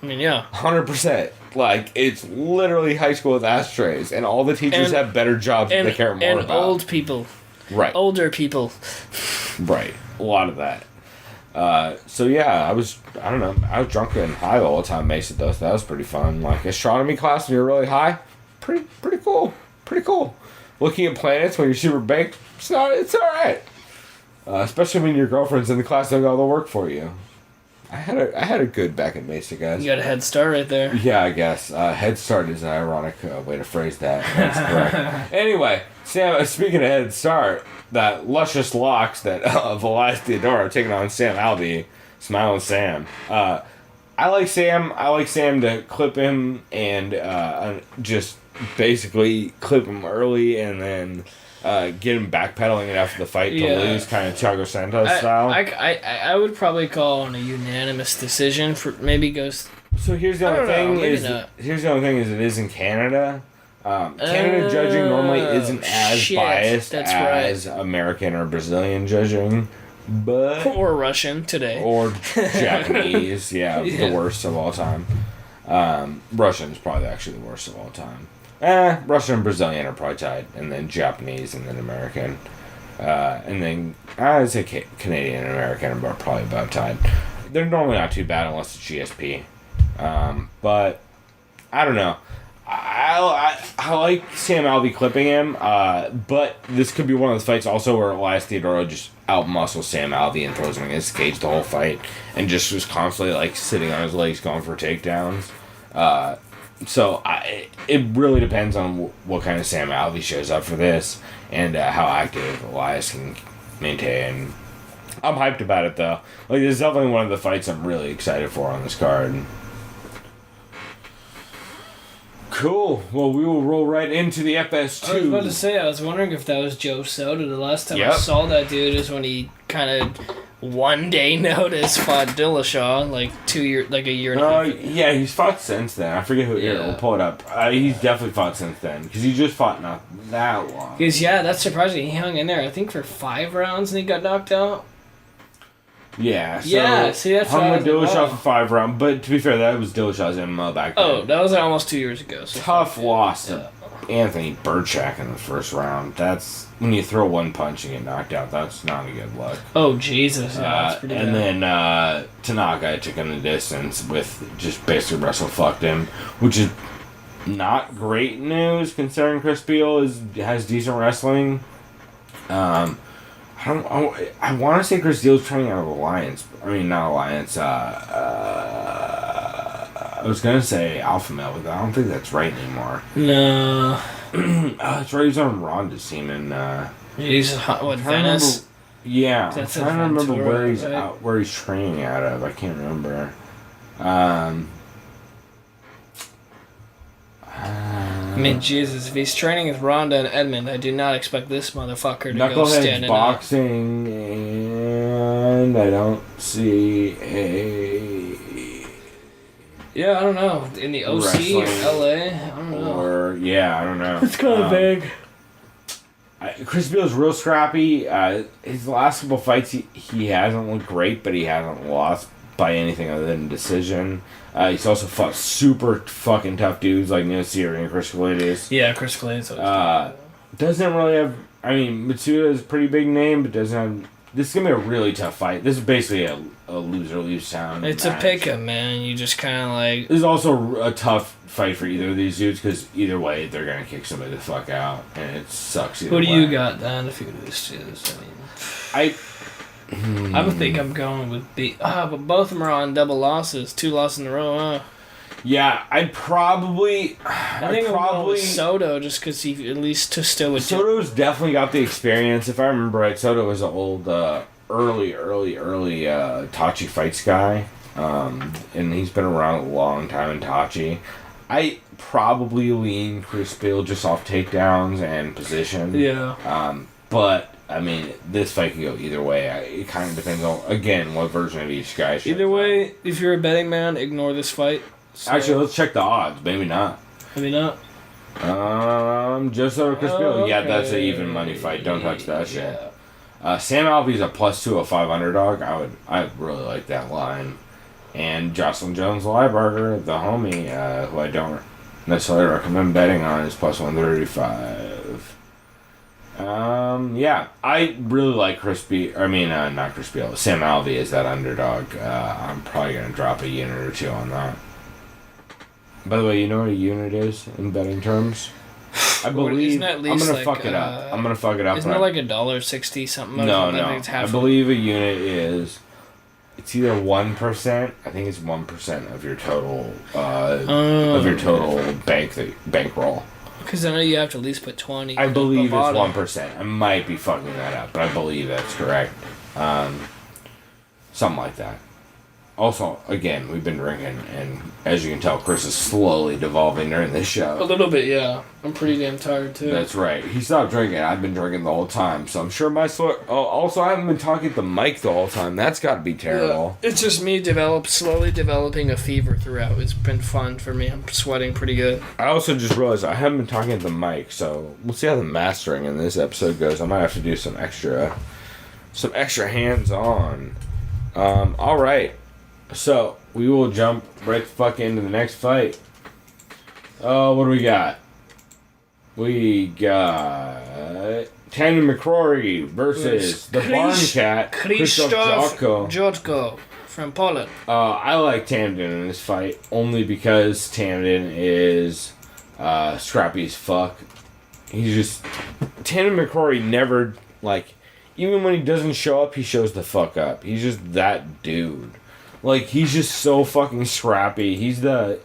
I mean, yeah. 100%. Like, it's literally high school with ashtrays, and all the teachers have better jobs that they care more about. And old people. Right. Older people. Right. A lot of that. So yeah, I was drunk and high all the time, Mesa, though, so that was pretty fun. Like, astronomy class when you're really high, pretty cool. Pretty cool. Looking at planets when you're super baked, it's alright. Especially when your girlfriend's in the class doing all the work for you. I had a good back in Mesa, guys. You got a head start right there. Yeah, I guess. Head start is an ironic way to phrase that. That's correct. Anyway, Sam, speaking of head start, that luscious locks that of Elias Theodorou taking on Sam Alvey, Smiling Sam. I like Sam. I like Sam to clip him and just basically clip him early and then get him backpedaling it after the fight to lose, kind of Thiago Santos style. I would probably call on a unanimous decision for maybe goes. So here's the only thing is it is in Canada. Canada judging normally isn't as biased as American or Brazilian judging. Or Russian today. Or Japanese, the worst of all time. Russian is probably actually the worst of all time. Russian and Brazilian are probably tied, and then Japanese, and then American. And then, I'd say Canadian and American are probably about tied. They're normally not too bad unless it's GSP. But, I don't know. I like Sam Alvey clipping him, but this could be one of those fights also where Elias Theodorou just outmuscles Sam Alvey and throws him against the cage the whole fight, and just was constantly like sitting on his legs going for takedowns. So it really depends on what kind of Sam Alvey shows up for this and how active Elias can maintain. I'm hyped about it though. Like, this is definitely one of the fights I'm really excited for on this card. Cool. Well, we will roll right into the FS2. I was about to say, I was wondering if that was Joe Soto. The last time I saw that dude is when he kind of one day notice fought Dillashaw, like a year and a half. Yeah, he's fought since then. I forget who. Yeah, we'll pull it up. He's definitely fought since then because he just fought not that long. Because that's surprising. He hung in there, I think, for 5 rounds and he got knocked out. Yeah, so see, that's hung with Dillashaw for 5 rounds, but to be fair, that was Dillashaw's MMO back then. Oh, that was almost 2 years ago. So tough loss to Anthony Burchak in the first round. That's when you throw one punch and get knocked out. That's not a good look. Oh Jesus! That's pretty and bad. then Tanaka took him the distance with just basically wrestle fucked him, which is not great news considering Chris Beal has decent wrestling. I want to say Chris Beal's training out of Alliance. I mean, not Alliance. I was going to say Alpha Male, but I don't think that's right anymore. No. That's right. He's on Ronda's team. And, he's Venice? Yeah. I'm trying to remember where he's training out of. I can't remember. I mean, Jesus, if he's training with Ronda and Edmond, I do not expect this motherfucker to go standing boxing, and I don't see a Yeah, I don't know. In the OC or LA? I don't know. Or, yeah, I don't know. It's kind of vague. Chris Beal's real scrappy. His last couple fights, he hasn't looked great, but he hasn't lost by anything other than decision. He's also fought super fucking tough dudes like Neil Sear and Chris Kalides. Yeah, Chris Kalides. Doesn't really have... I mean, Matsuda is a pretty big name, but doesn't have... This is going to be a really tough fight. This is basically a loser-lose town It's match. a pick-em, man. You just kind of like... This is also a tough fight for either of these dudes, because either way, they're going to kick somebody the fuck out, and it sucks either way. Who do you got, Dan, if you lose to this? I would think I'm going with but both of them are on double losses. 2 losses in a row, huh? Yeah, I think I'm going with Soto, just because he at least still with... Soto's definitely got the experience. If I remember right, Soto was an old, early Tachi fights guy. And he's been around a long time in Tachi. I probably lean Chris Beal just off takedowns and position. Yeah. But, I mean, this fight can go either way. It kind of depends on, again, what version of each guy. Either way, if you're a betting man, ignore this fight. So, actually, let's check the odds. Maybe not. Maybe not. Just over Chris Beal. Okay. Yeah, that's an even money fight. Don't touch that shit. Yeah. Sam Alvey's a +205 underdog. I really like that line. And Jocelyn Jones Lieberger, the homie, who I don't necessarily recommend betting on, is +135. Yeah, I really like Chris Beal. I mean, not Chris Beal. Sam Alvey is that underdog. I'm probably gonna drop a unit or two on that. By the way, you know what a unit is in betting terms? I believe I'm gonna fuck it up. I'm gonna fuck it up. Isn't it like $1.60 something? No. I believe a unit is. It's either 1%. I think it's 1% of your total. Of your total bankroll. Because I know you have to at least put 20. I believe it's 1%. I might be fucking that up, but I believe that's correct. Something like that. Also, again, we've been drinking, and as you can tell, Chris is slowly devolving during this show. A little bit, yeah. I'm pretty damn tired, too. That's right. He stopped drinking. I've been drinking the whole time, so I'm sure my also, I haven't been talking to the mic the whole time. That's got to be terrible. Yeah. It's just me slowly developing a fever throughout. It's been fun for me. I'm sweating pretty good. I also just realized I haven't been talking to the mic, so we'll see how the mastering in this episode goes. I might have to do some extra hands-on. All right. So, we will jump right the fuck into the next fight. What do we got? We got Tandon McCrory versus the Barn Cat, Krzysztof Jotko from Poland. I like Tandon in this fight only because Tandon is scrappy as fuck. Tandon McCrory never, even when he doesn't show up, he shows the fuck up. He's just that dude. He's just so fucking scrappy. He has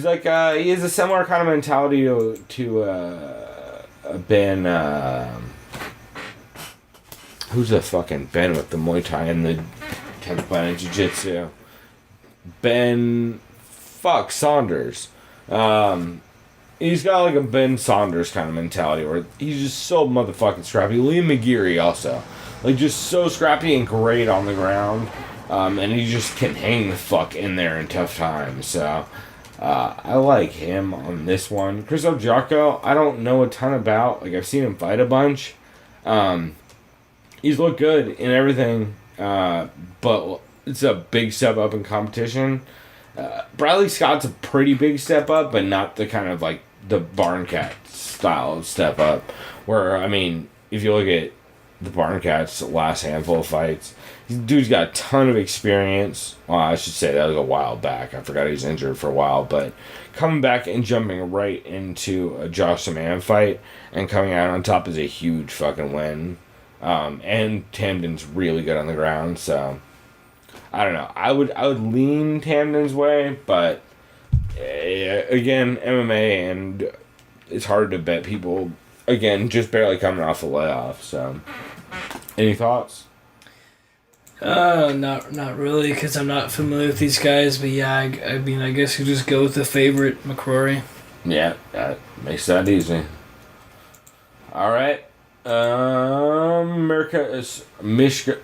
a similar kind of mentality to Ben, who's the fucking Ben with the Muay Thai and the 10th Planet Jiu-Jitsu? Saunders. He's got a Ben Saunders kind of mentality where he's just so motherfucking scrappy. Liam McGeary also. Just so scrappy and great on the ground. And he just can hang the fuck in there in tough times. So, I like him on this one. Krzysztof Jotko, I don't know a ton about. I've seen him fight a bunch. He's looked good in everything. But it's a big step up in competition. Bradley Scott's a pretty big step up, but not the kind of the Barn Cat style of step up. Where, if you look at the Barn Cat's last handful of fights, dude's got a ton of experience. Well, I should say that was a while back. I forgot he was injured for a while, but coming back and jumping right into a Josh Saman fight and coming out on top is a huge fucking win. And Tamden's really good on the ground, so I don't know. I would lean Tamden's way, but again, MMA, and it's hard to bet people. Again, just barely coming off a layoff. So, any thoughts? Not really, because I'm not familiar with these guys. But yeah, I guess you just go with the favorite, McCrory. Yeah, that makes that easy. All right, Michigan.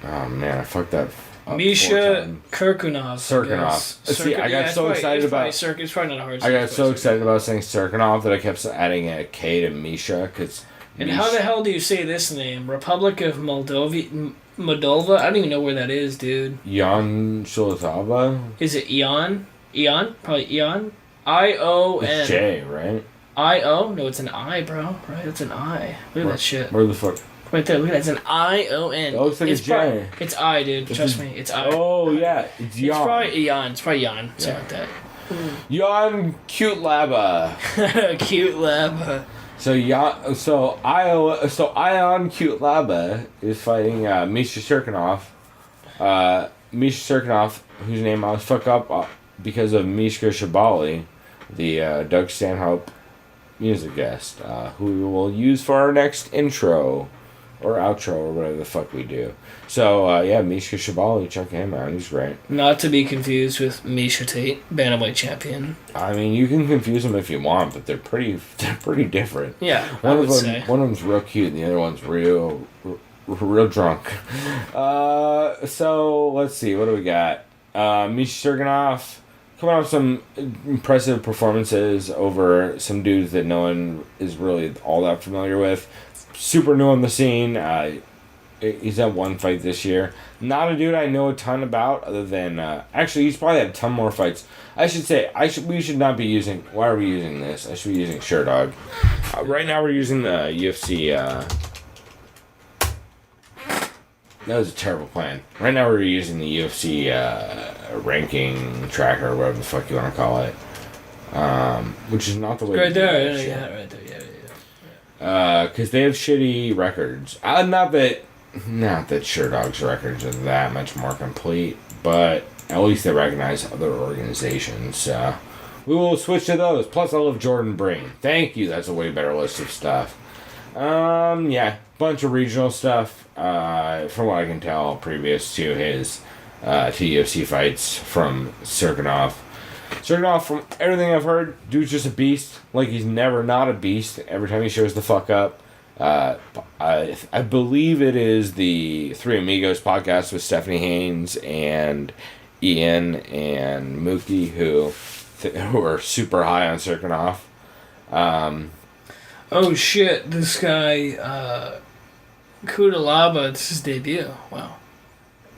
Oh man, I fucked that Misha Kirkunov. Serkinov. See, I got so excited about... It's probably not a hard. I got so excited about saying Serkinov that I kept adding a K to Misha, because... And how the hell do you say this name? Republic of Moldova? I don't even know where that is, dude. Jan Shulotava? Is it Eon? Eon? Probably Eon? I-O-N. It's J, right? I-O? No, it's an I, bro. Right? It's an I. Look at that shit. Where the fuck? Right there. Look at that. It's an I-O-N. It looks like it's J. It's I, dude. Trust me. It's I. Oh, yeah. It's Jan. It's probably Eon. It's probably Jan. Something like that. Jan Cute Laba. Cute Laba. So Ion Cute Laba is fighting Misha Serkinov. Misha Serkinov, whose name I was fuck up because of Mishka Shabali, the Doug Stanhope music guest, who we will use for our next intro or outro or whatever the fuck we do. So yeah, Mishka Shabali, check him out. He's great. Not to be confused with Misha Tate, bantamweight champion. I mean, you can confuse them if you want, but they're pretty different. Yeah, one of them's real cute, and the other one's real drunk. So let's see, what do we got? Misha Serkinov coming off some impressive performances over some dudes that no one is really all that familiar with. Super new on the scene. He's had one fight this year. Not a dude I know a ton about, other than actually he's probably had a ton more fights. I should say we should not be using. Why are we using this? I should be using Sherdog. Right now we're using the UFC. That was a terrible plan. Right now we're using the UFC ranking tracker, or whatever the fuck you want to call it. Which is not the way. Right there, yeah, right there, yeah. Because they have shitty records. Not that Sherdog's records are that much more complete, but at least they recognize other organizations. We will switch to those. Plus, I love Jordan Breen. Thank you. That's a way better list of stuff. Yeah, bunch of regional stuff. From what I can tell, previous to his to UFC fights from Serkinov. Serkinov, from everything I've heard, dude's just a beast. Like, he's never not a beast. Every time he shows the fuck up. I believe it is the Three Amigos podcast with Stephanie Haynes and Ian and Mookie who are super high on Serkinov. Oh shit, this guy, Kudalaba, it's his debut. Wow.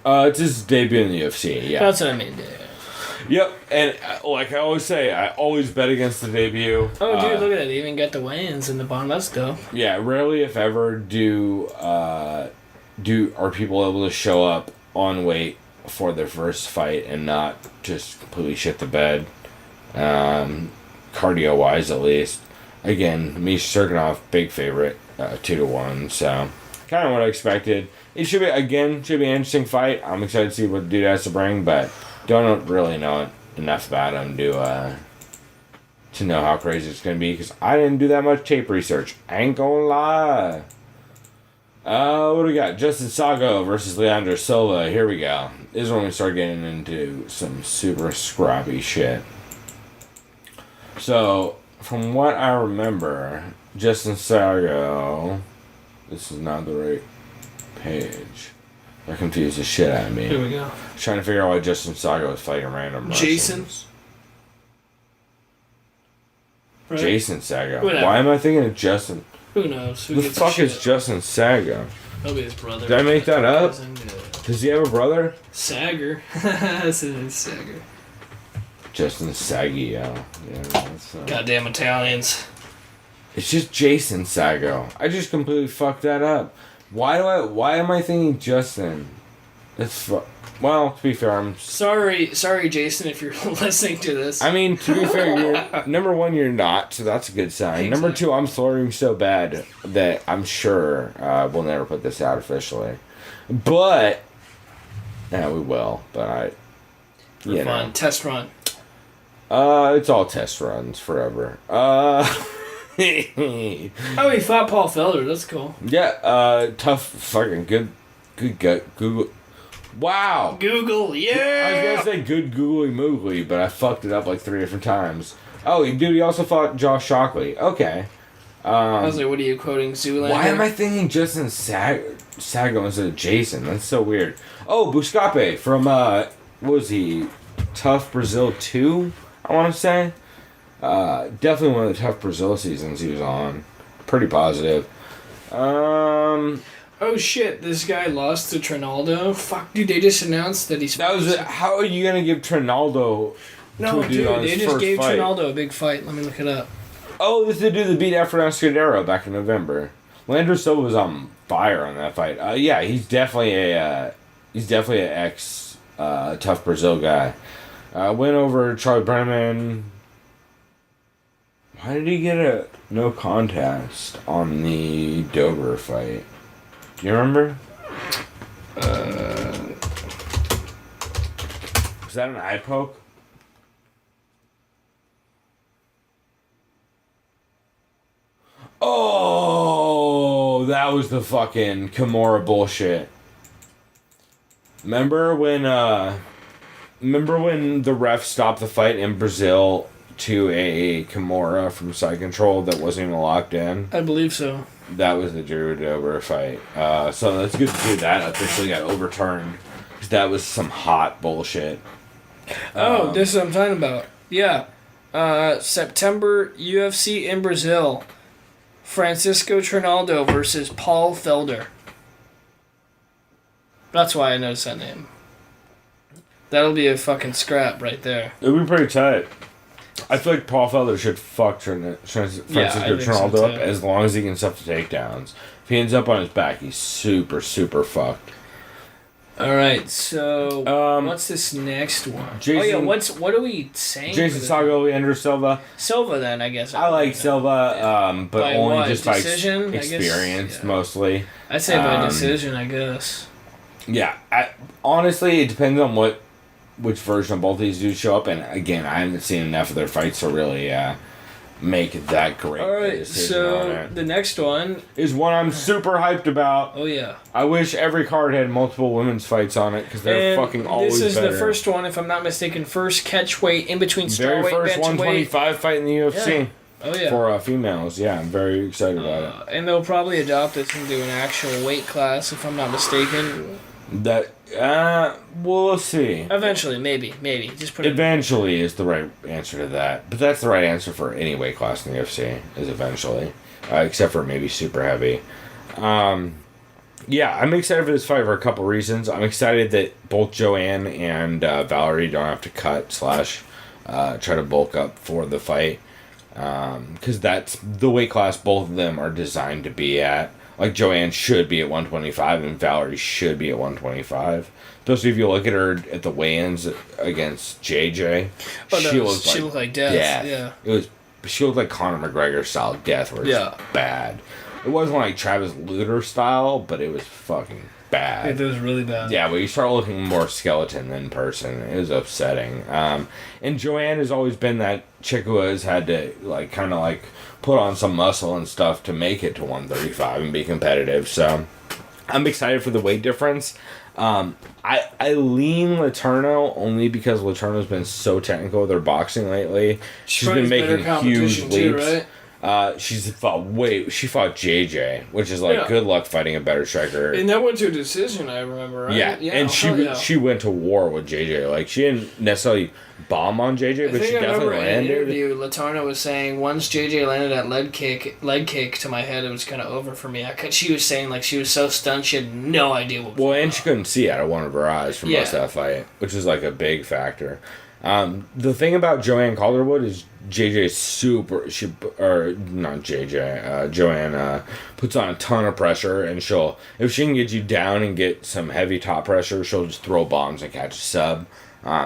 It's his debut in the UFC, yeah. That's what I mean, dude. Yep, and like I always say, I always bet against the debut. Oh, dude, look at that. They even got the weigh-ins in the bottom. That's dope. Yeah, rarely, if ever, are people able to show up on weight for their first fight and not just completely shit the bed, cardio-wise at least. Again, Misha Serkinov, big favorite, 2-1, so kind of what I expected. It should be an interesting fight. I'm excited to see what the dude has to bring, but don't really know enough about him to know how crazy it's going to be, because I didn't do that much tape research. I ain't gonna lie. What do we got? Justin Sago versus Leandro Silva. Here we go. This is when we start getting into some super scrappy shit. So, from what I remember, Justin Sago... This is not the right page. That confused the shit out of me. Here we go. Trying to figure out why Justin Sago is fighting random Jason. Right? Jason Sago. Whatever. Why am I thinking of Justin? Who knows? Who the fuck is Justin Sago? That'll be his brother. Did I make that up? Does he have a brother? Sager. That's his Sager. Justin Sago. Yeah, that's, goddamn Italians. It's just Jason Sago. I just completely fucked that up. Why am I thinking Justin? Well, to be fair, I'm... Sorry, Jason, if you're listening to this. I mean, to be fair, number one, you're not, so that's a good sign. Exactly. Number two, I'm slurring so bad that I'm sure we'll never put this out officially. But... Yeah, we will, but For fun. Test run. It's all test runs forever. He fought Paul Felder. That's cool. Yeah, tough, fucking good Google. Wow. Google, yeah. I was gonna say good googly moogly, but I fucked it up like 3 different times. Oh, dude, he also fought Josh Shockley. Okay. I was like, what are you quoting, Zoolander? Why am I thinking Justin Sago? Sago instead of Jason. That's so weird. Oh, Buscape from, what was he? Tough Brazil 2, I want to say. Definitely one of the Tough Brazil seasons he was on. Pretty positive. Oh shit, this guy lost to Trinaldo? Fuck, dude, they just announced that he's... How are you going to give Trinaldo No, to a dude on his they just first gave fight? Trinaldo a big fight. Let me look it up. Oh, this is the dude that beat Efrain Escudero back in November. Landry Silva was on fire on that fight. Yeah, he's definitely an ex Tough Brazil guy. Went over Charlie Brenneman. Why did he get a no contest on the Dober fight? Do you remember? Was that an eye poke? Oh, that was the fucking Kimura bullshit. Remember when the ref stopped the fight in Brazil to a Kimura from side control that wasn't even locked in? I believe so. That was the Drew Dober fight. So that's good to see that officially got overturned. Because that was some hot bullshit. This is what I'm talking about. Yeah. September, UFC in Brazil. Francisco Trinaldo versus Paul Felder. That's why I noticed that name. That'll be a fucking scrap right there. It'll be pretty tight. I feel like Paul Felder should fuck Francisco Trinaldo up as long as he can stuff the takedowns. If he ends up on his back, he's super, super fucked. Alright, so what's this next one? What are we saying? Jason Sago, Andrew Silva. Silva then, I guess. I like Silva, but by only what? just Decision, by experience, mostly. I'd say by decision, I guess. Yeah, honestly, it depends on which version of both these dudes show up, and again, I haven't seen enough of their fights to really make that great. Alright, so the next one is one I'm super hyped about. Oh yeah. I wish every card had multiple women's fights on it, because they're fucking always better. This is the first one, if I'm not mistaken, first catch weight in between strawweight, very first 125 fight in the UFC. Yeah. Oh yeah. For females, yeah, I'm very excited about it. And they'll probably adopt this into an actual weight class, if I'm not mistaken. We'll see. Eventually, maybe. Just put it. Eventually is the right answer to that. But that's the right answer for any weight class in the UFC, is eventually. Except for maybe super heavy. Yeah, I'm excited for this fight for a couple reasons. I'm excited that both Joanne and Valerie don't have to cut / try to bulk up for the fight. Because that's the weight class both of them are designed to be at. Like, Joanne should be at 125 and Valerie should be at 125. Especially if you look at her at the weigh-ins against JJ. She looked like death. Yeah. She looked like Conor McGregor style death, where it's bad. It wasn't like Travis Lutter style, but it was fucking bad. It was really bad. Yeah, but you start looking more skeleton than person. It was upsetting. And Joanne has always been that chick who has had to kind of put on some muscle and stuff to make it to 135 and be competitive. So I'm excited for the weight difference. I lean Letourneau only because Letourneau's been so technical with her boxing lately. She's been making huge leaps. Too, right? She fought JJ, which is good luck fighting a better striker. And that went to a decision, I remember, right? Yeah, and she went to war with JJ. She didn't necessarily bomb on JJ, but she definitely landed. In an interview, Letourneau was saying once JJ landed that leg kick to my head, it was kind of over for me. She was saying she was so stunned she had no idea what was going on. She couldn't see out of one of her eyes for most of that fight, which is a big factor. The thing about Joanne Calderwood is JJ's Joanne puts on a ton of pressure, and if she can get you down and get some heavy top pressure, she'll just throw bombs and catch a sub.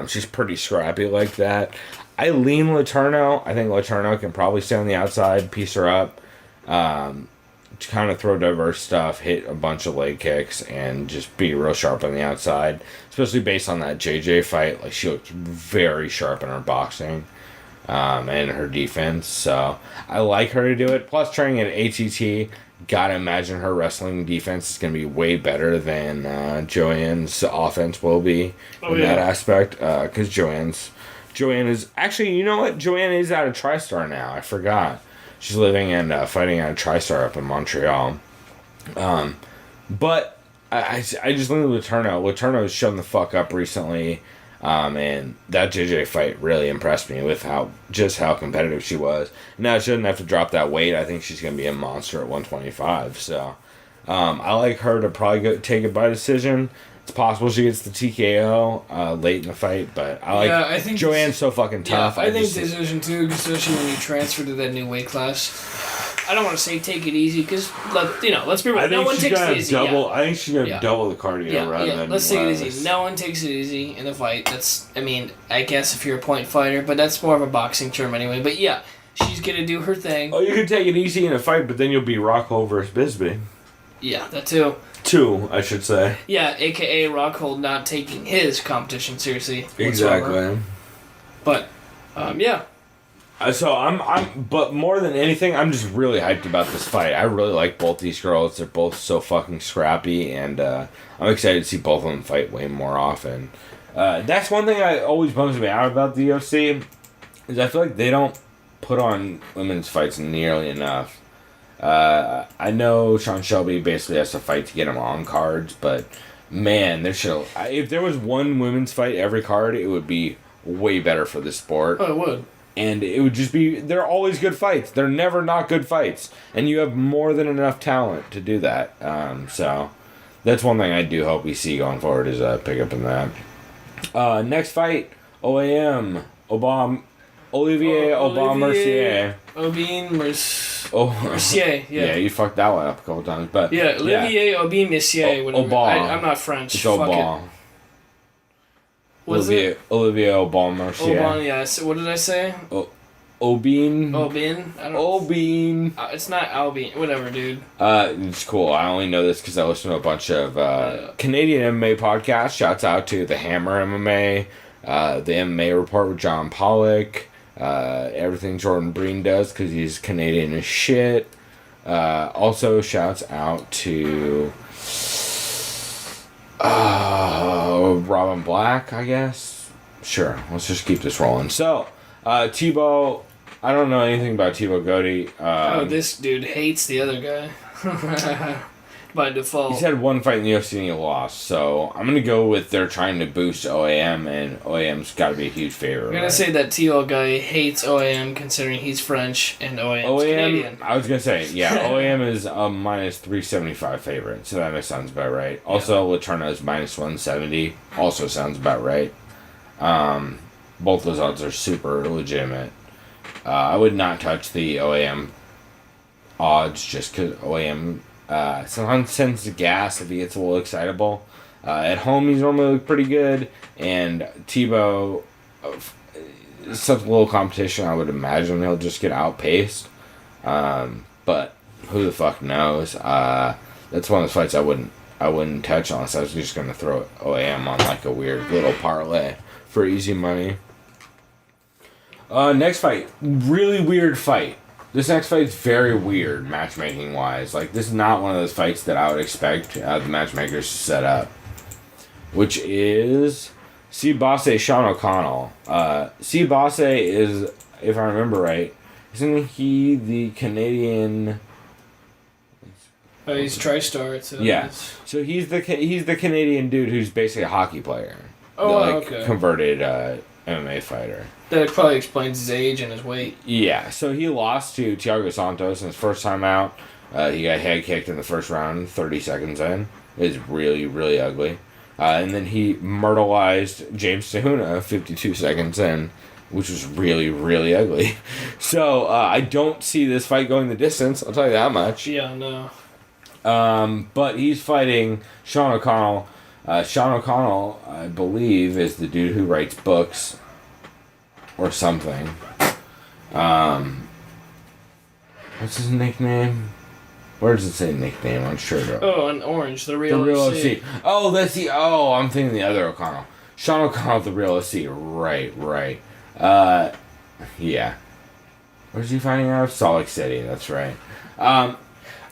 She's pretty scrappy like that. I lean Letourneau. I think Letourneau can probably stay on the outside, piece her up, kind of throw diverse stuff, hit a bunch of leg kicks, and just be real sharp on the outside. Especially based on that JJ fight, she looked very sharp in her boxing and her defense. So I like her to do it. Plus, training at ATT, gotta imagine her wrestling defense is gonna be way better than Joanne's offense will be that aspect. Because Joanne is actually, you know what? Joanne is out of TriStar now. I forgot. She's living and fighting out of TriStar up in Montreal. But I just think Letourneau. Letourneau's shown the fuck up recently. And that JJ fight really impressed me with how competitive she was. Now, she doesn't have to drop that weight. I think she's going to be a monster at 125. So, I like her to probably take it by decision. It's possible she gets the TKO late in the fight, but I think Joanne's so fucking tough. Yeah, I think decision too, especially when you transfer to that new weight class. I don't want to say take it easy because, let's be real. No one takes it easy. I think she's going to double the cardio rather than let's take it easy. No one takes it easy in a fight. I guess if you're a point fighter, but that's more of a boxing term anyway. But yeah, she's going to do her thing. Oh, you can take it easy in a fight, but then you'll be Rockhold versus Bisbee. Yeah, that too. Two, I should say. Yeah, a.k.a. Rockhold not taking his competition seriously. Exactly. But, yeah. So but more than anything, I'm just really hyped about this fight. I really like both these girls. They're both so fucking scrappy, and I'm excited to see both of them fight way more often. That's one thing I always bums me out about the UFC, is I feel like they don't put on women's fights nearly enough. I know Sean Shelby basically has to fight to get him on cards, but man, if there was one women's fight every card, it would be way better for the sport. Oh, it would. And it would just be, they're always good fights. They're never not good fights. And you have more than enough talent to do that. So that's one thing I do hope we see going forward is a pickup in that. Next fight, OAM, Olivier Aubin-Mercier. Mercier, yeah. Yeah, you fucked that one up a couple times. But yeah, Olivier Aubin-Mercier. I'm not French. It's Aubin. Olivier Aubin-Mercier. Aubin, yeah. So what did I say? Aubin. It's not Albin. Whatever, dude. It's cool. I only know this because I listen to a bunch of Canadian MMA podcasts. Shouts out to the Hammer MMA, the MMA Report with John Pollock, everything Jordan Breen does because he's Canadian as shit. Also, shouts out to Robin Black, I guess. Sure, let's just keep this rolling. So, Thibaut, I don't know anything about Thibaut Gody. This dude hates the other guy. By default. He's had one fight in the UFC and he lost, so I'm going to go with they're trying to boost OAM, and OAM's got to be a huge favorite. I'm going to say that Thibaut guy hates OAM considering he's French and OAM's Canadian. I was going to say, yeah, OAM is a minus 375 favorite, so that sounds about right. Also, Letourneau is minus 170, also sounds about right. Both those odds are super legitimate. I would not touch the OAM odds just because OAM sometimes sends the gas if he gets a little excitable. At home, he's normally pretty good, and Thibaut, such a little competition, I would imagine he'll just get outpaced. But who the fuck knows? That's one of those fights I wouldn't touch unless I was just gonna throw OAM on like a weird little parlay for easy money. Next fight, really weird fight. This next fight's very weird, matchmaking-wise. Like, this is not one of those fights that I would expect the matchmakers to set up. Which is Cibase Sean O'Connell. Cibase is, if I remember right, isn't he the Canadian... he's TriStar. So yeah. So he's the Canadian dude who's basically a hockey player. Okay. Converted MMA fighter. That probably explains his age and his weight. Yeah, so he lost to Thiago Santos in his first time out. He got head kicked in the first round, 30 seconds in. It was really, really ugly. And then he myrtleized James Tahuna 52 seconds in, which was really, really ugly. So I don't see this fight going the distance, I'll tell you that much. Yeah, no. But he's fighting Sean O'Connell. Sean O'Connell, I believe, is the dude who writes books or something. What's his nickname? Where does it say nickname on shirt? Oh, an orange, the real OC. Oh, I'm thinking the other O'Connell. Sean O'Connell, the real OC. Right. Yeah. Where's he fighting out of? Salt Lake City, that's right.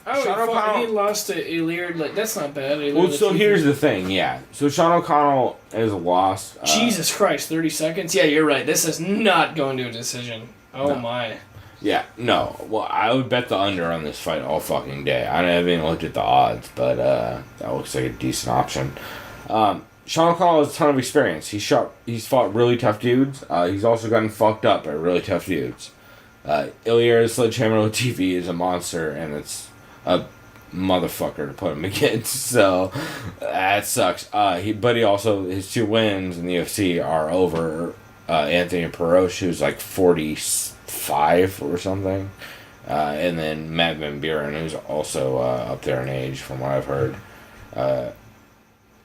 He lost to Illyard. That's not bad. Well, so here's the thing, yeah. So Sean O'Connell is lost. Jesus Christ, 30 seconds? Yeah, you're right. This is not going to a decision. Oh, no. My. Yeah, no. Well, I would bet the under on this fight all fucking day. I haven't even looked at the odds, but that looks like a decent option. Sean O'Connell has a ton of experience. He's fought really tough dudes. He's also gotten fucked up by really tough dudes. Ilir Sledgehammer Latifi is a monster, and it's a motherfucker to put him against. So that sucks. But he also, his 2 wins in the UFC are over Anthony Perosh, who's like 45 or something, and then Matt Van Buren, who's also up there in age, from what I've heard. I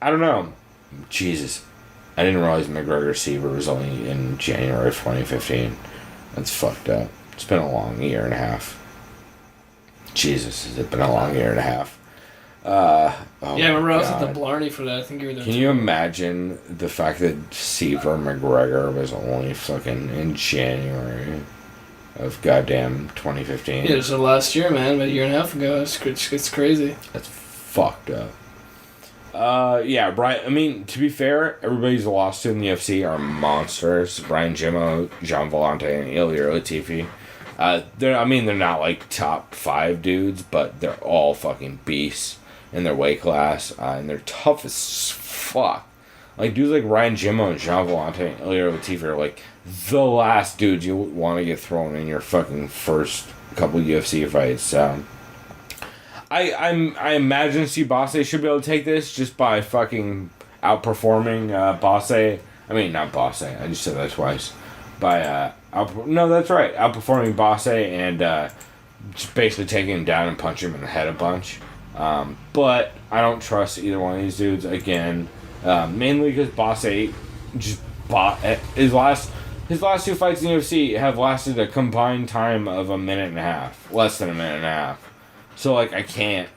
don't know. Jesus, I didn't realize McGregor Seaver was only in January of 2015. That's fucked up. It's been a long year and a half. Jesus, has it been a long year and a half? Yeah, I remember I was at the Blarney for that. I think you were there. Can you imagine the fact that Seaver McGregor was only fucking in January of goddamn 2015? Yeah, it was the last year, man. A year and a half ago. It's crazy. That's fucked up. Yeah, Brian. I mean, to be fair, everybody's lost to in the UFC are monsters. Brian Jimmo, Jean Volante, and Ilir Latifi. They're not like top 5 dudes, but they're all fucking beasts in their weight class, and they're tough as fuck. Like, dudes like Ryan Jimmo and Jean Volante and Ilir Latifi are like the last dudes you want to get thrown in your fucking first couple UFC fights. I imagine Bosse should be able to take this just by fucking outperforming Bosse. I mean, not Bosse. I just said that twice. No, that's right. Outperforming Bosse and just basically taking him down and punching him in the head a bunch. But I don't trust either one of these dudes again. Mainly because Bosse just his last 2 fights in the UFC have lasted a combined time of a minute and a half, less than a minute and a half. So like I can't.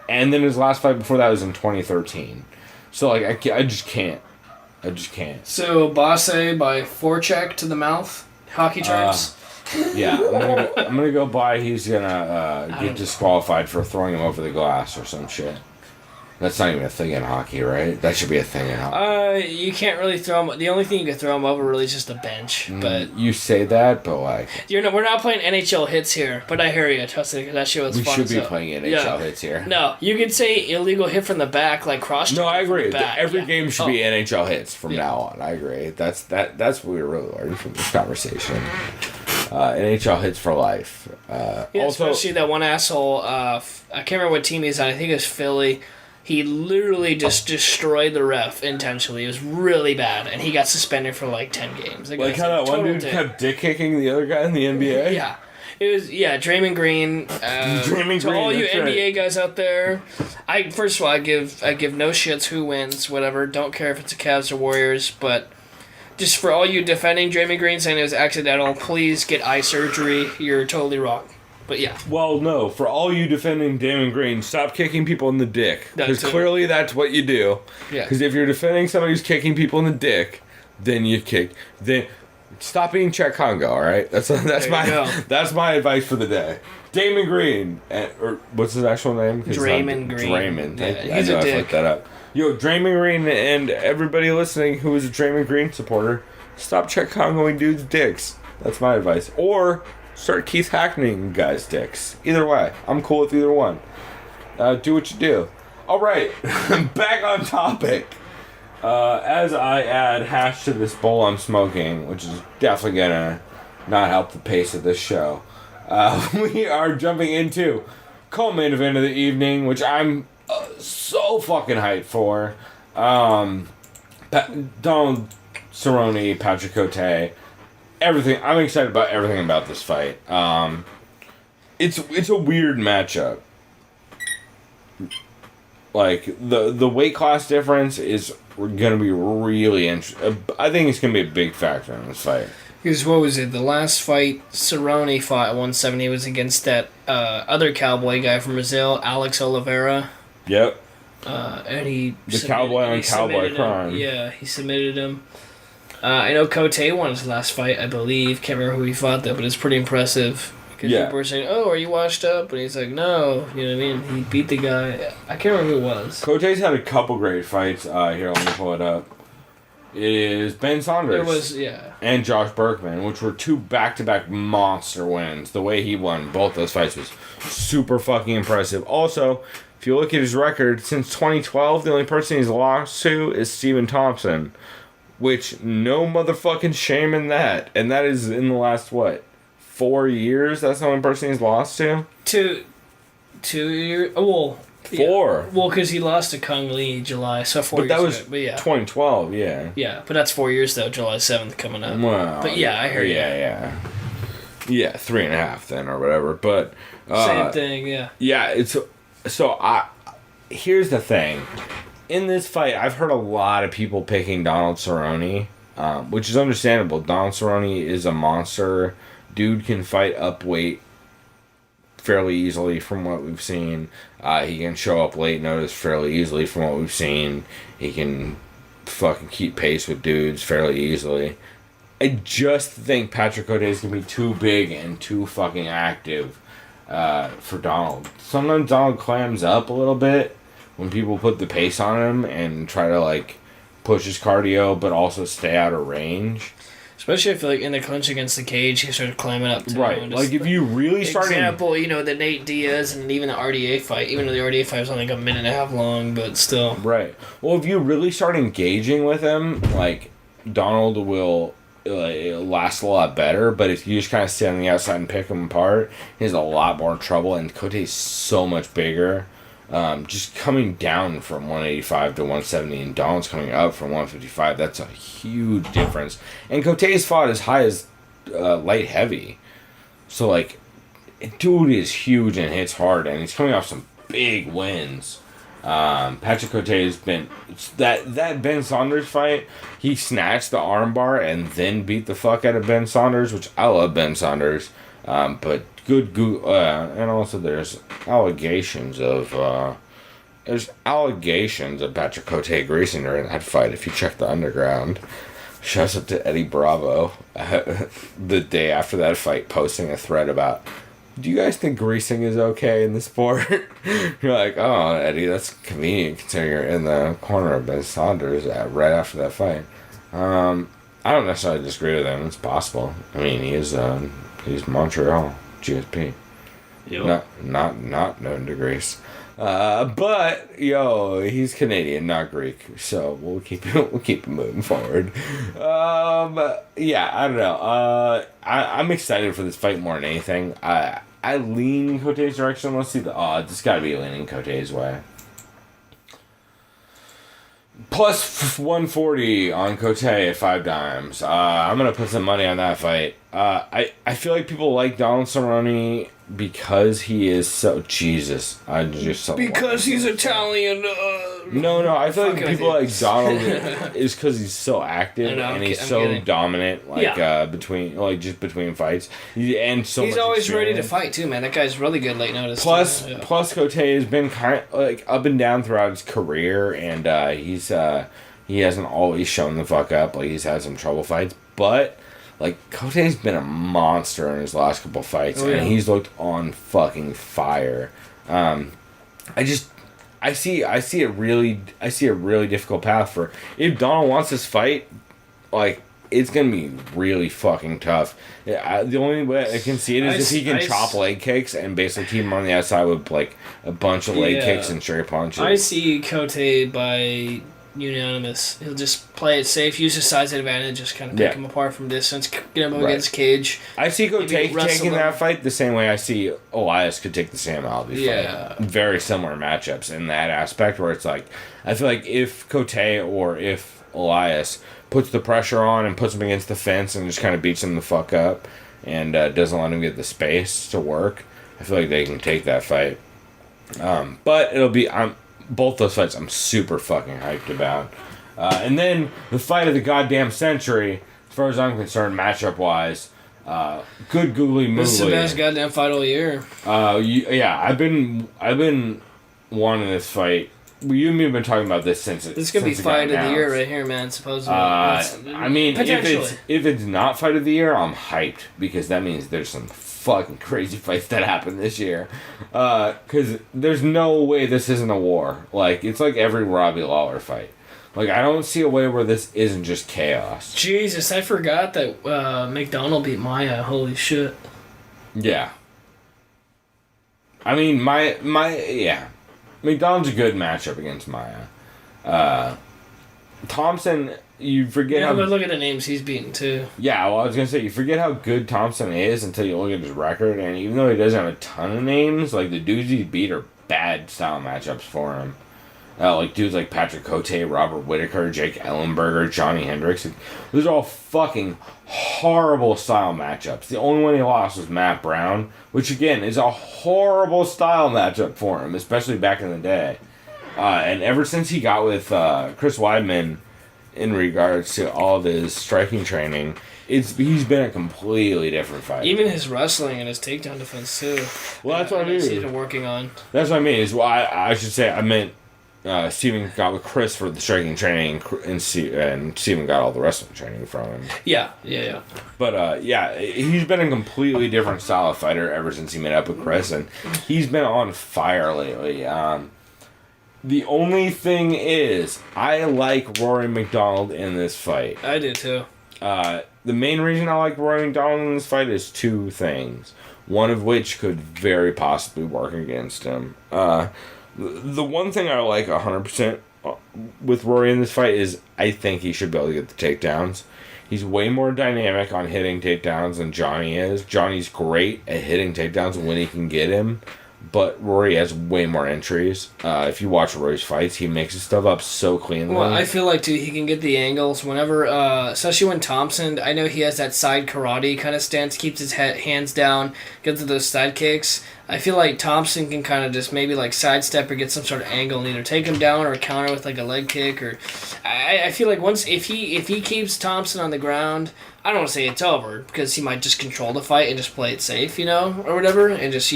And then his last fight before that was in 2013. So like I just can't. So Bosse by forecheck to the mouth, hockey terms. Yeah, I'm gonna go by. He's gonna get disqualified for throwing him over the glass or some shit. That's not even a thing in hockey, right? That should be a thing in hockey. You can't really throw him. The only thing you can throw him over really is just a bench. But you say that, but like we're not playing NHL hits here. But I hear you. Trust me, that shit was we fun. We should be playing NHL hits here. No, you could say illegal hit from the back, like cross. No, I agree. Every game should be NHL hits from now on. I agree. That's what we really learned from this conversation. NHL hits for life. Also, especially that one asshole. I can't remember what team he's on. I think it was Philly. He literally just destroyed the ref intentionally. It was really bad, and he got suspended for like 10 games. Like how that one dude kept dick kicking the other guy in the NBA? Yeah. It was, Draymond Green. To all you NBA guys out there, first of all, I give no shits who wins, whatever. Don't care if it's the Cavs or Warriors, but just for all you defending Draymond Green saying it was accidental, please get eye surgery. You're totally wrong. But yeah. Well, no. For all you defending Damon Green, stop kicking people in the dick. Because clearly that's what you do. Yeah. Because if you're defending somebody who's kicking people in the dick, then you kick. Then stop being Chet Congo. All right. That's my advice for the day. Damon Green, or what's his actual name? Draymond Green. Draymond. Yeah, he's a dick. I fucked that up. Yo, Draymond Green and everybody listening who is a Draymond Green supporter, stop Chet Congoing dudes' dicks. That's my advice. Or start Keith Hackneying guys' dicks. Either way. I'm cool with either one. Do what you do. Alright. Back on topic. As I add hash to this bowl I'm smoking, which is definitely gonna not help the pace of this show, we are jumping into co-main event of the evening, which I'm so fucking hyped for. Donald Cerrone, Patrick Cote. Everything. I'm excited about everything about this fight. It's a weird matchup. Like the weight class difference is gonna be really interesting. I think it's gonna be a big factor in this fight. Because what was it? The last fight Cerrone fought at 170 was against that other cowboy guy from Brazil, Alex Oliveira. Yep. And cowboy on cowboy crime. Yeah, he submitted him. I know Cote won his last fight, I believe. Can't remember who he fought though, but it's pretty impressive. Because people were saying, "Oh, are you washed up?" And he's like, "No." You know what I mean? He beat the guy. I can't remember who it was. Cote's had a couple great fights. Here, let me pull it up. It is Ben Saunders. It was, yeah. And Josh Berkman, which were 2 back-to-back monster wins. The way he won both those fights was super fucking impressive. Also, if you look at his record, since 2012, the only person he's lost to is Stephen Thompson. Which, no motherfucking shame in that. And that is in the last, 4 years? That's the only person he's lost to? 2 years? Well... 4. Yeah. Well, because he lost to Kung Lee in July, so 4 years But that was ago. But yeah. 2012, yeah. Yeah, but that's 4 years, though. July 7th coming up. Well, but yeah, I heard you. Yeah. Yeah, 3.5 then, or whatever. But... Same thing, yeah. Yeah, it's... So, here's the thing. In this fight, I've heard a lot of people picking Donald Cerrone, which is understandable. Donald Cerrone is a monster. Dude can fight up weight fairly easily from what we've seen. He can show up late notice fairly easily from what we've seen. He can fucking keep pace with dudes fairly easily. I just think Patrick Cote is going to be too big and too fucking active for Donald. Sometimes Donald clams up a little bit when people put the pace on him and try to, like, push his cardio but also stay out of range. Especially if, like, in the clinch against the cage, he started climbing up too. Right. Like, if you really started... Example, the Nate Diaz and even the RDA fight. Even though the RDA fight was only like a minute and a half long, but still. Right. Well, if you really start engaging with him, like, Donald will last a lot better. But if you just kind of sit on the outside and pick him apart, he has a lot more trouble. And Cote's so much bigger. Just coming down from 185 to 170 and Donald's coming up from 155, that's a huge difference. And Cote's fought as high as light heavy. So, like, dude is huge and hits hard, and he's coming off some big wins. Patrick Cote has been... That Ben Saunders fight, he snatched the armbar and then beat the fuck out of Ben Saunders, which I love Ben Saunders. But and also there's allegations of Patrick Cote greasing her in that fight. If you check the underground, shouts out to Eddie Bravo the day after that fight, posting a thread about, do you guys think greasing is okay in the sport? You're like, oh, Eddie, that's convenient considering you're in the corner of Ben Saunders right after that fight. I don't necessarily disagree with him. It's possible. I mean, he's Montreal GSP. Yep. Not known to grease. But he's Canadian, not Greek. So we'll keep it moving forward. Yeah, I don't know. I'm excited for this fight more than anything. I lean Cote's direction. Let's see the odds. It's got to be leaning Cote's way. Plus 140 on Cote at 5 dimes. I'm going to put some money on that fight. I feel like people like Donald Cerrone because he is so... Jesus. Because he's Italian. No. I feel like people like Donald is because he's so active and he's so dominant, between fights. He's always ready to fight, too, man. That guy's really good late notice. Plus Cote has been kind of like up and down throughout his career, and he hasn't always shown the fuck up. Like, he's had some trouble fights, but... Like, Cote's been a monster in his last couple fights, and he's looked on fucking fire. I see a really difficult path for... If Donald wants this fight, like, it's gonna be really fucking tough. The only way I can see it is if he can chop leg kicks and basically keep him on the outside with, like, a bunch of leg kicks and straight punches. I see Cote by... unanimous. He'll just play it safe, use his size advantage, just kind of pick him apart from distance, get him up against cage. I see Cote taking that fight the same way I see Elias could take the Sam Alvey fight. Very similar matchups in that aspect, where it's like, I feel like if Cote or if Elias puts the pressure on and puts him against the fence and just kind of beats him the fuck up and doesn't let him get the space to work, I feel like they can take that fight. But it'll be... Both those fights I'm super fucking hyped about. And then the fight of the goddamn century, as far as I'm concerned, matchup-wise, good googly moogly. This is the best goddamn fight all year. I've been wanting this fight. You and me have been talking about this since it. This could be fight of the year right here, man. Supposedly. I mean, if it's not fight of the year, I'm hyped because that means there's some fucking crazy fights that happened this year. Because there's no way this isn't a war. Like, it's like every Robbie Lawler fight. Like, I don't see a way where this isn't just chaos. Jesus, I forgot that McDonald beat Maya. Holy shit. Yeah. I mean, yeah. McDonald's a good matchup against Maya. Thompson, you forget how... but look at the names he's beaten, too. Yeah, well, I was going to say, you forget how good Thompson is until you look at his record, and even though he doesn't have a ton of names, like, the dudes he's beat are bad style matchups for him. Like, dudes like Patrick Cote, Robert Whitaker, Jake Ellenberger, Johnny Hendricks. Those are all fucking horrible style matchups. The only one he lost was Matt Brown, which, again, is a horrible style matchup for him, especially back in the day. And ever since he got with Chris Weidman in regards to all of his striking training, he's been a completely different fighter. Even his wrestling and his takedown defense, too. Well, that's what I mean. He's been working on. That's what I mean. I should say, I meant... Steven got with Chris for the striking training, and Steven got all the wrestling training from him. Yeah. But, he's been a completely different style of fighter ever since he met up with Chris, and he's been on fire lately. The only thing is, I like Rory McDonald in this fight. I do, too. The main reason I like Rory McDonald in this fight is two things, one of which could very possibly work against him. The one thing I like 100% with Rory in this fight is I think he should be able to get the takedowns. He's way more dynamic on hitting takedowns than Johnny is. Johnny's great at hitting takedowns when he can get him, but Rory has way more entries. If you watch Rory's fights, he makes his stuff up so cleanly. Well, I feel like, too, he can get the angles whenever, especially when Thompson, I know he has that side karate kind of stance, keeps his hands down, gets to those side kicks. I feel like Thompson can kind of just maybe like sidestep or get some sort of angle and either take him down or counter with like a leg kick. Or I feel like once if he keeps Thompson on the ground, I don't want to say it's over because he might just control the fight and just play it safe, or whatever, and just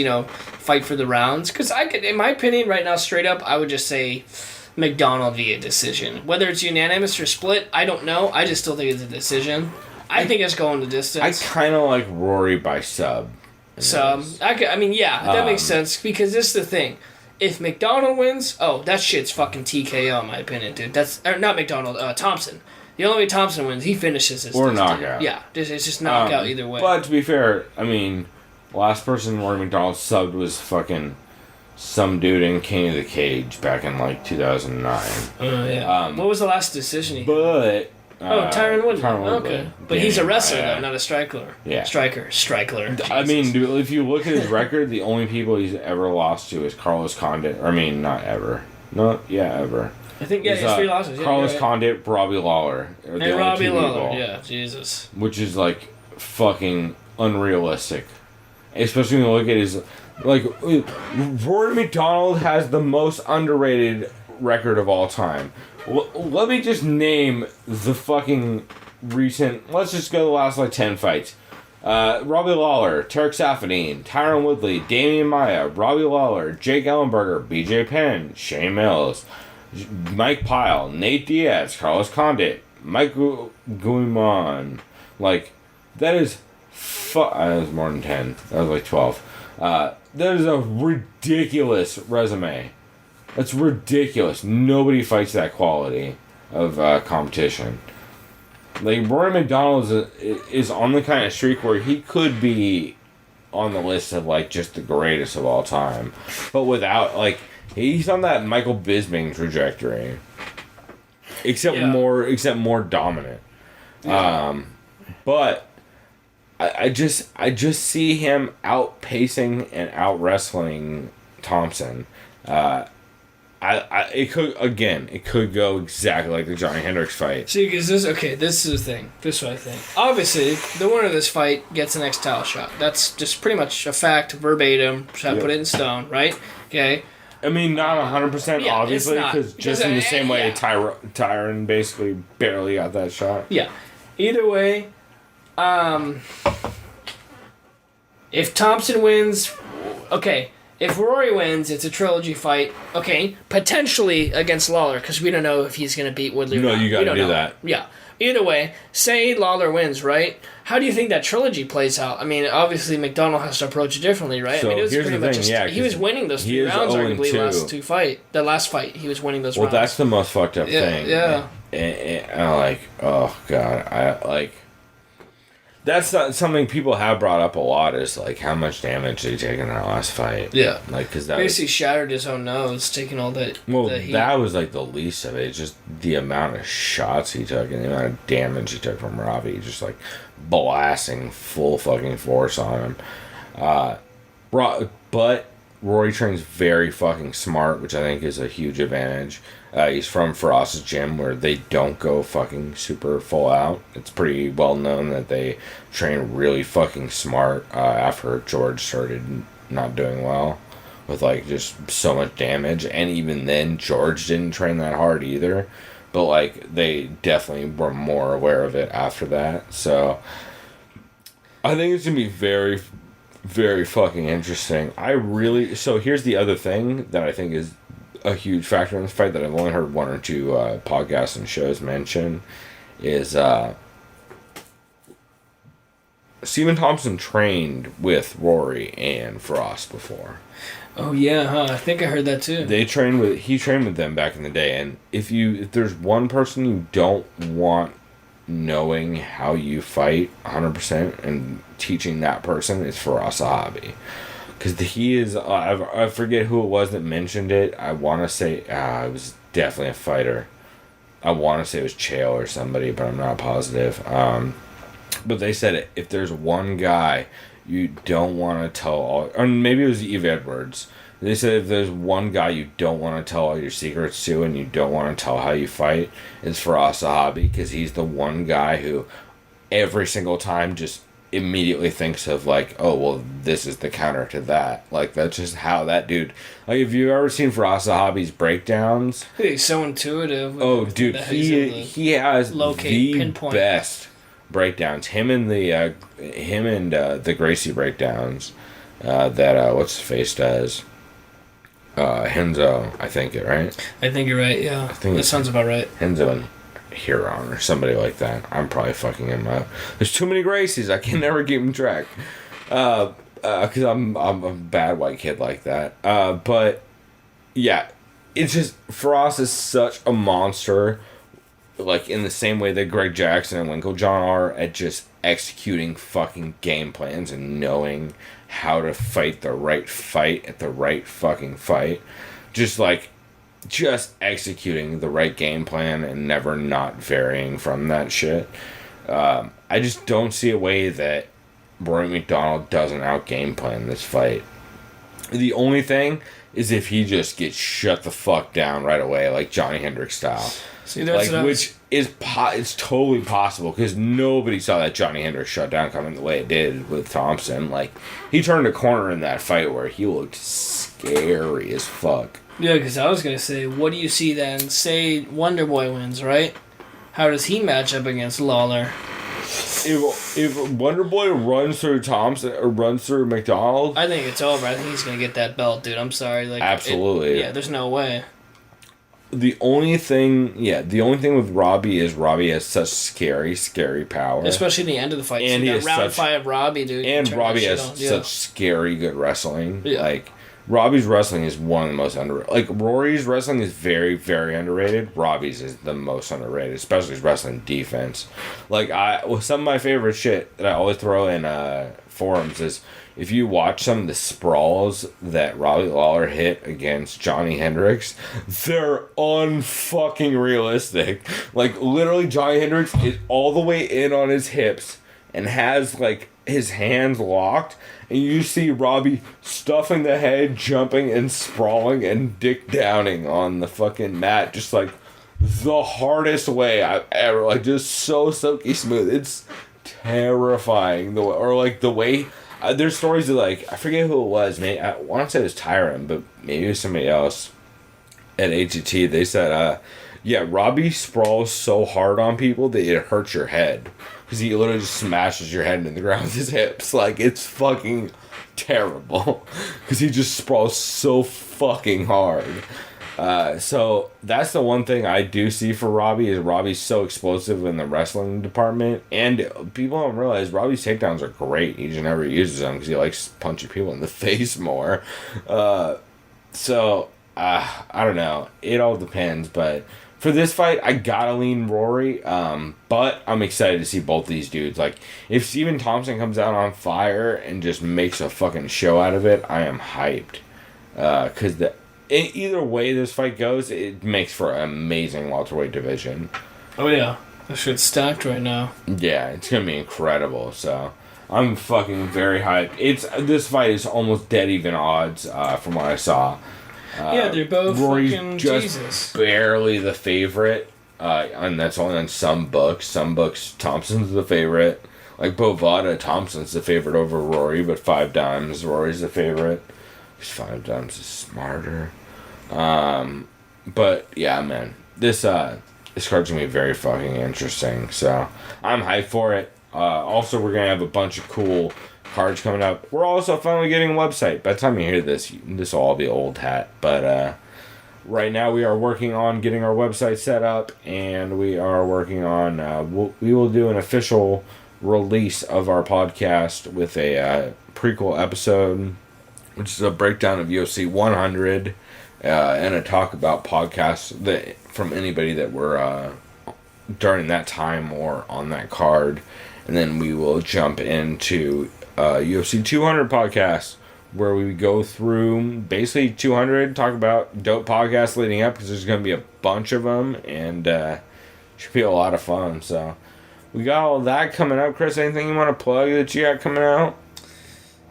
fight for the rounds. Because I could, in my opinion, right now, straight up, I would just say McDonald via decision. Whether it's unanimous or split, I don't know. I just still think it's a decision. I think it's going the distance. I kind of like Rory by sub. So, that makes sense, because this is the thing. If McDonald wins, that shit's fucking TKO, in my opinion, dude. Not McDonald, Thompson. The only way Thompson wins, he finishes this. Or knockout. Dude. Yeah, it's just knockout either way. But to be fair, last person Rory McDonald subbed was fucking some dude in King of the Cage back in, 2009. Yeah. What was the last decision he had? But... Tyron Woodley. Okay. But he's a wrestler, yeah. though, not a striker. Yeah. Striker. Jesus. Dude, if you look at his record, the only people he's ever lost to is Carlos Condit. Not ever. Ever. I think, he's 3 losses. Yeah, Carlos Condit, Robbie Lawler. And Robbie Lawler, yeah, Jesus. Which is, fucking unrealistic. Especially when you look at his... Rory McDonald has the most underrated record of all time. Let me just name the fucking recent... Let's just go the last, 10 fights. Robbie Lawler, Tarek Safadine, Tyron Woodley, Damian Maia, Robbie Lawler, Jake Ellenberger, BJ Penn, Shane Mills, Mike Pyle, Nate Diaz, Carlos Condit, Mike Guimon. That is... that was more than 10. That was 12. That is a ridiculous resume. That's ridiculous. Nobody fights that quality of competition. Rory McDonald is on the kind of streak where he could be on the list of, just the greatest of all time. But without, he's on that Michael Bisping trajectory. Except more dominant. Yeah. But I just see him outpacing and out-wrestling Thompson. It could go exactly like the Johnny Hendricks fight. See, because this is the thing. This is what I think. Obviously, the winner of this fight gets the next title shot. That's just pretty much a fact, verbatim. So I put it in stone, right? Okay. Not 100%, obviously, because just in the same way Tyron basically barely got that shot. Yeah. Either way, if Thompson wins, if Rory wins, it's a trilogy fight. Okay, potentially against Lawler, because we don't know if he's going to beat Woodley or not. No, you got to do that. Yeah. Either way, say Lawler wins, right? How do you think that trilogy plays out? I mean, obviously McDonald has to approach it differently, right? So I mean, it was here's pretty the much thing, he was winning those 3 rounds, arguably, the last fight. He was winning those rounds. Well, that's the most fucked up thing. Yeah. And I'm like, oh, God. That's not something people have brought up a lot, is, like, how much damage did he take in that last fight. Yeah. Like, because that basically shattered his own nose, taking all that. Well, that heat. that was, like, the least of it. It's just the amount of shots he took and the amount of damage he took from Robbie. Just, like, blasting full fucking force on him. But Rory trains very fucking smart, which I think is a huge advantage. He's from Frost's gym, where they don't go fucking super full out. It's pretty well known that they train really fucking smart after George started not doing well with, like, just so much damage. And even then, George didn't train that hard either. But, like, they definitely were more aware of it after that. So I think it's going to be very, very fucking interesting. So here's the other thing that I think is a huge factor in this fight that I've only heard 1 or 2 podcasts and shows mention is Stephen Thompson trained with Rory and Frost before. Oh yeah, huh? I think I heard that too. He trained with them back in the day, and if there's one person you don't want knowing how you fight 100% and teaching that person, is Firas Zahabi. Because he is, I forget who it was that mentioned it. I want to say, it was definitely a fighter. I want to say it was Chael or somebody, but I'm not positive. But they said if there's one guy you don't want to tell all, or maybe it was Eve Edwards. They said if there's one guy you don't want to tell all your secrets to and you don't want to tell how you fight, it's Firas Zahabi, because he's the one guy who every single time just immediately thinks of, like, oh, well, this is the counter to that. Like, that's just how that dude, like, if you've ever seen Firas Zahabi's breakdowns, he's so intuitive. Oh, dude, he has the pinpoint. Best breakdowns. Him and the Gracie breakdowns that what's his face does. Henzo, I think right? I think you're right, yeah. I think that sounds about right. Henzo and Huron or somebody like that. I'm probably fucking him up. There's too many Gracies. I can never keep him track. Because I'm a bad white kid like that. But yeah, it's just, Frost is such a monster, like in the same way that Greg Jackson and Winklejohn are, at just executing fucking game plans and knowing how to fight the right fight at the right fucking fight. Just executing the right game plan and never not varying from that shit. I just don't see a way that Rory McDonald doesn't out game plan this fight. The only thing is if he just gets shut the fuck down right away, like Johnny Hendricks style. See, that's which is it's totally possible, because nobody saw that Johnny Hendricks shutdown coming the way it did with Thompson. Like, he turned a corner in that fight where he looked scary as fuck. Yeah, because I was going to say, what do you see then? Say Wonderboy wins, right? How does he match up against Lawler? If Wonderboy runs through Thompson or runs through McDonald, I think it's over. I think he's going to get that belt, dude. I'm sorry. Like, absolutely. Yeah, there's no way. The only thing with Robbie is Robbie has such scary power. Especially in the end of the fight. And he has round 5 Robbie, dude. And Robbie has such scary good wrestling. Yeah. Like, Robbie's wrestling is one of the most underrated. Like, Rory's wrestling is very, very underrated. Robbie's is the most underrated, especially his wrestling defense. Like, some of my favorite shit that I always throw in forums is, if you watch some of the sprawls that Robbie Lawler hit against Johnny Hendricks, they're unfucking realistic. Like, literally, Johnny Hendricks is all the way in on his hips and has, like, his hands locked, and you see Robbie stuffing the head, jumping and sprawling and dick downing on the fucking mat, just like the hardest way I've ever, like, just so silky smooth. It's terrifying. The way there's stories of, like, I forget who it was, man. I want to say it was Tyron, but maybe it was somebody else at AGT. They said, Robbie sprawls so hard on people that it hurts your head. because he literally just smashes your head into the ground with his hips. Like, it's fucking terrible because he just sprawls so fucking hard. So that's the one thing I do see for Robbie is Robbie's so explosive in the wrestling department, and people don't realize Robbie's takedowns are great. He just never uses them because he likes punching people in the face more. I don't know. It all depends, but for this fight, I gotta lean Rory. But I'm excited to see both these dudes. Like, if Stephen Thompson comes out on fire and just makes a fucking show out of it, I am hyped. Because either way this fight goes, it makes for an amazing welterweight division. Oh yeah, that shit's stacked right now. Yeah, it's gonna be incredible. So I'm fucking very hyped. This fight is almost dead even odds from what I saw. Yeah, they're both Rory's fucking just Jesus. barely the favorite, and that's only on some books. Some books, Thompson's the favorite. Like Bovada, Thompson's the favorite over Rory, but 5 dimes, Rory's the favorite. 5 dimes is smarter. But yeah, man, this card's gonna be very fucking interesting. So I'm hyped for it. Also, we're gonna have a bunch of cool cards coming up. We're also finally getting a website. By the time you hear this will all be old hat. But right now we are working on getting our website set up, and we are working on we will do an official release of our podcast with a prequel episode, which is a breakdown of UFC 100 and a talk about podcasts from anybody that were during that time or on that card. And then we will jump into UFC 200 podcast, where we go through basically 200, talk about dope podcasts leading up, because there's going to be a bunch of them, and should be a lot of fun. So we got all that coming up. Chris, anything you want to plug that you got coming out?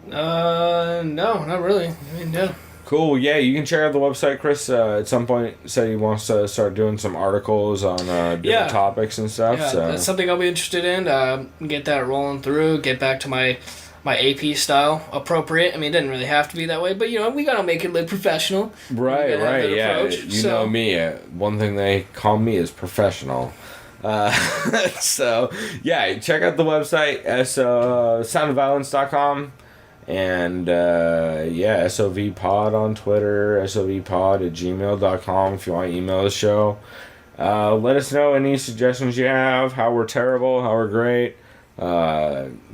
No, not really. I mean, no. Cool. Yeah, you can check out the website. Chris at some point said he wants to start doing some articles on different topics and stuff. Yeah, so that's something I'll be interested in. Get that rolling through. Get back to my AP style appropriate. I mean, it doesn't really have to be that way, but we gotta make it look professional. Right. Yeah, approach, you know me. One thing they call me is professional. So yeah, check out the website soundofviolence.com. And SOV Pod on Twitter, sovpod@gmail.com if you want to email the show. Let us know any suggestions you have, how we're terrible, how we're great.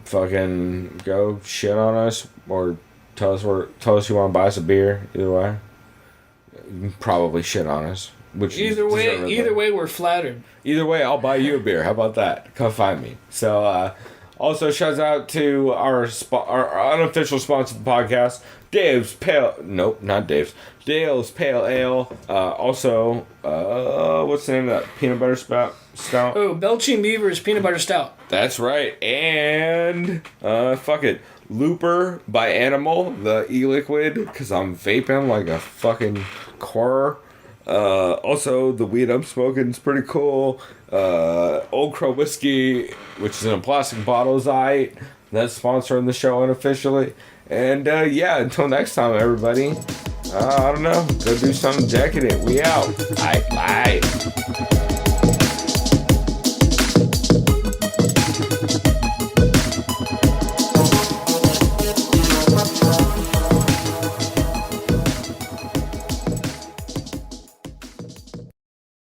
Fucking go shit on us, or tell us you want to buy us a beer. Either way, you can probably shit on us. Either way, we're flattered. Either way, I'll buy you a beer. How about that? Come find me. So, also, shouts out to our unofficial sponsor of the podcast, Dale's Pale Ale. Also, what's the name of that peanut butter stout? Oh, Belching Beaver's Peanut Butter Stout. That's right. And, Looper by Animal, the e-liquid, because I'm vaping like a fucking car. Also, the weed I'm smoking is pretty cool. Old Crow Whiskey, which is in a plastic bottle, that's sponsoring the show unofficially. And until next time, everybody. I don't know. Go do something decadent. We out. Bye.